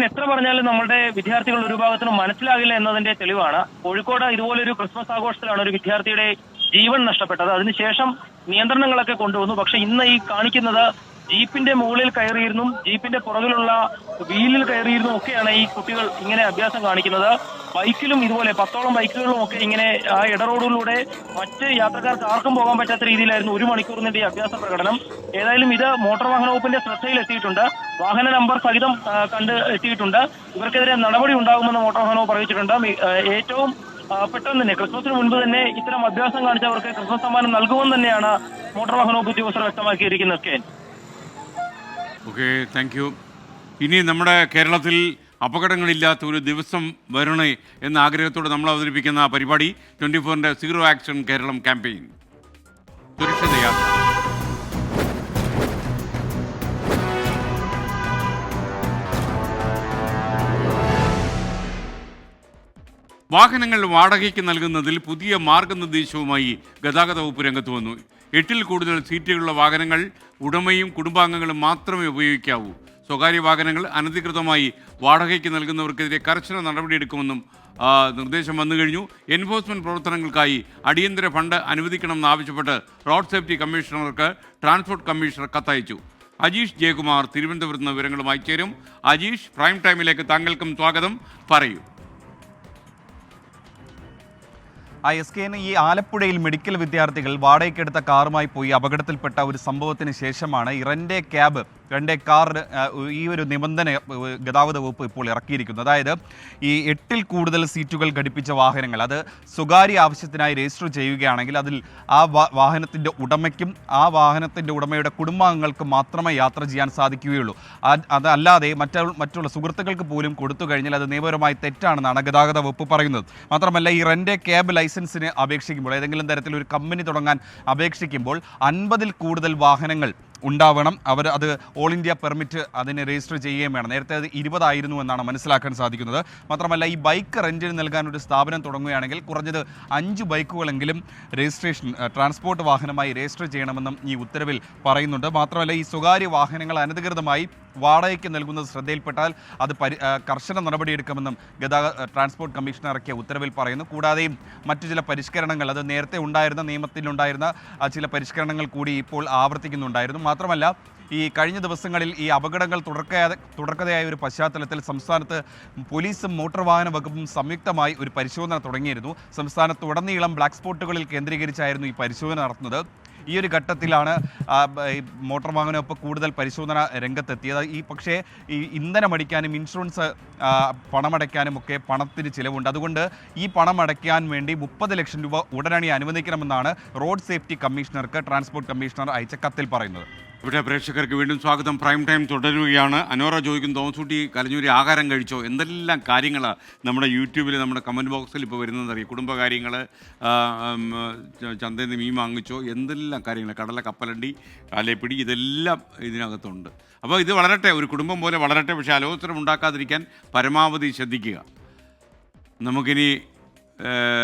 എത്ര പറഞ്ഞാലും നമ്മുടെ വിദ്യാർത്ഥികൾ ഒരു ഭാഗത്തിനും മനസ്സിലാകില്ല എന്നതിന്റെ തെളിവാണ്. കോഴിക്കോട് ഇതുപോലൊരു ക്രിസ്മസ് ആഘോഷത്തിലാണ് ഒരു വിദ്യാർത്ഥിയുടെ ജീവൻ നഷ്ടപ്പെട്ടത്. അതിനുശേഷം നിയന്ത്രണങ്ങളൊക്കെ കൊണ്ടുവന്നു. പക്ഷെ ഇന്ന് ഈ കാണിക്കുന്നത് ജീപ്പിന്റെ മുകളിൽ കയറിയിരുന്നും ജീപ്പിന്റെ പുറകിലുള്ള വീലിൽ കയറിയിരുന്നും ഒക്കെയാണ് ഈ കുട്ടികൾ ഇങ്ങനെ അഭ്യാസം കാണിക്കുന്നത്. ബൈക്കിലും ഇതുപോലെ 10ഓളം ബൈക്കുകളിലും ഒക്കെ ഇങ്ങനെ ആ ഇടറോഡിലൂടെ മറ്റ് യാത്രക്കാർക്ക് ആർക്കും പോകാൻ പറ്റാത്ത രീതിയിലായിരുന്നു 1 മണിക്കൂർ നീണ്ട ഈ അഭ്യാസ പ്രകടനം. ഏതായാലും ഇത് മോട്ടോർ വാഹന വകുപ്പിന്റെ ശ്രദ്ധയിൽ എത്തിയിട്ടുണ്ട്. വാഹന നമ്പർ സഹിതം കണ്ട് എത്തിയിട്ടുണ്ട്. ഇവർക്കെതിരെ നടപടി ഉണ്ടാകുമെന്ന് മോട്ടോർ വാഹന വകുപ്പ് അറിയിച്ചിട്ടുണ്ട്. ഏറ്റവും പെട്ടെന്ന് തന്നെ ക്രിസ്മസിന് മുൻപ് തന്നെ ഇത്തരം അഭ്യാസം കാണിച്ചവർക്ക് ക്രിസ്മസ് സമ്മാനം നൽകുമെന്ന് തന്നെയാണ് മോട്ടോർ വാഹന വകുപ്പ് ഉദ്യോഗസ്ഥർ വ്യക്തമാക്കിയിരിക്കുന്നത്. Okay, thank you. ഇനി നമ്മുടെ കേരളത്തിൽ അപകടങ്ങളില്ലാത്ത ഒരു ദിവസം വരണേ എന്ന ആഗ്രഹത്തോടെ നമ്മൾ അവതരിപ്പിക്കുന്ന പരിപാടി 24ന്റെ സീറോ ആക്ഷൻ കേരളം ക്യാമ്പയിൻ. സുരക്ഷിത യാത്ര. വാഹനങ്ങൾ വാടകയ്ക്ക് നൽകുന്നതിൽ പുതിയ മാർഗനിർദ്ദേശവുമായി ഗതാഗത വകുപ്പ് രംഗത്ത് വന്നു. 8-ൽ കൂടുതൽ സീറ്റുകളുള്ള വാഹനങ്ങൾ ഉടമയും കുടുംബാംഗങ്ങളും മാത്രമേ ഉപയോഗിക്കാവൂ. സ്വകാര്യ വാഹനങ്ങൾ അനധികൃതമായി വാടകയ്ക്ക് നൽകുന്നവർക്കെതിരെ കർശന നടപടിയെടുക്കുമെന്നും നിർദ്ദേശം വന്നു കഴിഞ്ഞു. എൻഫോഴ്സ്മെന്റ് പ്രവർത്തനങ്ങൾക്കായി അടിയന്തര ഫണ്ട് അനുവദിക്കണമെന്നാവശ്യപ്പെട്ട് റോഡ് സേഫ്റ്റി കമ്മീഷണർക്ക് ട്രാൻസ്പോർട്ട് കമ്മീഷണർ കത്തയച്ചു. അജീഷ് ജയകുമാർ തിരുവനന്തപുരത്ത് നിന്ന് വിവരങ്ങളുമായി ചേരും. അജീഷ്, പ്രൈം ടൈമിലേക്ക് താങ്കൾക്കും സ്വാഗതം. പറയൂ. ISKN ഈ ആലപ്പുഴയിൽ മെഡിക്കൽ വിദ്യാർത്ഥികൾ വാടകയ്ക്കെടുത്ത കാറുമായി പോയി അപകടത്തിൽപ്പെട്ട ഒരു സംഭവത്തിന് ശേഷമാണ് rent cab rent A car ഈ ഒരു നിബന്ധന ഗതാഗത വകുപ്പ് ഇപ്പോൾ ഇറക്കിയിരിക്കുന്നത്. അതായത് ഈ 8-ൽ കൂടുതൽ സീറ്റുകൾ ഘടിപ്പിച്ച വാഹനങ്ങൾ അത് സ്വകാര്യ ആവശ്യത്തിനായി രജിസ്റ്റർ ചെയ്യുകയാണെങ്കിൽ അതിൽ ആ വാഹനത്തിൻ്റെ ഉടമയ്ക്കും ആ വാഹനത്തിൻ്റെ ഉടമയുടെ കുടുംബാംഗങ്ങൾക്ക് മാത്രമേ യാത്ര ചെയ്യാൻ സാധിക്കുകയുള്ളൂ. അതല്ലാതെ മറ്റുള്ള സുഹൃത്തുക്കൾക്ക് പോലും കൊടുത്തു കഴിഞ്ഞാൽ അത് നിയമപരമായി തെറ്റാണെന്നാണ് ഗതാഗത വകുപ്പ് പറയുന്നത്. മാത്രമല്ല ഈ റെന്റ് എ ക്യാബ് ലൈസൻസിന് അപേക്ഷിക്കുമ്പോൾ ഏതെങ്കിലും തരത്തിലൊരു കമ്പനി തുടങ്ങാൻ അപേക്ഷിക്കുമ്പോൾ 50-ൽ കൂടുതൽ വാഹനങ്ങൾ ഉണ്ടാവണം. അവർ അത് ഓൾ ഇന്ത്യ പെർമിറ്റ് അതിന് രജിസ്റ്റർ ചെയ്യുകയും വേണം. നേരത്തെ അത് 20 ആയിരുന്നു എന്നാണ് മനസ്സിലാക്കാൻ സാധിക്കുന്നത്. മാത്രമല്ല ഈ ബൈക്ക് റെന്റിന് നൽകാൻ ഒരു സ്ഥാപനം തുടങ്ങുകയാണെങ്കിൽ കുറഞ്ഞത് 5 ബൈക്കുകളെങ്കിലും രജിസ്ട്രേഷൻ ട്രാൻസ്പോർട്ട് വാഹനമായി രജിസ്റ്റർ ചെയ്യണമെന്നും ഈ ഉത്തരവിൽ പറയുന്നുണ്ട്. മാത്രമല്ല ഈ സ്വകാര്യ വാഹനങ്ങൾ അനധികൃതമായി വാടകയ്ക്ക് നൽകുന്നത് ശ്രദ്ധയിൽപ്പെട്ടാൽ അത് കർശന നടപടിയെടുക്കുമെന്നും ട്രാൻസ്പോർട്ട് കമ്മീഷണർ ഇറക്കിയ ഉത്തരവിൽ പറയുന്നു. കൂടാതെയും മറ്റു ചില പരിഷ്കരണങ്ങൾ അത് നേരത്തെ ഉണ്ടായിരുന്ന നിയമത്തിലുണ്ടായിരുന്ന ചില പരിഷ്കരണങ്ങൾ കൂടി ഇപ്പോൾ ആവർത്തിക്കുന്നുണ്ടായിരുന്നു. മാത്രമല്ല ഈ കഴിഞ്ഞ ദിവസങ്ങളിൽ ഈ അപകടങ്ങൾ തുടർക്കഥയായ ഒരു പശ്ചാത്തലത്തിൽ സംസ്ഥാനത്ത് പോലീസും മോട്ടോർ വാഹന വകുപ്പും സംയുക്തമായി ഒരു പരിശോധന തുടങ്ങിയിരുന്നു. സംസ്ഥാനത്തുടനീളം ബ്ലാക്ക് സ്പോട്ടുകളിൽ കേന്ദ്രീകരിച്ചായിരുന്നു ഈ പരിശോധന നടത്തുന്നത്. ഈ ഒരു ഘട്ടത്തിലാണ് മോട്ടോർ വാഹന വകുപ്പ് കൂടുതൽ പരിശോധന രംഗത്തെത്തിയത്. പക്ഷേ ഈ ഇന്ധനമടിക്കാനും ഇൻഷുറൻസ് പണമടയ്ക്കാനും ഒക്കെ പണത്തിന് ചിലവുണ്ട്. അതുകൊണ്ട് ഈ പണം അടയ്ക്കാൻ വേണ്ടി 30 ലക്ഷം രൂപ ഉടനടി അനുവദിക്കണമെന്നാണ് റോഡ് സേഫ്റ്റി കമ്മീഷണർക്ക് ട്രാൻസ്പോർട്ട് കമ്മീഷണർ അയച്ച കത്തിൽ പറയുന്നത്. ഇവിടെ പ്രേക്ഷകർക്ക് വീണ്ടും സ്വാഗതം. പ്രൈം ടൈം തുടരുകയാണ്. അനോറ ചോദിക്കും, തോമസൂട്ടി കലഞ്ഞൂരി ആഹാരം കഴിച്ചോ? എന്തെല്ലാം കാര്യങ്ങളാണ് നമ്മുടെ യൂട്യൂബിൽ നമ്മുടെ കമൻറ്റ് ബോക്സിൽ ഇപ്പോൾ വരുന്നതെന്നറിയാം. കുടുംബകാര്യങ്ങൾ, ചന്തയിൽ നിന്ന് മീൻ വാങ്ങിച്ചോ, എന്തെല്ലാം കാര്യങ്ങൾ, കടല, കപ്പലണ്ടി, കാലേപ്പിടി, ഇതെല്ലാം ഇതിനകത്തുണ്ട്. അപ്പോൾ ഇത് വളരട്ടെ, ഒരു കുടുംബം പോലെ വളരട്ടെ. പക്ഷേ അലോസരം ഉണ്ടാക്കാതിരിക്കാൻ പരമാവധി ശ്രദ്ധിക്കുക. നമുക്കിനി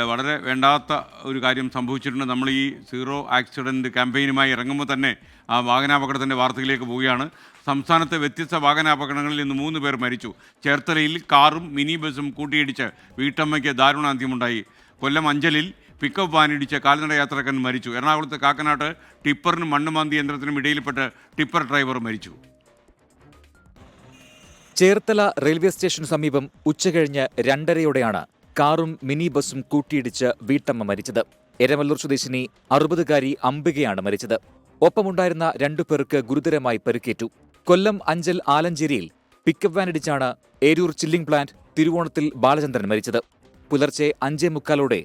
വളരെ വേണ്ടാത്ത ഒരു കാര്യം സംഭവിച്ചിട്ടുണ്ട്. നമ്മൾ ഈ സീറോ ആക്സിഡൻറ്റ് ക്യാമ്പയിനുമായി ഇറങ്ങുമ്പോൾ തന്നെ ആ വാഹനാപകടത്തിൻ്റെ വാർത്തയിലേക്ക് പോവുകയാണ്. സംസ്ഥാനത്തെ വ്യത്യസ്ത വാഹനാപകടങ്ങളിൽ ഇന്ന് 3 പേർ മരിച്ചു. ചേർത്തലയിൽ കാറും മിനി ബസും കൂട്ടിയിടിച്ച് വീട്ടമ്മയ്ക്ക് ദാരുണാന്ത്യമുണ്ടായി. കൊല്ലം അഞ്ചലിൽ പിക്കപ്പ് വാനിടിച്ച് കാൽനട യാത്രക്കാരൻ മരിച്ചു. എറണാകുളത്ത് കാക്കനാട്ട് ടിപ്പറിനും മണ്ണുമാന്തി യന്ത്രത്തിനും ഇടയിൽപ്പെട്ട് ടിപ്പർ ഡ്രൈവർ മരിച്ചു. ചേർത്തല റെയിൽവേ സ്റ്റേഷന് സമീപം ഉച്ചകഴിഞ്ഞ് 2:30യോടെയാണ് കാറും മിനി ബസും കൂട്ടിയിടിച്ച് വീട്ടമ്മ മരിച്ചത്. എരമല്ലൂർ സ്വദേശിനി 60-കാരി അംബികയാണ് മരിച്ചത്. ഒപ്പമുണ്ടായിരുന്ന 2 പേർക്ക് ഗുരുതരമായി പരിക്കേറ്റു. കൊല്ലം അഞ്ചൽ ആലഞ്ചേരിയിൽ പിക്കപ്പ് വാനിടിച്ചാണ് ഏരൂർ ചില്ലിംഗ് പ്ലാന്റ് തിരുവോണത്തിൽ ബാലചന്ദ്രൻ മരിച്ചത്. പുലർച്ചെ 5:45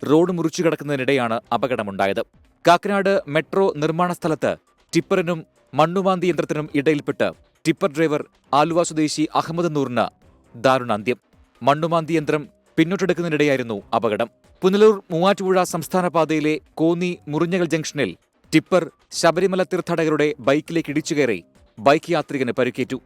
റോഡ് മുറിച്ചു കിടക്കുന്നതിനിടെയാണ് അപകടമുണ്ടായത്. കാക്കനാട് മെട്രോ നിർമ്മാണ സ്ഥലത്ത് ടിപ്പറിനും മണ്ണുമാന്തി യന്ത്രത്തിനും ഇടയിൽപ്പെട്ട് ടിപ്പർ ഡ്രൈവർ ആലുവ സ്വദേശി അഹമ്മദ് നൂറിന് ദാരുണാന്ത്യം. മണ്ണുമാന്തി യന്ത്രം പിന്നോട്ടെടുക്കുന്നതിനിടെയായിരുന്നു അപകടം. പുനലൂർ മൂവാറ്റുപുഴ സംസ്ഥാന പാതയിലെ കോന്നി മുറിഞ്ഞകൽ ജംഗ്ഷനിൽ ടിപ്പർ ശബരിമല തീർത്ഥാടകരുടെ ബൈക്കിലേക്ക് ഇടിച്ചുകയറി ബൈക്ക് യാത്രികന് പരിക്കേറ്റു.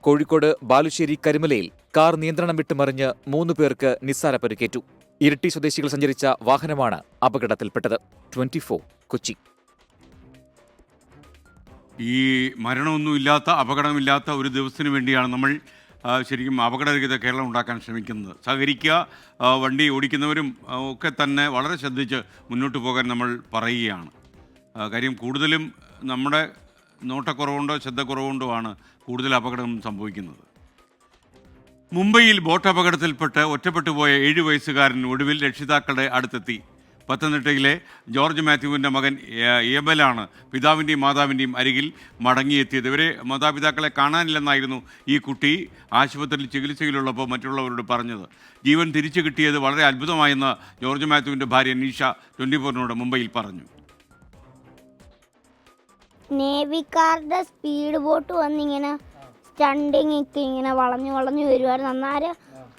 കോഴിക്കോട് ബാലുശ്ശേരി കരിമലയിൽ കാർ നിയന്ത്രണം വിട്ട് മറിഞ്ഞ് 3 പേർക്ക് നിസ്സാര പരിക്കേറ്റു. ഇരിട്ടി സ്വദേശികൾ സഞ്ചരിച്ച വാഹനമാണ് അപകടത്തിൽപ്പെട്ടത്. 24 കൊച്ചി. ഈ മരണമൊന്നുമില്ലാത്ത, അപകടമില്ലാത്ത ഒരു ദിവസത്തിന് വേണ്ടിയാണ് നമ്മൾ ശരിക്കും അപകടരഹിത കേരളം ഉണ്ടാക്കാൻ ശ്രമിക്കുന്നത്. സഹകരിക്കുക. വണ്ടി ഓടിക്കുന്നവരും ഒക്കെ തന്നെ വളരെ ശ്രദ്ധിച്ച് മുന്നോട്ട് പോകാൻ നമ്മൾ പറയുകയാണ്. കാര്യം കൂടുതലും നമ്മുടെ നോട്ടക്കുറവുകൊണ്ടോ ശ്രദ്ധക്കുറവുകൊണ്ടോ ആണ് കൂടുതൽ അപകടം സംഭവിക്കുന്നത്. മുംബൈയിൽ ബോട്ട് അപകടത്തിൽപ്പെട്ട് ഒറ്റപ്പെട്ടുപോയ 7 വയസ്സുകാരൻ ഒടുവിൽ രക്ഷിതാക്കളുടെ അടുത്തെത്തി. പത്തനംതിട്ടയിലെ ജോർജ് മാത്യുവിൻ്റെ മകൻ ഏബലാണ് പിതാവിൻ്റെയും മാതാവിൻ്റെയും അരികിൽ മടങ്ങിയെത്തിയത്. ഇവരെ മാതാപിതാക്കളെ കാണാനില്ലെന്നായിരുന്നു ഈ കുട്ടി ആശുപത്രിയിൽ ചികിത്സയിലുള്ളപ്പോൾ മറ്റുള്ളവരോട് പറഞ്ഞത്. ജീവൻ തിരിച്ചു കിട്ടിയത് വളരെ അത്ഭുതമായെന്ന് ജോർജ് മാത്യുവിൻ്റെ ഭാര്യ നീഷ 24നോട് മുംബൈയിൽ പറഞ്ഞു. നേവിക്കാരുടെ സ്പീഡ് ബോട്ട് വന്നിങ്ങനെ സ്റ്റണ്ടിങ് ഒക്കെ ഇങ്ങനെ വളഞ്ഞു വരുമായിരുന്നു. അന്നേരം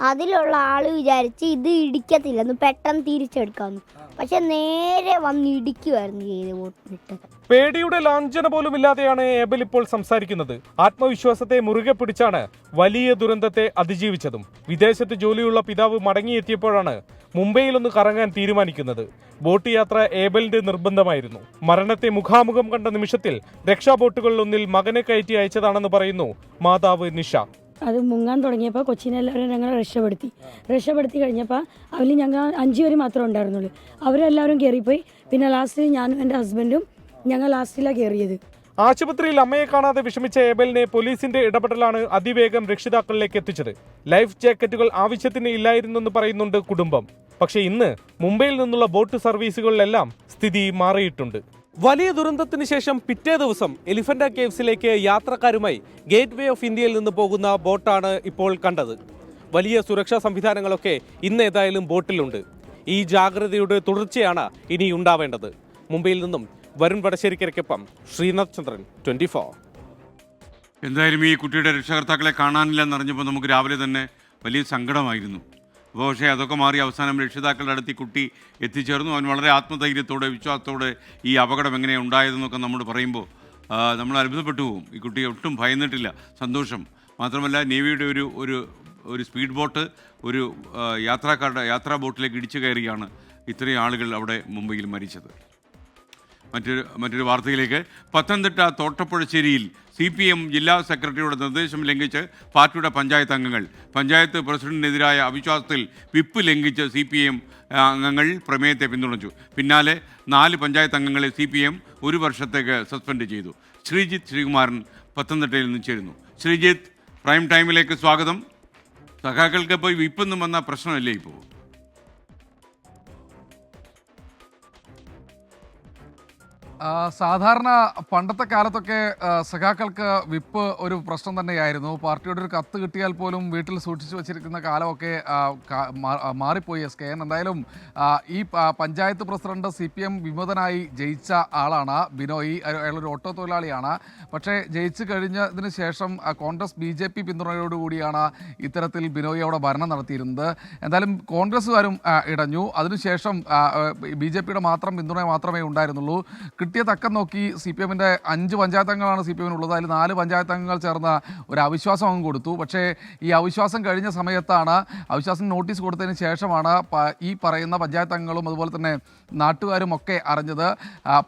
അതിലുള്ള ആൾ വിചാരിച്ച് ഇത് ഇടിക്കത്തില്ലെന്ന്, പെട്ടെന്ന് തിരിച്ചെടുക്കാമെന്ന്. പക്ഷെ നേരെ വന്ന് ഇടിക്കുമായിരുന്നു ചെയ്ത് ബോട്ട് വിട്ടത്. പേടിയുടെ ലാഞ്ചന പോലും ഇല്ലാതെയാണ് ഏബൽ ഇപ്പോൾ സംസാരിക്കുന്നത്. ആത്മവിശ്വാസത്തെ മുറുകെ പിടിച്ചാണ് വലിയ ദുരന്തത്തെ അതിജീവിച്ചതും. വിദേശത്ത് ജോലിയുള്ള പിതാവ് മടങ്ങിയെത്തിയപ്പോഴാണ് മുംബൈയിലൊന്ന് കറങ്ങാൻ തീരുമാനിക്കുന്നത്. ബോട്ട് യാത്ര ഏബലിന്റെ നിർബന്ധമായിരുന്നു. മരണത്തെ മുഖാമുഖം കണ്ട നിമിഷത്തിൽ രക്ഷാബോട്ടുകളിലൊന്നിൽ മകനെ കയറ്റി അയച്ചതാണെന്ന് പറയുന്നു മാതാവ് നിഷ. അത് മുങ്ങാൻ തുടങ്ങിയപ്പോൾ കൊച്ചിനെ എല്ലാവരും ഞങ്ങൾ രക്ഷപ്പെടുത്തി കഴിഞ്ഞപ്പോൾ അതിൽ ഞങ്ങൾ 5 പേര് മാത്രമേ ഉണ്ടായിരുന്നുള്ളൂ. അവരെല്ലാവരും കയറിപ്പോയി. പിന്നെ ലാസ്റ്റ് ഞാനും എൻ്റെ ഹസ്ബൻഡും ഞങ്ങൾ ലാസ്റ്റിലാണ് കയറിയത്. ആശുപത്രിയിൽ അമ്മയെ കാണാതെ വിഷമിച്ച ഏബലിനെ പോലീസിന്റെ ഇടപെടലാണ് അതിവേഗം രക്ഷിതാക്കളിലേക്ക് എത്തിച്ചത്. ലൈഫ് ജാക്കറ്റുകൾ ആവശ്യത്തിന് ഇല്ലായിരുന്നെന്ന് പറയുന്നുണ്ട് കുടുംബം. പക്ഷേ ഇന്ന് മുംബൈയിൽ നിന്നുള്ള ബോട്ട് സർവീസുകളിലെല്ലാം സ്ഥിതി മാറിയിട്ടുണ്ട്. വലിയ ദുരന്തത്തിന് ശേഷം പിറ്റേ ദിവസം എലിഫന്റ കേവ്സിലേക്ക് യാത്രക്കാരുമായി ഗേറ്റ് വേ ഓഫ് ഇന്ത്യയിൽ നിന്ന് പോകുന്ന ബോട്ടാണ് ഇപ്പോൾ കണ്ടത്. വലിയ സുരക്ഷാ സംവിധാനങ്ങളൊക്കെ ഇന്ന് ഏതായാലും ബോട്ടിലുണ്ട്. ഈ ജാഗ്രതയുടെ തുടർച്ചയാണ് ഇനി ഉണ്ടാവേണ്ടത്. മുംബൈയിൽ നിന്നും വരുൺ വടശ്ശേരിക്കരയ്ക്കൊപ്പം ശ്രീനാഥ് ചന്ദ്രൻ, 24. എന്തായാലും ഈ കുട്ടിയുടെ രക്ഷകർത്താക്കളെ കാണാനില്ലെന്നറിഞ്ഞപ്പോൾ നമുക്ക് രാവിലെ തന്നെ വലിയ സങ്കടമായിരുന്നു. അപ്പോൾ പക്ഷേ അതൊക്കെ മാറി അവസാനം രക്ഷിതാക്കളുടെ അടുത്ത് ഈ കുട്ടി എത്തിച്ചേർന്നു. അവൻ വളരെ ആത്മധൈര്യത്തോടെ വിശ്വാസത്തോടെ ഈ അപകടം എങ്ങനെ ഉണ്ടായതെന്നൊക്കെ നമ്മോട് പറയുമ്പോൾ നമ്മൾ അത്ഭുതപ്പെട്ടു പോകും. ഈ കുട്ടി ഒട്ടും ഭയന്നിട്ടില്ല, സന്തോഷം. മാത്രമല്ല നേവിയുടെ ഒരു സ്പീഡ് ബോട്ട് ഒരു യാത്രാ ബോട്ടിലേക്ക് ഇടിച്ചു കയറിയാണ് ഇത്രയും ആളുകൾ അവിടെ മുംബൈയിൽ മരിച്ചത്. മറ്റൊരു വാർത്തയിലേക്ക്. പത്തനംതിട്ട തോട്ടപ്പുഴശ്ശേരിയിൽ CPM ജില്ലാ സെക്രട്ടറിയുടെ നിർദ്ദേശം ലംഘിച്ച് പാർട്ടിയുടെ പഞ്ചായത്ത് അംഗങ്ങൾ. പഞ്ചായത്ത് പ്രസിഡന്റിനെതിരായ അവിശ്വാസത്തിൽ വിപ്പ് ലംഘിച്ച് CPM അംഗങ്ങൾ പ്രമേയത്തെ പിന്തുണച്ചു. പിന്നാലെ 4 പഞ്ചായത്ത് അംഗങ്ങളെ CPM 1 വർഷത്തേക്ക് സസ്പെൻഡ് ചെയ്തു. ശ്രീകുമാരൻ പത്തനംതിട്ടയിൽ നിന്ന് ചേരുന്നു. ശ്രീജിത്ത്, പ്രൈം ടൈമിലേക്ക് സ്വാഗതം. സഖാക്കൾക്ക് ഇപ്പോൾ വിപ്പൊന്നും വന്ന പ്രശ്നമല്ലേ ഇപ്പോൾ? സാധാരണ പണ്ടത്തെ കാലത്തൊക്കെ സഖാക്കൾക്ക് വിപ്പ് ഒരു പ്രശ്നം തന്നെയായിരുന്നു. പാർട്ടിയുടെ ഒരു കത്ത് കിട്ടിയാൽ പോലും വീട്ടിൽ സൂക്ഷിച്ചു വച്ചിരിക്കുന്ന കാലമൊക്കെ മാറിപ്പോയി. SKN എന്തായാലും ഈ പഞ്ചായത്ത് പ്രസിഡന്റ് CPM വിമതനായി ജയിച്ച ആളാണ് ബിനോയ്. അയാളൊരു ഓട്ടോ തൊഴിലാളിയാണ്. പക്ഷേ ജയിച്ചു കഴിഞ്ഞതിന് ശേഷം കോൺഗ്രസ് BJP പിന്തുണയോടുകൂടിയാണ് ഇത്തരത്തിൽ ബിനോയ് അവിടെ ഭരണം നടത്തിയിരുന്നത്. എന്തായാലും കോൺഗ്രസ്സുകാരും ഇടഞ്ഞു. അതിനുശേഷം BJPയുടെ മാത്രം പിന്തുണ മാത്രമേ ഉണ്ടായിരുന്നുള്ളൂ. കിട്ടിയ തക്കം നോക്കി CPMൻ്റെ 5 പഞ്ചായത്ത് അംഗങ്ങളാണ് CPMനുള്ളത്. അതിൽ 4 പഞ്ചായത്ത് അംഗങ്ങൾ ചേർന്ന് ഒരു അവിശ്വാസം അങ്ങ് കൊടുത്തു. പക്ഷേ ഈ അവിശ്വാസം കഴിഞ്ഞ സമയത്താണ്, അവിശ്വാസം നോട്ടീസ് കൊടുത്തതിന് ശേഷമാണ് ഈ പറയുന്ന പഞ്ചായത്ത് അംഗങ്ങളും അതുപോലെ തന്നെ നാട്ടുകാരും ഒക്കെ അറിഞ്ഞത്.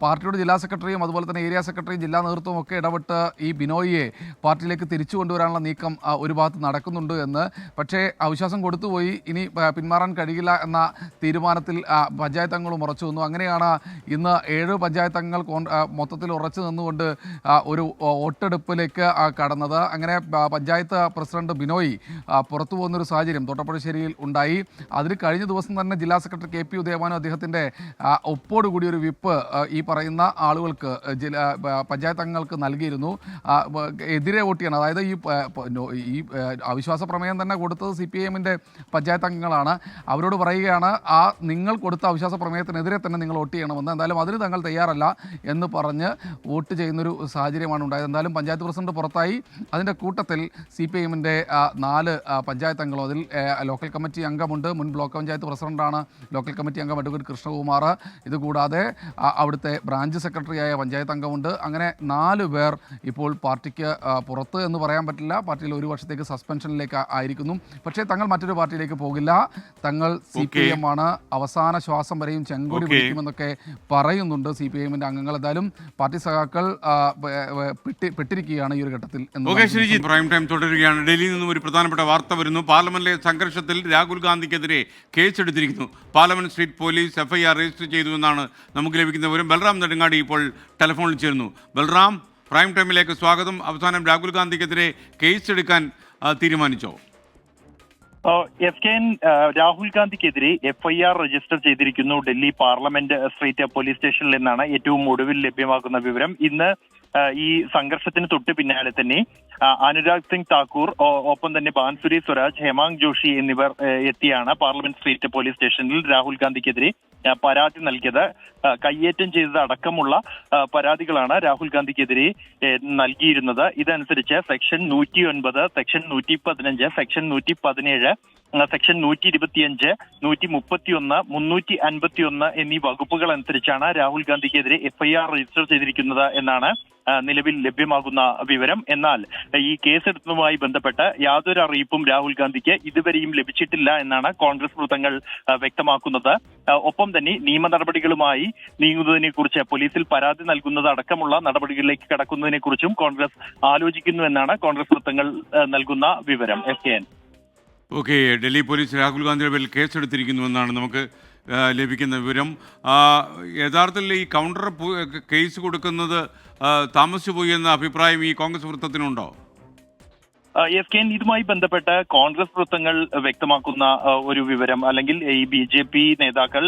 പാർട്ടിയുടെ ജില്ലാ സെക്രട്ടറിയും അതുപോലെ തന്നെ ഏരിയ സെക്രട്ടറിയും ജില്ലാ നേതൃത്വവും ഒക്കെ ഇടപെട്ട് ഈ ബിനോയിയെ പാർട്ടിയിലേക്ക് തിരിച്ചു കൊണ്ടുവരാനുള്ള നീക്കം ഒരു ഭാഗത്ത് നടക്കുന്നുണ്ട് എന്ന്. പക്ഷേ അവിശ്വാസം കൊടുത്തുപോയി, ഇനി പിന്മാറാൻ കഴിയില്ല എന്ന തീരുമാനത്തിൽ പഞ്ചായത്ത് അംഗങ്ങളും ഉറച്ചു നിന്നു. അങ്ങനെയാണ് ഇന്ന് 7 പഞ്ചായത്ത് അംഗങ്ങൾ മൊത്തത്തിൽ ഉറച്ചു നിന്നുകൊണ്ട് ഒരു വോട്ടെടുപ്പിലേക്ക് കടന്നത്. അങ്ങനെ പഞ്ചായത്ത് പ്രസിഡന്റ് ബിനോയ് പുറത്തു പോകുന്നൊരു സാഹചര്യം തോട്ടപ്പുഴശ്ശേരിയിൽ ഉണ്ടായി. അതിന് കഴിഞ്ഞ ദിവസം തന്നെ ജില്ലാ സെക്രട്ടറി KP ഉദയഭാനു അദ്ദേഹത്തിൻ്റെ ഒപ്പോടുകൂടി ഒരു വിപ്പ് ഈ പറയുന്ന ആളുകൾക്ക് പഞ്ചായത്ത് അംഗങ്ങൾക്ക് നൽകിയിരുന്നു. എതിരെ വോട്ട് ചെയ്യണം, അതായത് ഈ അവിശ്വാസ പ്രമേയം തന്നെ കൊടുത്തത് CPMൻ്റെ പഞ്ചായത്ത് അംഗങ്ങളാണ്. അവരോട് പറയുകയാണ് നിങ്ങൾ കൊടുത്ത അവിശ്വാസ പ്രമേയത്തിനെതിരെ തന്നെ നിങ്ങൾ വോട്ട് ചെയ്യണമെന്ന്. എന്തായാലും അതിന് തങ്ങൾ തയ്യാറല്ല എന്ന് പറഞ്ഞ് വോട്ട് ചെയ്യുന്നൊരു സാഹചര്യമാണ് ഉണ്ടായത്. എന്തായാലും പഞ്ചായത്ത് പ്രസിഡന്റ് പുറത്തായി. അതിൻ്റെ കൂട്ടത്തിൽ CPMൻ്റെ 4 പഞ്ചായത്ത് അംഗങ്ങളും, അതിൽ ലോക്കൽ കമ്മിറ്റി അംഗമുണ്ട്. മുൻ ബ്ലോക്ക് പഞ്ചായത്ത് പ്രസിഡന്റാണ് ലോക്കൽ കമ്മിറ്റി അംഗം അഡ്വക്കേറ്റ് കൃഷ്ണകുമാർ. ഇതുകൂടാതെ അവിടുത്തെ ബ്രാഞ്ച് സെക്രട്ടറിയായ പഞ്ചായത്ത് അംഗമുണ്ട്. അങ്ങനെ 4 പേർ ഇപ്പോൾ പാർട്ടിക്ക് പുറത്ത് എന്ന് പറയാൻ പറ്റില്ല, പാർട്ടിയിൽ 1 വർഷത്തേക്ക് സസ്പെൻഷനിലേക്ക് ആയിരിക്കുന്നു. പക്ഷേ തങ്ങൾ മറ്റൊരു പാർട്ടിയിലേക്ക് പോകില്ല. തങ്ങൾ CPM ആണ്, അവസാന ശ്വാസം വരെയും ചെങ്കൊടി പിടിക്കുമെന്നൊക്കെ പറയുന്നുണ്ട് CPMൻ്റെ അംഗങ്ങൾ. എന്തായാലും പാർട്ടി സഖാക്കൾ പെട്ടിരിക്കുകയാണ് ഈ ഒരു ഘട്ടത്തിൽ. പ്രൈം ടൈം തുടരുകയാണ്. ഡൽഹിയിൽ നിന്നും ഒരു പ്രധാനപ്പെട്ട വാർത്ത വരുന്നു. പാർലമെന്റിലെ സംഘർഷത്തിൽ രാഹുൽ ഗാന്ധിക്കെതിരെ കേസെടുത്തിരിക്കുന്നു. Parliament street police FIR register ചെയ്തു എന്നാണ് നമുക്ക് ലഭിക്കുന്ന വിവരം. ബൽറാം നെടുങ്ങാടി ഇപ്പോൾ ടെലിഫോണിൽ ചേരുന്നു. ബൽറാം, പ്രൈം ടൈമിലേക്ക് സ്വാഗതം. അവസാനം രാഹുൽ ഗാന്ധിക്കെതിരെ കേസെടുക്കാൻ തീരുമാനിച്ചോ? SKN രാഹുൽ ഗാന്ധിക്കെതിരെ FIR രജിസ്റ്റർ ചെയ്തിരിക്കുന്നു ഡൽഹി പാർലമെന്റ് സ്ട്രീറ്റ് പോലീസ് സ്റ്റേഷനിൽ നിന്നാണ് ഏറ്റവും ഒടുവിൽ ലഭ്യമാകുന്ന വിവരം. ഇന്ന് ഈ സംഘർഷത്തിന് തൊട്ട് പിന്നാലെ തന്നെ അനുരാഗ് സിംഗ് താക്കൂർ, ഒപ്പം തന്നെ ബാൻസുരി സ്വരാജ്, ഹേമാങ് ജോഷി എന്നിവർ എത്തിയാണ് പാർലമെന്റ് സ്ട്രീറ്റ് പോലീസ് സ്റ്റേഷനിൽ രാഹുൽ ഗാന്ധിക്കെതിരെ പരാതി നൽകിയത്. കയ്യേറ്റം ചെയ്തത് അടക്കമുള്ള പരാതികളാണ് രാഹുൽ ഗാന്ധിക്കെതിരെ നൽകിയിരുന്നത്. ഇതനുസരിച്ച് സെക്ഷൻ 109, സെക്ഷൻ 115, സെക്ഷൻ 117, സെക്ഷൻ 125, 131, 351 എന്നീ വകുപ്പുകൾ അനുസരിച്ചാണ് രാഹുൽ ഗാന്ധിക്കെതിരെ FIR രജിസ്റ്റർ ചെയ്തിരിക്കുന്നത് എന്നാണ് നിലവിൽ ലഭ്യമാകുന്ന വിവരം. എന്നാൽ ഈ കേസെടുത്തതുമായി ബന്ധപ്പെട്ട് യാതൊരു അറിയിപ്പും രാഹുൽ ഗാന്ധിക്ക് ഇതുവരെയും ലഭിച്ചിട്ടില്ല എന്നാണ് കോൺഗ്രസ് വൃത്തങ്ങൾ വ്യക്തമാക്കുന്നത്. ഒപ്പം തന്നെ നിയമ നടപടികളുമായി നീങ്ങുന്നതിനെ കുറിച്ച്, പോലീസിൽ പരാതി നൽകുന്നത് അടക്കമുള്ള നടപടികളിലേക്ക് കടക്കുന്നതിനെ കുറിച്ചും കോൺഗ്രസ് ആലോചിക്കുന്നു എന്നാണ് കോൺഗ്രസ് വൃത്തങ്ങൾ നൽകുന്ന വിവരം. SKN. Okay, Delhi police Rahul ഗാന്ധിയുടെ പേരിൽ കേസെടുത്തിരിക്കുന്നുവെന്നാണ് നമുക്ക് ലഭിക്കുന്ന വിവരം. യഥാർത്ഥത്തിൽ ഈ കൗണ്ടർ കേസ് കൊടുക്കുന്നത് താമസിച്ചു പോയി എന്ന അഭിപ്രായം ഈ കോൺഗ്രസ് വൃത്തത്തിനുണ്ടോ? SKN ഇതുമായി ബന്ധപ്പെട്ട് കോൺഗ്രസ് വൃത്തങ്ങൾ വ്യക്തമാക്കുന്ന ഒരു വിവരം, അല്ലെങ്കിൽ ഈ BJP നേതാക്കൾ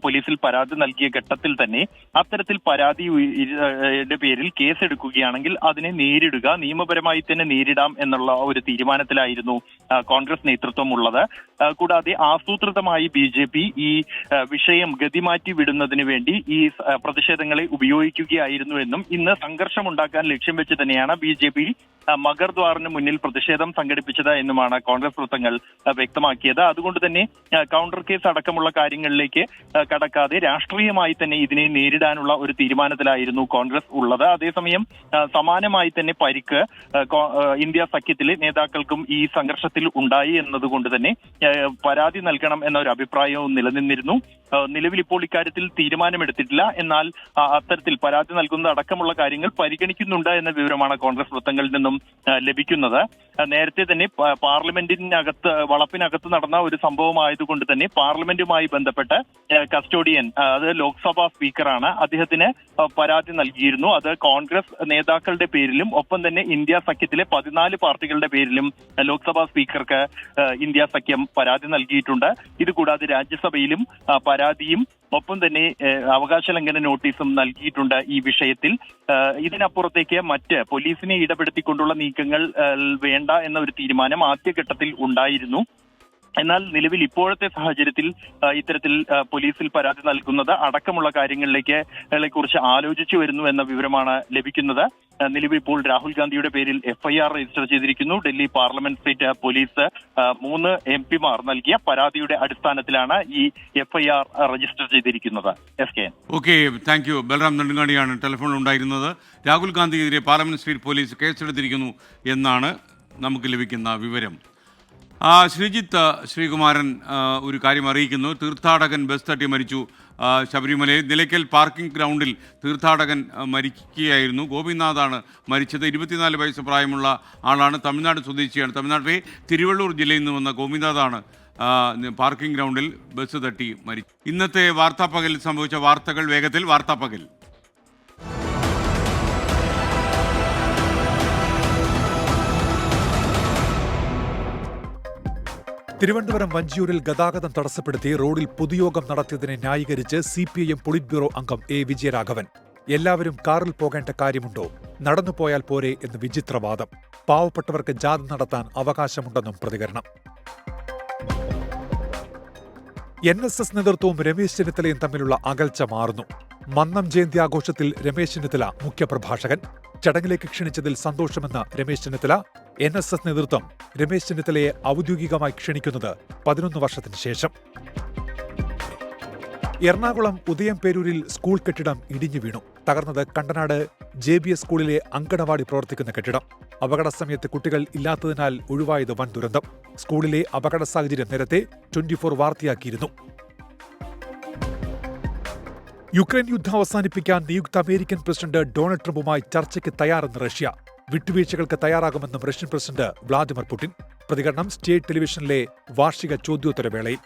പോലീസിൽ പരാതി നൽകിയ ഘട്ടത്തിൽ തന്നെ അത്തരത്തിൽ പരാതിയുടെ പേരിൽ കേസെടുക്കുകയാണെങ്കിൽ അതിനെ നേരിടുക, നിയമപരമായി തന്നെ നേരിടാം എന്നുള്ള ഒരു തീരുമാനത്തിലായിരുന്നു കോൺഗ്രസ് നേതൃത്വം ഉള്ളത്. കൂടാതെ ആസൂത്രിതമായി BJP ഈ വിഷയം ഗതിമാറ്റി വിടുന്നതിന് വേണ്ടി ഈ പ്രതിഷേധങ്ങളെ ഉപയോഗിക്കുകയായിരുന്നു എന്നും ഇന്ന് സംഘർഷമുണ്ടാക്കാൻ ലക്ഷ്യം വെച്ച് തന്നെയാണ് BJP മഗർദ്വാറിന് മുന്നിൽ പ്രതിഷേധം സംഘടിപ്പിച്ചത് എന്നുമാണ് കോൺഗ്രസ് വൃത്തങ്ങൾ വ്യക്തമാക്കിയത്. അതുകൊണ്ട് തന്നെ കൗണ്ടർ കേസ് അടക്കമുള്ള കാര്യങ്ങളിലേക്ക് കടക്കാതെ രാഷ്ട്രീയമായി തന്നെ ഇതിനെ നേരിടാനുള്ള ഒരു തീരുമാനത്തിലായിരുന്നു കോൺഗ്രസ് ഉള്ളത്. അതേസമയം സമാനമായി തന്നെ പരിക്ക് ഇന്ത്യ സഖ്യത്തിലെ നേതാക്കൾക്കും ഈ സംഘർഷത്തിൽ ഉണ്ടായി എന്നതുകൊണ്ട് തന്നെ പരാതി നൽകണം എന്ന ഒരു അഭിപ്രായവും നിലനിന്നിരുന്നു. നിലവിൽ ഇപ്പോൾ ഇക്കാര്യത്തിൽ തീരുമാനമെടുത്തിട്ടില്ല. എന്നാൽ അത്തരത്തിൽ പരാതി നൽകുന്നത് അടക്കമുള്ള കാര്യങ്ങൾ പരിഗണിക്കുന്നുണ്ട് എന്ന വിവരമാണ് കോൺഗ്രസ് വൃത്തങ്ങളിൽ നിന്നും ലഭിക്കുന്നത്. നേരത്തെ തന്നെ പാർലമെന്റിനകത്ത് വളപ്പിനകത്ത് നടന്ന ഒരു സംഭവമായതുകൊണ്ട് തന്നെ പാർലമെന്റുമായി ബന്ധപ്പെട്ട് കസ്റ്റോഡിയൻ, അത് ലോക്സഭാ സ്പീക്കറാണ്, അദ്ദേഹത്തിന് പരാതി നൽകിയിരുന്നു. അത് കോൺഗ്രസ് നേതാക്കളുടെ പേരിലും ഒപ്പം തന്നെ ഇന്ത്യ സഖ്യത്തിലെ 14 പാർട്ടികളുടെ പേരിലും ലോക്സഭാ സ്പീക്കർക്ക് ഇന്ത്യ സഖ്യം പരാതി നൽകിയിട്ടുണ്ട്. ഇതുകൂടാതെ രാജ്യസഭയിലും പരാതിയും ഒപ്പം തന്നെ അവകാശ ലംഘന നോട്ടീസും നൽകിയിട്ടുണ്ട് ഈ വിഷയത്തിൽ. ഇതിനപ്പുറത്തേക്ക് മറ്റ് പോലീസിനെ ഇടപെടുത്തിക്കൊണ്ടുള്ള നീക്കങ്ങൾ വേണ്ട എന്ന ഒരു തീരുമാനം ആദ്യഘട്ടത്തിൽ ഉണ്ടായിരുന്നു. എന്നാൽ നിലവിൽ ഇപ്പോഴത്തെ സാഹചര്യത്തിൽ ഇത്തരത്തിൽ പോലീസിൽ പരാതി നൽകുന്നത് അടക്കമുള്ള കാര്യങ്ങളിലേക്ക് കുറിച്ച് ആലോചിച്ചു വരുന്നു എന്ന വിവരമാണ് ലഭിക്കുന്നത്. നിലവിൽ ഇപ്പോൾ രാഹുൽ ഗാന്ധിയുടെ പേരിൽ FIR രജിസ്റ്റർ ചെയ്തിരിക്കുന്നു. ഡൽഹി പാർലമെന്റ് സ്റ്റേറ്റ് പോലീസ് 3 MP-മാർ നൽകിയ പരാതിയുടെ അടിസ്ഥാനത്തിലാണ് ഈ FIR രജിസ്റ്റർ ചെയ്തിരിക്കുന്നത്. Okay, thank you. ബൽറാം നെടുങ്ങാടിയാണ് ടെലിഫോണിൽ ഉണ്ടായിരുന്നത്. രാഹുൽ ഗാന്ധിക്കെതിരെ പാർലമെന്റ് സ്ട്രീറ്റ് പോലീസ് കേസെടുത്തിരിക്കുന്നു എന്നാണ് നമുക്ക് ലഭിക്കുന്ന വിവരം. ശ്രീജിത്ത് ശ്രീകുമാരൻ ഒരു കാര്യം അറിയിക്കുന്നു. തീർത്ഥാടകൻ ബസ് തട്ടി മരിച്ചു ശബരിമലയിൽ നിലയ്ക്കൽ പാർക്കിംഗ് ഗ്രൗണ്ടിൽ തീർത്ഥാടകൻ മരിക്കുകയായിരുന്നു. ഗോപിനാഥാണ് മരിച്ചത്. 24 വയസ്സ് പ്രായമുള്ള ആളാണ്. തമിഴ്നാട് സ്വദേശിയാണ്. തമിഴ്നാട്ടിലെ തിരുവള്ളൂർ ജില്ലയിൽ നിന്ന് വന്ന ഗോപിനാഥാണ് പാർക്കിംഗ് ഗ്രൗണ്ടിൽ ബസ് തട്ടി മരിച്ചു. ഇന്നത്തെ വാർത്താപ്പകലിൽ സംഭവിച്ച വാർത്തകൾ വേഗത്തിൽ. വാർത്താപ്പകൽ. തിരുവനന്തപുരം വഞ്ചിയൂരിൽ ഗതാഗതം തടസ്സപ്പെടുത്തി റോഡിൽ പൊതുയോഗം നടത്തിയതിനെ ന്യായീകരിച്ച് CPIM പൊളിറ്റ് ബ്യൂറോ അംഗം A. വിജയരാഘവൻ. എല്ലാവരും കാറിൽ പോകേണ്ട കാര്യമുണ്ടോ, നടന്നുപോയാൽ പോരെ എന്ന് വിചിത്രവാദം. പാവപ്പെട്ടവർക്ക് ജാഥ നടത്താൻ അവകാശമുണ്ടെന്നും പ്രതികരണം. NSS നേതൃത്വവും രമേശ് ചെന്നിത്തലയും തമ്മിലുള്ള അകൽച്ച മാറുന്നു. മന്നം ജയന്തി ആഘോഷത്തിൽ രമേശ് ചെന്നിത്തല മുഖ്യപ്രഭാഷകൻ. ചടങ്ങിലേക്ക് ക്ഷണിച്ചതിൽ സന്തോഷമെന്ന് രമേശ് ചെന്നിത്തല. NSS നേതൃത്വം രമേശ് ചെന്നിത്തലയെ ഔദ്യോഗികമായി ക്ഷണിക്കുന്നത് 11 വർഷത്തിന് ശേഷം. എറണാകുളം ഉദയംപേരൂരിൽ സ്കൂൾ കെട്ടിടം ഇടിഞ്ഞു വീണു. തകർന്നത് കണ്ടനാട് JBS സ്കൂളിലെ അങ്കണവാടി പ്രവർത്തിക്കുന്ന കെട്ടിടം. അപകട സമയത്ത് കുട്ടികൾ ഇല്ലാത്തതിനാൽ ഒഴിവായത് വൻ ദുരന്തം. സ്കൂളിലെ അപകട സാഹചര്യം നേരത്തെ 24 വാർത്തയാക്കിയിരുന്നു. യുക്രൈൻ യുദ്ധം അവസാനിപ്പിക്കാൻ നിയുക്ത അമേരിക്കൻ പ്രസിഡന്റ് ഡൊണാൾഡ് ട്രംപുമായി ചർച്ചയ്ക്ക് തയ്യാറെന്ന് റഷ്യ. വിട്ടുവീഴ്ചകൾക്ക് തയ്യാറാകുമെന്നും റഷ്യൻ പ്രസിഡന്റ് വ്ളാദിമിർ പുടിൻ. പ്രതികരണം സ്റ്റേറ്റ് ടെലിവിഷനിലെ വാർഷിക ചോദ്യോത്തരവേളയിൽ.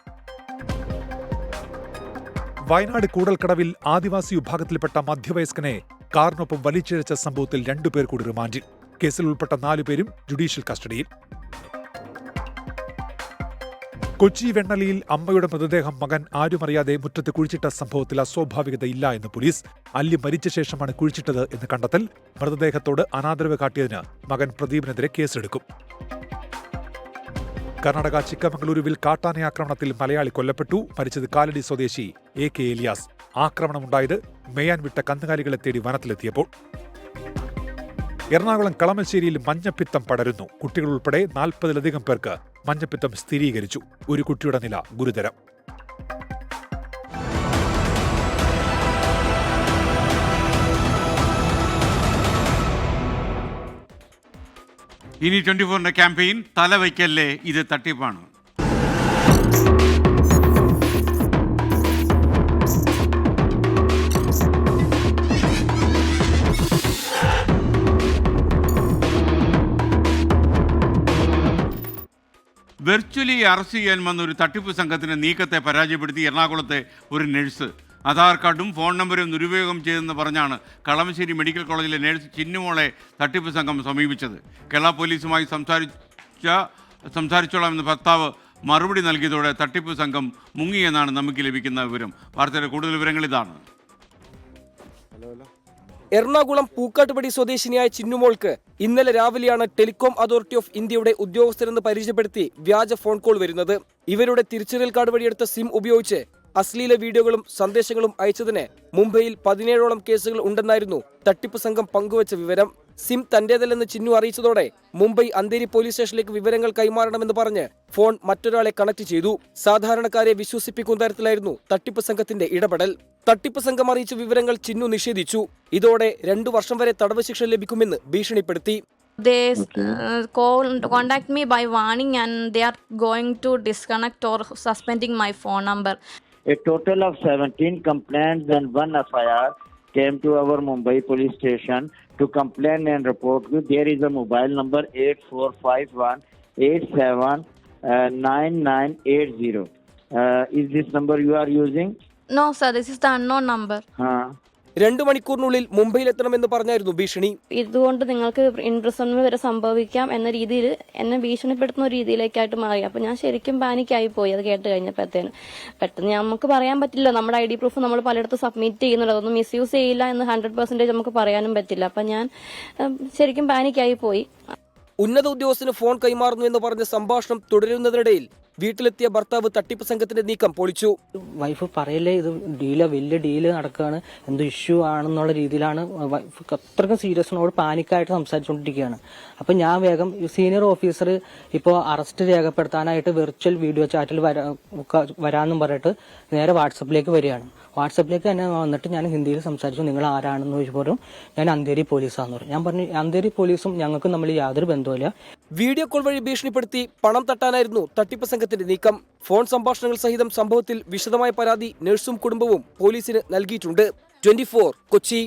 വയനാട് കൂടൽക്കടവിൽ ആദിവാസി വിഭാഗത്തിൽപ്പെട്ട മധ്യവയസ്കനെ കാറിനൊപ്പം വലിച്ചിഴച്ച സംഭവത്തിൽ 2 പേർ കൂടി റിമാൻഡിൽ. കേസിൽ ഉൾപ്പെട്ട 4 പേരും ജുഡീഷ്യൽ കസ്റ്റഡിയിൽ. കൊച്ചി വെണ്ണലിയിൽ അമ്മയുടെ മൃതദേഹം മകൻ ആരുമറിയാതെ മുറ്റത്ത് കുഴിച്ചിട്ട സംഭവത്തിൽ അസ്വാഭാവികതയില്ല എന്ന് പോലീസ്. അല്ലി മരിച്ച ശേഷമാണ് കുഴിച്ചിട്ടത് എന്ന് കണ്ടെത്തൽ. മൃതദേഹത്തോട് അനാദരവ് കാട്ടിയതിന് മകൻ പ്രദീപിനെതിരെ കേസെടുക്കും. കർണാടക ചിക്കമംഗളൂരുവിൽ കാട്ടാനയാക്രമണത്തിൽ മലയാളി കൊല്ലപ്പെട്ടു. മരിച്ചത് കാലടി സ്വദേശി AK എലിയാസ്. ആക്രമണമുണ്ടായത് മേയാൻ വിട്ട കന്നുകാലികളെ തേടി വനത്തിലെത്തിയപ്പോൾ. എറണാകുളം കളമശ്ശേരിയിൽ മഞ്ഞപ്പിത്തം പടരുന്നു. കുട്ടികൾ ഉൾപ്പെടെ 40-ലധികം പേർക്ക് മഞ്ഞപ്പിത്തം സ്ഥിരീകരിച്ചു. ഒരു കുട്ടിയുടെ നില ഗുരുതരം. ഇനി 24-ന്റെ ക്യാമ്പയിൻ തലവയ്ക്കല്ലേ ഇത് തട്ടിപ്പാണ്. വെർച്വലി അറസ്റ്റ് ചെയ്യാൻ വന്ന ഒരു തട്ടിപ്പ് സംഘത്തിന്റെ നീക്കത്തെ പരാജയപ്പെടുത്തി എറണാകുളത്തെ ഒരു നഴ്സ്. ആധാർ കാർഡും ഫോൺ നമ്പരും ദുരുപയോഗം ചെയ്തെന്ന് പറഞ്ഞാണ് കളമശ്ശേരി മെഡിക്കൽ കോളേജിലെ നഴ്സ് ചിന്നുമോളെ തട്ടിപ്പ് സംഘം സമീപിച്ചത്. കേരള പോലീസുമായി സംസാരിച്ചോളാമെന്ന് ഭർത്താവ് മറുപടി നൽകിയതോടെ തട്ടിപ്പ് സംഘം മുങ്ങിയെന്നാണ് നമുക്ക് ലഭിക്കുന്ന വിവരം. വാർത്തയുടെ കൂടുതൽ വിവരങ്ങൾ ഇതാണ്. എറണാകുളം പൂക്കാട്ടുപടി സ്വദേശിനിയായ ചിന്നുമോൾക്ക് ഇന്നലെ രാവിലെയാണ് ടെലികോം അതോറിറ്റി ഓഫ് ഇന്ത്യയുടെ ഉദ്യോഗസ്ഥരെന്ന് പരിചയപ്പെടുത്തി വ്യാജ ഫോൺ കോൾ വരുന്നത്. ഇവരുടെ തിരിച്ചറിയൽ കാർഡ് വഴിയെടുത്ത സിം ഉപയോഗിച്ച് അശ്ലീല വീഡിയോകളും സന്ദേശങ്ങളും അയച്ചതിന് മുംബൈയിൽ 17ഓളം കേസുകൾ ഉണ്ടെന്നായിരുന്നു തട്ടിപ്പ് സംഘം പങ്കുവച്ച വിവരം. സിം തന്റേതല്ലെന്ന് ചിന്നു അറിയിച്ചതോടെ മുംബൈ അന്തേരി പോലീസ് സ്റ്റേഷനിലേക്ക് വിവരങ്ങൾ കൈമാറണമെന്ന് പറഞ്ഞ് ഫോൺ മറ്റൊരാളെ കണക്ട് ചെയ്തു. സാധാരണക്കാരെ വിശ്വസിപ്പിക്കുന്ന തരത്തിലായിരുന്നു തട്ടിപ്പ് സംഘത്തിന്റെ ഇടപെടൽ. തട്ടിപ്പ് സംഘം അറിയിച്ച വിവരങ്ങൾ ചിന്നു നിഷേധിച്ചു. ഇതോടെ 2 വർഷം വരെ തടവ് ശിക്ഷ ലഭിക്കുമെന്ന് ഭീഷണിപ്പെടുത്തി. They contact me by warning and they are going to disconnect or suspending my phone number. A total of 17 complaints and 1 FIR came to our Mumbai police station to complain and report. There is a mobile number 8451879980. Is this number you are using? No sir, this is the unknown number. 2 മണിക്കൂറിനുള്ളിൽ മുംബൈയിലെത്തണമെന്ന് പറഞ്ഞായിരുന്നു ഭീഷണി. ഇതുകൊണ്ട് നിങ്ങൾക്ക് ഇംപ്രസൺമെന്റ് വരെ സംഭവിക്കാം എന്ന രീതിയിൽ എന്നെ ഭീഷണിപ്പെടുത്തുന്ന ഒരു രീതിയിലേക്കായിട്ട് മാറി. അപ്പോൾ ഞാൻ ശരിക്കും പാനിക്കായി പോയി അത് കേട്ട് കഴിഞ്ഞപ്പോഴത്തേന്. പെട്ടെന്ന് നമുക്ക് പറയാൻ പറ്റില്ല, നമ്മുടെ ID പ്രൂഫ് നമ്മൾ പലയിടത്തും സബ്മിറ്റ് ചെയ്യുന്നുണ്ട്, അതൊന്നും മിസ്യൂസ് ചെയ്യില്ല എന്ന് 100% നമുക്ക് പറയാനും പറ്റില്ല. അപ്പം ഞാൻ ശരിക്കും പാനിക്കായി പോയി. ഉന്നത ഉദ്യോഗസ്ഥന് ഫോൺ കൈമാറുന്നു എന്ന് പറഞ്ഞ സംഭാഷണം തുടരുന്നതിനിടയിൽ വീട്ടിലെത്തിയ ഭർത്താവ് തട്ടിപ്പ് സംഘത്തിന്റെ നീക്കം പൊളിച്ചു. വൈഫ് പറയല്ലേ ഇത് വലിയ ഡീല് നടക്കുകയാണ്, എന്തോ ഇഷ്യൂ ആണെന്നുള്ള രീതിയിലാണ് വൈഫ് അത്രയ്ക്കും സീരിയസിനോട് പാനിക്കായിട്ട് സംസാരിച്ചുകൊണ്ടിരിക്കുകയാണ്. അപ്പം ഞാൻ വേഗം സീനിയർ ഓഫീസർ ഇപ്പോൾ അറസ്റ്റ് രേഖപ്പെടുത്താനായിട്ട് വെർച്വൽ വീഡിയോ ചാറ്റിൽ വരാമെന്നും പറഞ്ഞിട്ട് നേരെ വാട്സപ്പിലേക്ക് വരികയാണ്. വാട്സപ്പിലേക്ക് തന്നെ വന്നിട്ട് ഞാൻ ഹിന്ദിയിൽ സംസാരിച്ചു. നിങ്ങൾ ആരാണെന്ന് ചോദിച്ചപ്പോൾ ഞാൻ അന്തേരി പോലീസാന്ന് പറഞ്ഞു. ഞാൻ പറഞ്ഞു അന്തേരി പോലീസും ഞങ്ങൾക്കും തമ്മിൽ യാതൊരു ബന്ധവുമില്ല. വീഡിയോ കോൾ വഴി ഭീഷണിപ്പെടുത്തി പണം തട്ടാനായിരുന്നു തട്ടിപ്പ് സംഘത്തിന്റെ നീക്കം. ഫോൺ സംഭാഷണങ്ങൾ സഹിതം സംഭവത്തിൽ വിശദമായ പരാതി നഴ്സും കുടുംബവും പോലീസിന് നൽകിയിട്ടുണ്ട്. 24 കൊച്ചി.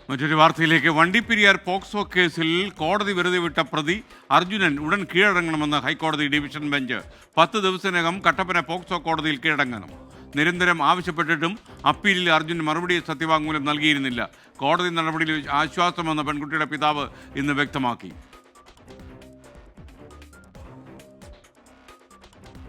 മറ്റൊരു വാർത്തയിലേക്ക്. വണ്ടിപ്പെരിയാർ പോക്സോ കേസിൽ കോടതി വെറുതെ വിട്ട പ്രതി അർജുനൻ ഉടൻ കീഴടങ്ങണമെന്ന് ഹൈക്കോടതി ഡിവിഷൻ ബെഞ്ച്. 10 ദിവസത്തിനകം കട്ടപ്പന പോക്സോ കോടതിയിൽ കീഴടങ്ങണം. നിരന്തരം ആവശ്യപ്പെട്ടിട്ടും അപ്പീലിൽ അർജുൻ മറുപടി സത്യവാങ്മൂലം നൽകിയിരുന്നില്ല. കോടതി നടപടിയിൽ ആശ്വാസമെന്ന് പെൺകുട്ടിയുടെ പിതാവ് ഇന്ന് വ്യക്തമാക്കി.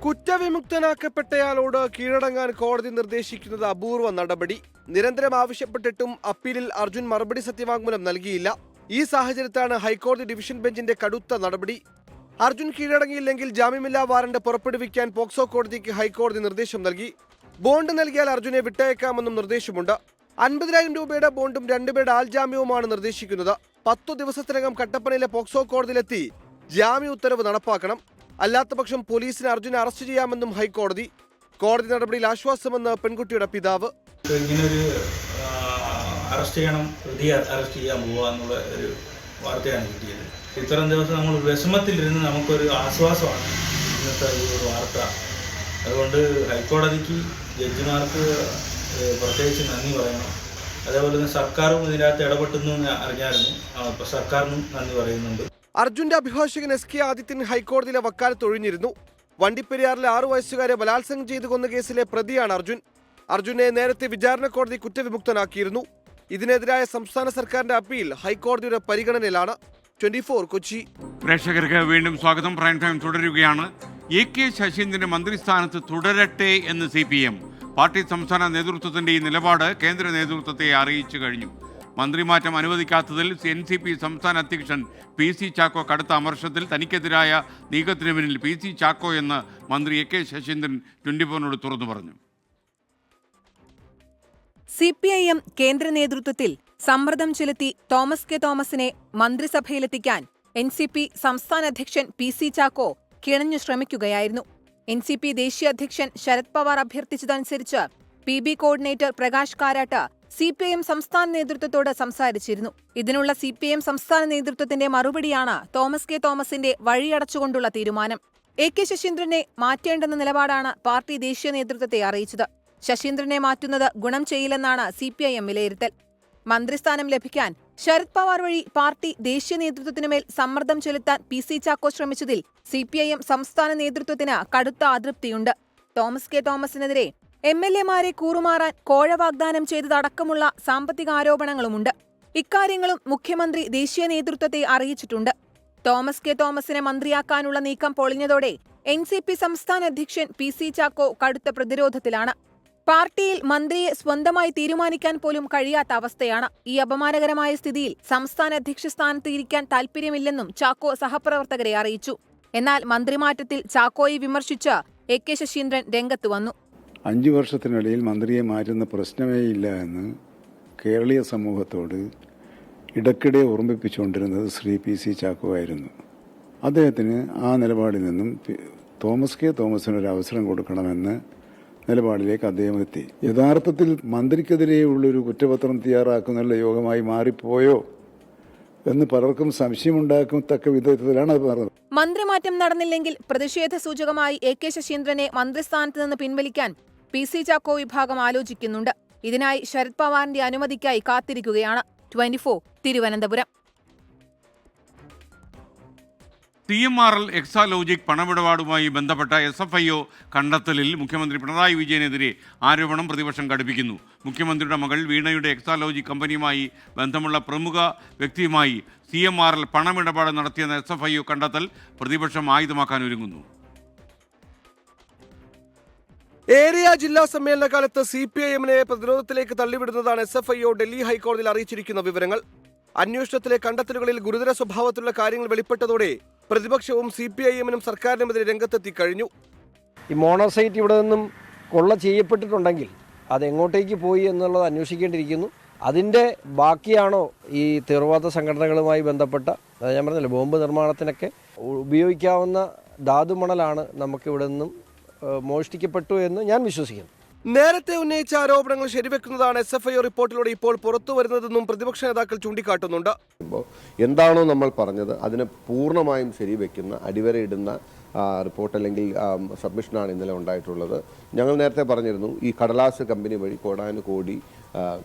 കുറ്റവിമുക്തനാക്കപ്പെട്ടയാളോട് കീഴടങ്ങാൻ കോടതി നിർദ്ദേശിക്കുന്നത് അപൂർവ നടപടി. നിരന്തരം ആവശ്യപ്പെട്ടിട്ടും അപ്പീലിൽ അർജുൻ മറുപടി സത്യവാങ്മൂലം നൽകിയില്ല. ഈ സാഹചര്യത്തിലാണ് ഹൈക്കോടതി ഡിവിഷൻ ബെഞ്ചിന്റെ കടുത്ത നടപടി. അർജുൻ കീഴടങ്ങിയില്ലെങ്കിൽ ജാമ്യമില്ലാ വാറണ്ട് പുറപ്പെടുവിക്കാൻ പോക്സോ കോടതിക്ക് ഹൈക്കോടതി നിർദ്ദേശം നൽകി. ബോണ്ട് നൽകിയാൽ അർജുനെ വിട്ടയക്കാമെന്നും നിർദ്ദേശമുണ്ട്. 50,000 രൂപയുടെ ബോണ്ടും 2 പേരുടെ ആൾജാമ്യവുമാണ് നിർദ്ദേശിക്കുന്നത്. 10 ദിവസത്തിനകം കട്ടപ്പനയിലെ പോക്സോ കോടതിയിലെത്തി ജാമ്യ ഉത്തരവ് നടപ്പാക്കണം. അല്ലാത്തപക്ഷം പോലീസിന് അർജുനെ അറസ്റ്റ് ചെയ്യാമെന്നും ഹൈക്കോടതി. കോടതി നടപടിയിൽ ആശ്വാസമെന്ന് പെൺകുട്ടിയുടെ പിതാവ്. ഇങ്ങനൊരു അറസ്റ്റ് ചെയ്യണം, പ്രതിയെ അറസ്റ്റ് ചെയ്യാൻ പോവുക എന്നുള്ള ഒരു വാർത്തയാണ് കിട്ടിയത്. ഇത്രയും ദിവസം നമ്മൾ വിഷമത്തിലിരുന്ന് നമുക്കൊരു ആശ്വാസമാണ് ഇന്നത്തെ ഈ ഒരു വാർത്ത. അതുകൊണ്ട് ഹൈക്കോടതിക്ക്, ജഡ്ജിമാർക്ക് പ്രത്യേകിച്ച് നന്ദി പറയണം. അതേപോലെ തന്നെ സർക്കാരും ഇതിനകത്ത് ഇടപെട്ടുന്നു അറിഞ്ഞായിരുന്നു. അപ്പോൾ സർക്കാരിനും നന്ദി പറയുന്നുണ്ട്. അർജുന്റെ അഭിഭാഷകൻ SK ആദിത്യൻ ഹൈക്കോടതിയിലെ വക്കാലത്ത് ഒഴിഞ്ഞിരുന്നു. വണ്ടിപ്പെരിയാറിലെ 6 വയസ്സുകാരെ ബലാത്സംഗം ചെയ്തു കൊന്ന കേസിലെ പ്രതിയാണ് അർജുൻ. അർജുനെ നേരത്തെ വിചാരണ കോടതി കുറ്റവിമുക്തനാക്കിയിരുന്നു. ഇതിനെതിരായ സംസ്ഥാന സർക്കാരിന്റെ അപ്പീൽ ഹൈക്കോടതിയുടെ പരിഗണനയിലാണ്. 24 കൊച്ചി. പ്രേക്ഷകർക്ക് വീണ്ടും സ്വാഗതം. പ്രൈം ടൈം തുടരുകയാണ്. AK ശശീന്ദ്രന്റെ മന്ത്രിസ്ഥാനത്ത് തുടരട്ടെ എന്ന് CPM. പാർട്ടി സംസ്ഥാന നേതൃത്വത്തിന്റെ ഈ നിലപാട് കേന്ദ്ര നേതൃത്വത്തെ അറിയിച്ചു കഴിഞ്ഞു. മന്ത്രിമാറ്റം അനുവദിക്കാത്തതിൽ NCP സംസ്ഥാന അധ്യക്ഷൻ PC ചാക്കോ കടുത്ത അമർഷത്തിൽ. തനിക്കെതിരായ നീക്കത്തിന് പിന്നിൽ PC ചാക്കോ എന്ന് മന്ത്രി AK ശശീന്ദ്രൻ 24നോട് തുറന്നു പറഞ്ഞു. CPIM കേന്ദ്ര നേതൃത്വത്തിൽ സമ്മർദ്ദം ചെലുത്തി തോമസ് കെ തോമസിനെ മന്ത്രിസഭയിലെത്തിക്കാൻ NCP സംസ്ഥാന അധ്യക്ഷൻ PC ചാക്കോ കിണഞ്ഞു ശ്രമിക്കുകയായിരുന്നു. NCP ദേശീയ അധ്യക്ഷൻ ശരത് പവാർ അഭ്യർത്ഥിച്ചതനുസരിച്ച് PB coordinator Prakash Karat CPIM സംസ്ഥാന നേതൃത്വത്തോട് സംസാരിച്ചിരുന്നു. ഇതിനുള്ള CPIM സംസ്ഥാന നേതൃത്വത്തിന്റെ മറുപടിയാണ് തോമസ് കെ തോമസിന്റെ വഴിയടച്ചുകൊണ്ടുള്ള തീരുമാനം. AK ശശീന്ദ്രനെ മാറ്റേണ്ടെന്ന നിലപാടാണ് പാർട്ടി ദേശീയ നേതൃത്വത്തെ അറിയിച്ചത്. ശശീന്ദ്രനെ മാറ്റുന്നത് ഗുണം ചെയ്യില്ലെന്നാണ് CPIM വിലയിരുത്തൽ. മന്ത്രിസ്ഥാനം ലഭിക്കാൻ ശരത് പവാർ വഴി പാർട്ടി ദേശീയ നേതൃത്വത്തിനുമേൽ സമ്മർദ്ദം ചെലുത്താൻ PC ചാക്കോ ശ്രമിച്ചതിൽ CPIM സംസ്ഥാന നേതൃത്വത്തിന് കടുത്ത അതൃപ്തിയുണ്ട്. തോമസ് കെ തോമസിനെതിരെ MLA മാരെ കൂറുമാറാൻ കോഴ വാഗ്ദാനം ചെയ്തതടക്കമുള്ള സാമ്പത്തിക ആരോപണങ്ങളുമുണ്ട്. ഇക്കാര്യങ്ങളും മുഖ്യമന്ത്രി ദേശീയ നേതൃത്വത്തെ അറിയിച്ചിട്ടുണ്ട്. തോമസ് കെ തോമസിനെ മന്ത്രിയാക്കാനുള്ള നീക്കം പൊളിഞ്ഞതോടെ NCP സംസ്ഥാന അധ്യക്ഷൻ PC ചാക്കോ കടുത്ത പ്രതിരോധത്തിലാണ്. പാർട്ടിയിൽ മന്ത്രിയെ സ്വന്തമായി തീരുമാനിക്കാൻ പോലും കഴിയാത്ത അവസ്ഥയാണ്. ഈ അപമാനകരമായ സ്ഥിതിയിൽ സംസ്ഥാന അധ്യക്ഷ സ്ഥാനത്ത് ഇരിക്കാൻ താൽപര്യമില്ലെന്നും ചാക്കോ സഹപ്രവർത്തകരെ അറിയിച്ചു. എന്നാൽ മന്ത്രിമാറ്റത്തിൽ ചാക്കോയെ വിമർശിച്ച് AK ശശീന്ദ്രൻ രംഗത്ത് വന്നു. 5 വർഷത്തിനിടയിൽ മന്ത്രിയെ മാറ്റുന്ന പ്രശ്നമേ ഇല്ല എന്ന് കേരളീയ സമൂഹത്തോട് ഇടയ്ക്കിടെ ഓർമ്മിപ്പിച്ചുകൊണ്ടിരുന്നത് ശ്രീ PC ചാക്കോ ആയിരുന്നു. അദ്ദേഹത്തിന് ആ നിലപാടിൽ നിന്നും തോമസ് കെ തോമസിനൊരു അവസരം കൊടുക്കണമെന്ന് നിലപാടിലേക്ക് അദ്ദേഹം എത്തി. യഥാർത്ഥത്തിൽ മന്ത്രിക്കെതിരെയുള്ളൊരു കുറ്റപത്രം തയ്യാറാക്കുന്ന യോഗമായി മാറിപ്പോയോ എന്ന് പലർക്കും സംശയമുണ്ടാക്കത്തക്ക വിധത്തിലാണ് അത് പറഞ്ഞത്. മന്ത്രിമാറ്റം നടന്നില്ലെങ്കിൽ പ്രതിഷേധ സൂചകമായി AK ശശീന്ദ്രനെ മന്ത്രിസ്ഥാനത്ത് നിന്ന് പിൻവലിക്കാൻ PC ചാക്കോ വിഭാഗം ആലോചിക്കുന്നുണ്ട്. ഇതിനായി ശരത് പവാറിന്റെ അനുമതിക്കായി കാത്തിരിക്കുകയാണ്. 24 തിരുവനന്തപുരം. CMRL എക്സാലോജിക് പണമിടപാടുമായി ബന്ധപ്പെട്ട SFIO കണ്ടെത്തലിൽ മുഖ്യമന്ത്രി പിണറായി വിജയനെതിരെ ആരോപണം പ്രതിപക്ഷം ഘടിപ്പിക്കുന്നു. മുഖ്യമന്ത്രിയുടെ മകൾ വീണയുടെ എക്സാലോജിക് കമ്പനിയുമായി ബന്ധമുള്ള പ്രമുഖ വ്യക്തിയുമായി CMRL പണമിടപാട് നടത്തിയെന്ന SFIO കണ്ടെത്തൽ പ്രതിപക്ഷം ആയുധമാക്കാൻ ഒരുങ്ങുന്നു. ഏരിയ ജില്ലാ സമ്മേളന കാലത്ത് CPIM-നെ പ്രതിരോധത്തിലേക്ക് തള്ളിവിടുന്നതാണ് SFIO ഡൽഹി ഹൈക്കോടതിയിൽ അറിയിച്ചിരിക്കുന്ന വിവരങ്ങൾ. അന്വേഷണത്തിലെ കണ്ടെത്തലുകളിൽ ഗുരുതര സ്വഭാവത്തിലുള്ള കാര്യങ്ങൾ വെളിപ്പെട്ടതോടെ പ്രതിപക്ഷവും CPIM-നും സർക്കാരിനുമെതിരെ രംഗത്തെത്തി കഴിഞ്ഞു. ഈ മോണോസൈറ്റ് ഇവിടെ നിന്നും കൊള്ള ചെയ്യപ്പെട്ടിട്ടുണ്ടെങ്കിൽ അത് എങ്ങോട്ടേക്ക് പോയി എന്നുള്ളത് അന്വേഷിക്കേണ്ടിയിരിക്കുന്നു. അതിൻ്റെ ബാക്കിയാണോ ഈ തീവ്രവാദ സംഘടനകളുമായി ബന്ധപ്പെട്ട, ഞാൻ പറഞ്ഞല്ലോ, ബോംബ് നിർമ്മാണത്തിനൊക്കെ ഉപയോഗിക്കാവുന്ന ധാതുമണലാണ് നമുക്കിവിടെ നിന്നും മോഷ്ടിക്കപ്പെട്ടു എന്ന് ഞാൻ വിശ്വസിക്കുന്നു. നേരത്തെ ഉന്നയിച്ച ആരോപണങ്ങൾ ശരിവെക്കുന്നതാണ് SFIO റിപ്പോർട്ടിലൂടെ ഇപ്പോൾ പുറത്തു വരുന്നതെന്നും പ്രതിപക്ഷ നേതാക്കൾ ചൂണ്ടിക്കാട്ടുന്നുണ്ട്. എന്താണോ നമ്മൾ പറഞ്ഞത് അതിനെ പൂർണ്ണമായും ശരിവെക്കുന്ന, അടിവരയിടുന്ന റിപ്പോർട്ട് അല്ലെങ്കിൽ സബ്മിഷനാണ് ഇന്നലെ ഉണ്ടായിട്ടുള്ളത്. ഞങ്ങൾ നേരത്തെ പറഞ്ഞിരുന്നു, ഈ കടലാസ് കമ്പനി വഴി കോടാനുകോടി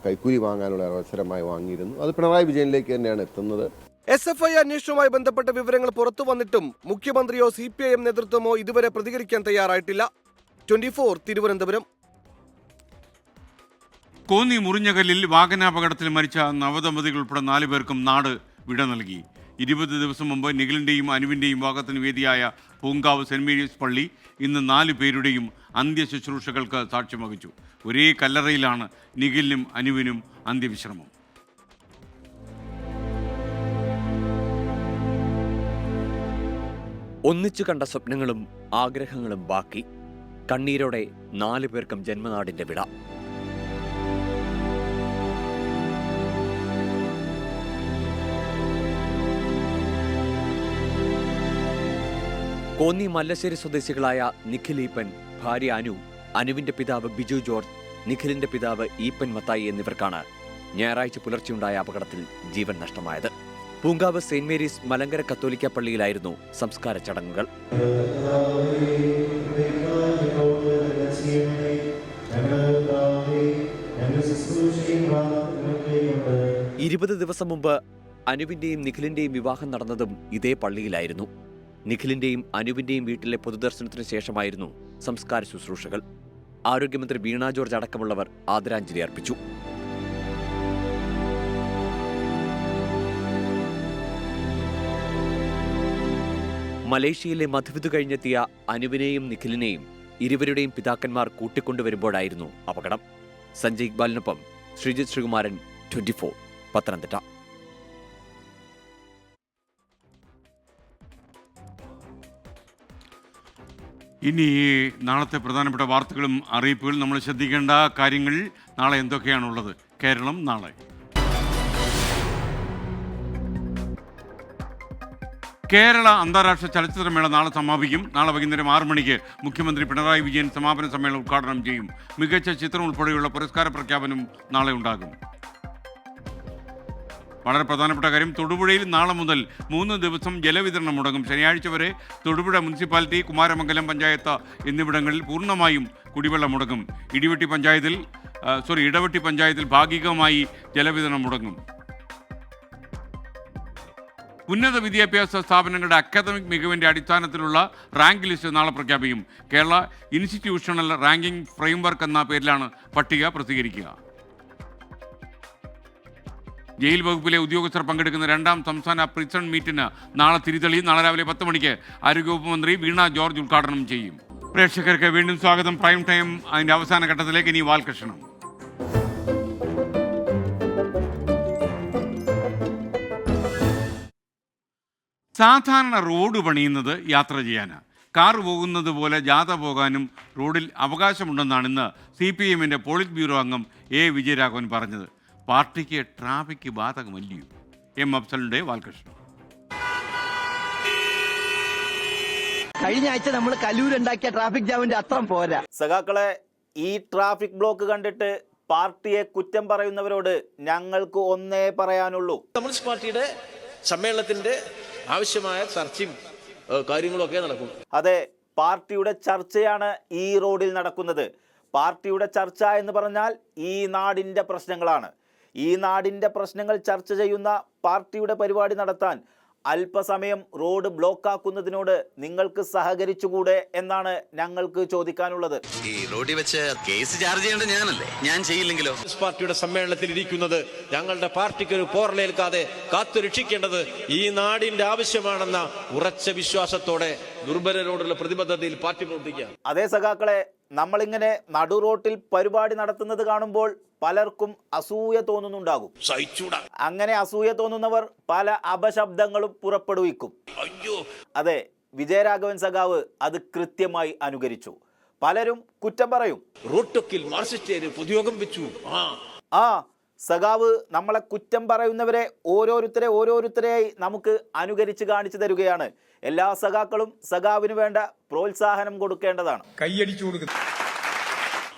കൈക്കൂലി വാങ്ങാനുള്ള അവസരമായി വാങ്ങിയിരുന്നു. അത് പിണറായി വിജയനിലേക്ക് തന്നെയാണ് എത്തുന്നത്. SFI അന്വേഷണവുമായി ബന്ധപ്പെട്ട വിവരങ്ങൾ പുറത്തു വന്നിട്ടും മുഖ്യമന്ത്രിയോ CPIM നേതൃത്വമോ ഇതുവരെ പ്രതികരിക്കാൻ തയ്യാറായിട്ടില്ല. 24 തിരുവനന്തപുരം. കോന്നി മുറിഞ്ഞകല്ലിൽ വാഹനാപകടത്തിൽ മരിച്ച നവദമ്പതികൾ ഉൾപ്പെടെ 4 പേർക്കും നാട് വിട നൽകി. 20 ദിവസം മുമ്പ് നിഖിലിൻ്റെയും അനുവിൻ്റെയും വിവാഹത്തിന് വേദിയായ പൂങ്കാവ് സെന്റ് മേരീസ് പള്ളി ഇന്ന് 4 പേരുടെയും അന്ത്യശുശ്രൂഷകൾക്ക് സാക്ഷ്യം വഹിച്ചു. ഒരേ കല്ലറയിലാണ് നിഖിലിനും അനുവിനും അന്ത്യവിശ്രമം. ഒന്നിച്ചു കണ്ട സ്വപ്നങ്ങളും ആഗ്രഹങ്ങളും ബാക്കി. കണ്ണീരോടെ 4 പേർക്കും ജന്മനാടിന്റെ വിട. കോന്നി മല്ലശ്ശേരി സ്വദേശികളായ നിഖിൽ ഈപ്പൻ, ഭാര്യ അനു, അനുവിന്റെ പിതാവ് ബിജു ജോർജ്, നിഖിലിന്റെ പിതാവ് ഈപ്പൻ മത്തായി എന്നിവർക്കാണ് ഞായറാഴ്ച പുലർച്ചെയുണ്ടായ അപകടത്തിൽ ജീവൻ നഷ്ടമായത്. പൂങ്കാവ് സെന്റ് മേരീസ് മലങ്കര കത്തോലിക്ക പള്ളിയിലായിരുന്നു സംസ്കാര ചടങ്ങുകൾ. 20 ദിവസം മുമ്പ് അനുവിന്റെയും നിഖിലിന്റെയും വിവാഹം നടന്നതും ഇതേ പള്ളിയിലായിരുന്നു. നിഖിലിന്റെയും അനുവിന്റെയും വീട്ടിലെ പൊതുദർശനത്തിന് ശേഷമായിരുന്നു സംസ്കാര ശുശ്രൂഷകൾ. ആരോഗ്യമന്ത്രി വീണ ജോർജ് അടക്കമുള്ളവർ ആദരാഞ്ജലി അർപ്പിച്ചു. മലേഷ്യയിലെ മധുവിധു കഴിഞ്ഞെത്തിയ അനുവിനെയും നിഖിലിനെയും ഇരുവരുടെയും പിതാക്കന്മാർ കൂട്ടിക്കൊണ്ടുവരുമ്പോഴായിരുന്നു അപകടം. സഞ്ജയ് ഇക്ബാലിനൊപ്പം ശ്രീജിത് ശ്രീകുമാരൻ, 24 പത്തനംതിട്ട. ഇനി നാളത്തെ പ്രധാനപ്പെട്ട വാർത്തകളും അറിയിപ്പുകളും നമ്മൾ ശ്രദ്ധിക്കേണ്ട കാര്യങ്ങൾ നാളെ എന്തൊക്കെയാണുള്ളത്. കേരളം നാളെ. കേരള അന്താരാഷ്ട്ര ചലച്ചിത്രമേള നാളെ സമാപിക്കും. നാളെ വൈകുന്നേരം 6 മണിക്ക് മുഖ്യമന്ത്രി പിണറായി വിജയൻ സമാപന സമ്മേളനം ഉദ്ഘാടനം ചെയ്യും. മികച്ച ചിത്രം ഉൾപ്പെടെയുള്ള പുരസ്കാര പ്രഖ്യാപനം നാളെ ഉണ്ടാകും. വളരെ പ്രധാനപ്പെട്ട കാര്യം, തൊടുപുഴയിൽ നാളെ മുതൽ 3 ദിവസം ജലവിതരണം മുടങ്ങും. ശനിയാഴ്ച വരെ തൊടുപുഴ മുനിസിപ്പാലിറ്റി, കുമാരമംഗലം പഞ്ചായത്ത് എന്നിവിടങ്ങളിൽ പൂർണ്ണമായും കുടിവെള്ളം മുടങ്ങും. ഇടവെട്ടി പഞ്ചായത്തിൽ ഭാഗികമായി ജലവിതരണം മുടങ്ങും. ഉന്നത വിദ്യാഭ്യാസ സ്ഥാപനങ്ങളുടെ അക്കാദമിക് മികവിൻ്റെ അടിസ്ഥാനത്തിലുള്ള റാങ്ക് ലിസ്റ്റ് നാളെ പ്രഖ്യാപിക്കും. കേരള ഇൻസ്റ്റിറ്റ്യൂഷണൽ റാങ്കിംഗ് ഫ്രെയിംവർക്ക് എന്ന പേരിലാണ് പട്ടിക പ്രസിദ്ധീകരിക്കുക. ജയിൽ വകുപ്പിലെ ഉദ്യോഗസ്ഥർ പങ്കെടുക്കുന്ന 2ാം സംസ്ഥാന പ്രിസൺ മീറ്റിന് നാളെ തിരിതെളി. നാളെ രാവിലെ 10 മണിക്ക് ആരോഗ്യവകുപ്പ് മന്ത്രി വീണ ജോർജ് ഉദ്ഘാടനം ചെയ്യും. പ്രേക്ഷകർക്ക് വീണ്ടും സ്വാഗതം. പ്രൈം ടൈം അതിൻ്റെ അവസാന ഘട്ടത്തിലേക്ക്. ഇനി വാൽകൃഷ്ണൻ. സാധാരണ റോഡ് പണിയുന്നത് യാത്ര ചെയ്യാനാണ്. കാർ പോകുന്നത് പോലെ ജാഥ പോകാനും റോഡിൽ അവകാശമുണ്ടെന്നാണ് ഇന്ന് CPM-ന്റെ പോളിറ്റ് ബ്യൂറോ അംഗം A. വിജയരാഘവൻ പറഞ്ഞത്. പാർട്ടിക്ക് ട്രാഫിക് ബാധകമല്ലയോ? M. അഫ്സലിന്റെ വാൽകൃഷ്ണൻ. കഴിഞ്ഞ ആഴ്ച നമ്മൾ കലൂരുണ്ടാക്കിയ ട്രാഫിക് ജാമിന്റെ അത്രം പോരാ. സഖാക്കളെ, ഈ ട്രാഫിക് ബ്ലോക്ക് കണ്ടിട്ട് പാർട്ടിയെ കുറ്റം പറയുന്നവരോട് ഞങ്ങൾക്ക് ഒന്നേ പറയാനുള്ളൂ. കമ്മ്യൂണിസ്റ്റ് പാർട്ടിയുടെ സമ്മേളനത്തിന്റെ ആവശ്യമായ ചർച്ചയും കാര്യങ്ങളൊക്കെ നടക്കും. അതെ, പാർട്ടിയുടെ ചർച്ചയാണ് ഈ റോഡിൽ നടക്കുന്നത്. പാർട്ടിയുടെ ചർച്ച എന്ന് പറഞ്ഞാൽ ഈ നാടിൻ്റെ പ്രശ്നങ്ങളാണ്. ഈ നാടിൻ്റെ പ്രശ്നങ്ങൾ ചർച്ച ചെയ്യുന്ന പാർട്ടിയുടെ പരിപാടി നടത്താൻ അല്പസമയം റോഡ് ബ്ലോക്കാക്കുന്നതിനോട് നിങ്ങൾക്ക് സഹകരിച്ചുകൂടെ എന്നാണ് ഞങ്ങൾക്ക് ചോദിക്കാനുള്ളത്. ഈ റോഡിൽ വെച്ച് കേസ് ചാർജ് ചെയ്യേണ്ടത് ഞാനല്ലേ? ഞാൻ ചെയ്യില്ലെങ്കിലോ? പാർട്ടിയുടെ സമ്മേളനത്തിൽ ഇരിക്കുന്നത് ഞങ്ങളുടെ പാർട്ടിക്ക് ഒരു പോറലേൽക്കാതെ കാത്തു രക്ഷിക്കേണ്ടത് ഈ നാടിന്റെ ആവശ്യമാണെന്ന ഉറച്ച വിശ്വാസത്തോടെ ദുർബലരോടുള്ള പ്രതിബദ്ധതയിൽ പാർട്ടി പ്രവർത്തിക്കുക. അതേ സഖാക്കളെ, നമ്മളിങ്ങനെ നടു റോട്ടിൽ പരിപാടി നടത്തുന്നത് കാണുമ്പോൾ പലർക്കും അസൂയ തോന്നുന്നുണ്ടാകും. അങ്ങനെ അസൂയ തോന്നുന്നവർ പല അപശബ്ദങ്ങളും പുറപ്പെടുവിക്കും. അതെ, വിജയരാഘവൻ സഖാവ് അത് കൃത്യമായി അനുകരിച്ചു. പലരും കുറ്റം പറയും. റോട്ടൊക്കിൽ മാർസിസ്റ്റേര് പൊതുയോഗം വെച്ചു. സഖാവ് നമ്മളെ കുറ്റം പറയുന്നവരെ ഓരോരുത്തരെയായി നമുക്ക് അനുകരിച്ച് കാണിച്ചു തരികയാണ്. എല്ലാ സഖാക്കളും സഖാവിന് വേണ്ട പ്രോത്സാഹനം കൊടുക്കേണ്ടതാണ്. കൈയടിച്ചു കൊടുക്കുന്നു.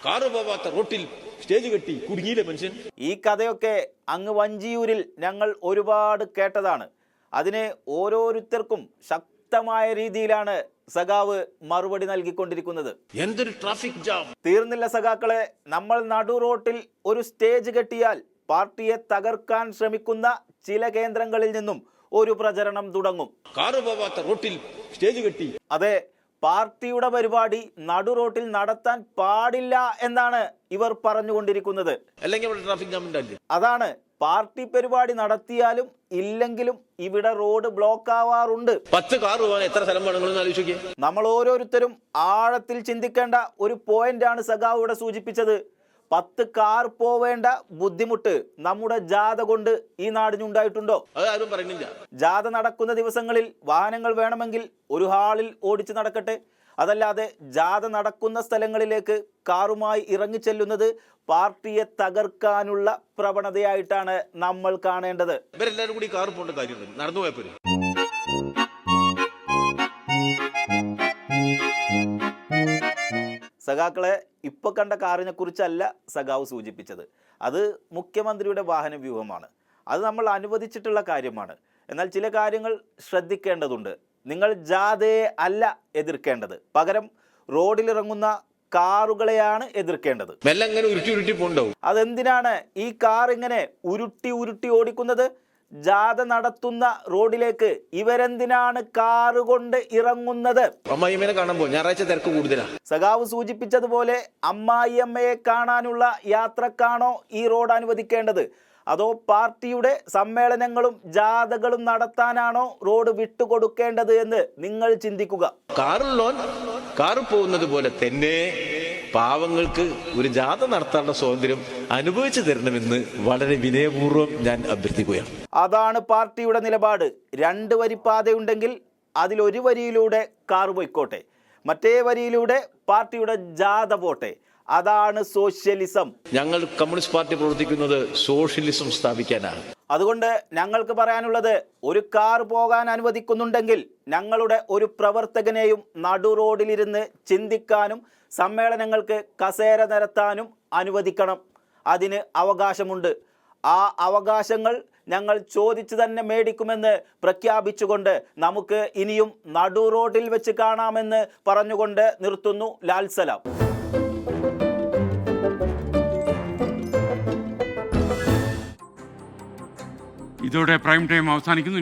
കാറ് പോവാത്ത റോട്ടിൽ സ്റ്റേജ് കെട്ടി കുടുങ്ങിയില്ലേ മനുഷ്യൻ? ഈ കഥയൊക്കെ അങ്ങ് വഞ്ചിയൂരിൽ ഞങ്ങൾ ഒരുപാട് കേട്ടതാണ്. അതിന് ഓരോരുത്തർക്കും ശക്തമായ രീതിയിലാണ് സഖാവ് മറുപടി നൽകിക്കൊണ്ടിരിക്കുന്നത്. എന്തൊരു ട്രാഫിക് ജാം! തീർന്നില്ല സഖാക്കളെ, നമ്മൾ നടു റോട്ടിൽ ഒരു സ്റ്റേജ് കെട്ടിയാൽ പാർട്ടിയെ തകർക്കാൻ ശ്രമിക്കുന്ന ചില കേന്ദ്രങ്ങളിൽ നിന്നും ഒരു പ്രചരണം തുടങ്ങും. കാറ് പോവാത്ത റോട്ടിൽ സ്റ്റേജ് കെട്ടി. അതെ, പാർട്ടിയുടെ പരിപാടി നടു റോട്ടിൽ നടത്താൻ പാടില്ല എന്നാണ് ഇവർ പറഞ്ഞുകൊണ്ടിരിക്കുന്നത്. അല്ലെങ്കിൽ ട്രാഫിക് ജാം ഉണ്ടല്ലേ? അതാണ്, പാർട്ടി പരിപാടി നടത്തിയാലും ഇല്ലെങ്കിലും ഇവിടെ റോഡ് ബ്ലോക്ക് ആവാറുണ്ട്. 10 കാർ പോകാൻ എത്ര സ്ഥലം വേണമെങ്കിലും ആലോചിക്കുക. നമ്മൾ ഓരോരുത്തരും ആഴത്തിൽ ചിന്തിക്കേണ്ട ഒരു പോയിന്റാണ് സഖാവ് ഇവിടെ സൂചിപ്പിച്ചത്. 10 കാർ പോവേണ്ട ബുദ്ധിമുട്ട് നമ്മുടെ ജാഥ കൊണ്ട് ഈ നാടിനുണ്ടായിട്ടുണ്ടോ? അതാരും പറയുന്നില്ല. ജാഥ നടക്കുന്ന ദിവസങ്ങളിൽ വാഹനങ്ങൾ വേണമെങ്കിൽ ഒരു ഹാളിൽ ഓടിച്ച് നടക്കട്ടെ. അതല്ലാതെ ജാഥ നടക്കുന്ന സ്ഥലങ്ങളിലേക്ക് കാറുമായി ഇറങ്ങിച്ചെല്ലുന്നത് പാർട്ടിയെ തകർക്കാനുള്ള പ്രവണതയായിട്ടാണ് നമ്മൾ കാണേണ്ടത്. ഇവരെല്ലാവരും കൂടി കാർ പോകേണ്ട കാര്യമില്ല, നടന്നു പോയപ്പോഴും. സഖാക്കളെ, ഇപ്പൊ കണ്ട കാറിനെ കുറിച്ചല്ല സഖാവ് സൂചിപ്പിച്ചത്. അത് മുഖ്യമന്ത്രിയുടെ വാഹന വ്യൂഹമാണ്. അത് നമ്മൾ അനുവദിച്ചിട്ടുള്ള കാര്യമാണ്. എന്നാൽ ചില കാര്യങ്ങൾ ശ്രദ്ധിക്കേണ്ടതുണ്ട്. നിങ്ങൾ ജാഥയെ അല്ല എതിർക്കേണ്ടത്, പകരം റോഡിലിറങ്ങുന്ന കാറുകളെയാണ് എതിർക്കേണ്ടത്. അതെന്തിനാണ് ഈ കാർ ഇങ്ങനെ ഉരുട്ടി ഓടിക്കുന്നത്? ജാഥ നടത്തുന്ന റോഡിലേക്ക് ഇവരെന്തിനാണ് കാറ് കൊണ്ട് ഇറങ്ങുന്നത്? അമ്മായിയമ്മയെ കാണുമ്പോൾ ഞായറാഴ്ച തിരക്ക് കൂടുതലാണ്. സഖാവ് സൂചിപ്പിച്ചതുപോലെ അമ്മായിയമ്മയെ കാണാനുള്ള യാത്രക്കാണോ ഈ റോഡ് അനുവദിക്കേണ്ടത്? അതോ പാർട്ടിയുടെ സമ്മേളനങ്ങളും ജാഥകളും നടത്താനാണോ റോഡ് വിട്ടുകൊടുക്കേണ്ടത് എന്ന് നിങ്ങൾ ചിന്തിക്കുക. കാറ് പോകുന്നത് പോലെ തന്നെ പാവങ്ങൾക്ക് ഒരു ജാഥ നടത്താനുള്ള സ്വാതന്ത്ര്യം അനുഭവിച്ചു തരണമെന്ന് വളരെ വിനയപൂർവ്വം ഞാൻ അഭ്യർത്ഥിക്കുകയാണ്. അതാണ് പാർട്ടിയുടെ നിലപാട്. 2 വരിപ്പാതയുണ്ടെങ്കിൽ അതിലൊരു വരിയിലൂടെ കാർ പോയിക്കോട്ടെ, മറ്റേ വരിയിലൂടെ പാർട്ടിയുടെ ജാഥ പോട്ടെ. അതാണ് സോഷ്യലിസം. ഞങ്ങൾ കമ്മ്യൂണിസ്റ്റ് പാർട്ടി പ്രവർത്തിക്കുന്നത് സോഷ്യലിസം സ്ഥാപിക്കാനാണ്. അതുകൊണ്ട് ഞങ്ങൾക്ക് പറയാനുള്ളത്, ഒരു കാർ പോകാൻ അനുവദിക്കുന്നുണ്ടെങ്കിൽ ഞങ്ങളുടെ ഒരു പ്രവർത്തകനെയും നടു റോഡിലിരുന്ന് ചിന്തിക്കാനും സമ്മേളനങ്ങൾക്ക് കസേര നിരത്താനും അനുവദിക്കണം. അതിന് അവകാശമുണ്ട്. ആ അവകാശങ്ങൾ ഞങ്ങൾ ചോദിച്ചു തന്നെ മേടിക്കുമെന്ന് പ്രഖ്യാപിച്ചുകൊണ്ട് നമുക്ക് ഇനിയും നടു റോഡിൽ വെച്ച് കാണാമെന്ന് പറഞ്ഞുകൊണ്ട് നിർത്തുന്നു. ലാൽ സലാം. ഇതോടെ പ്രൈം ടൈം അവസാനിക്കുന്നു.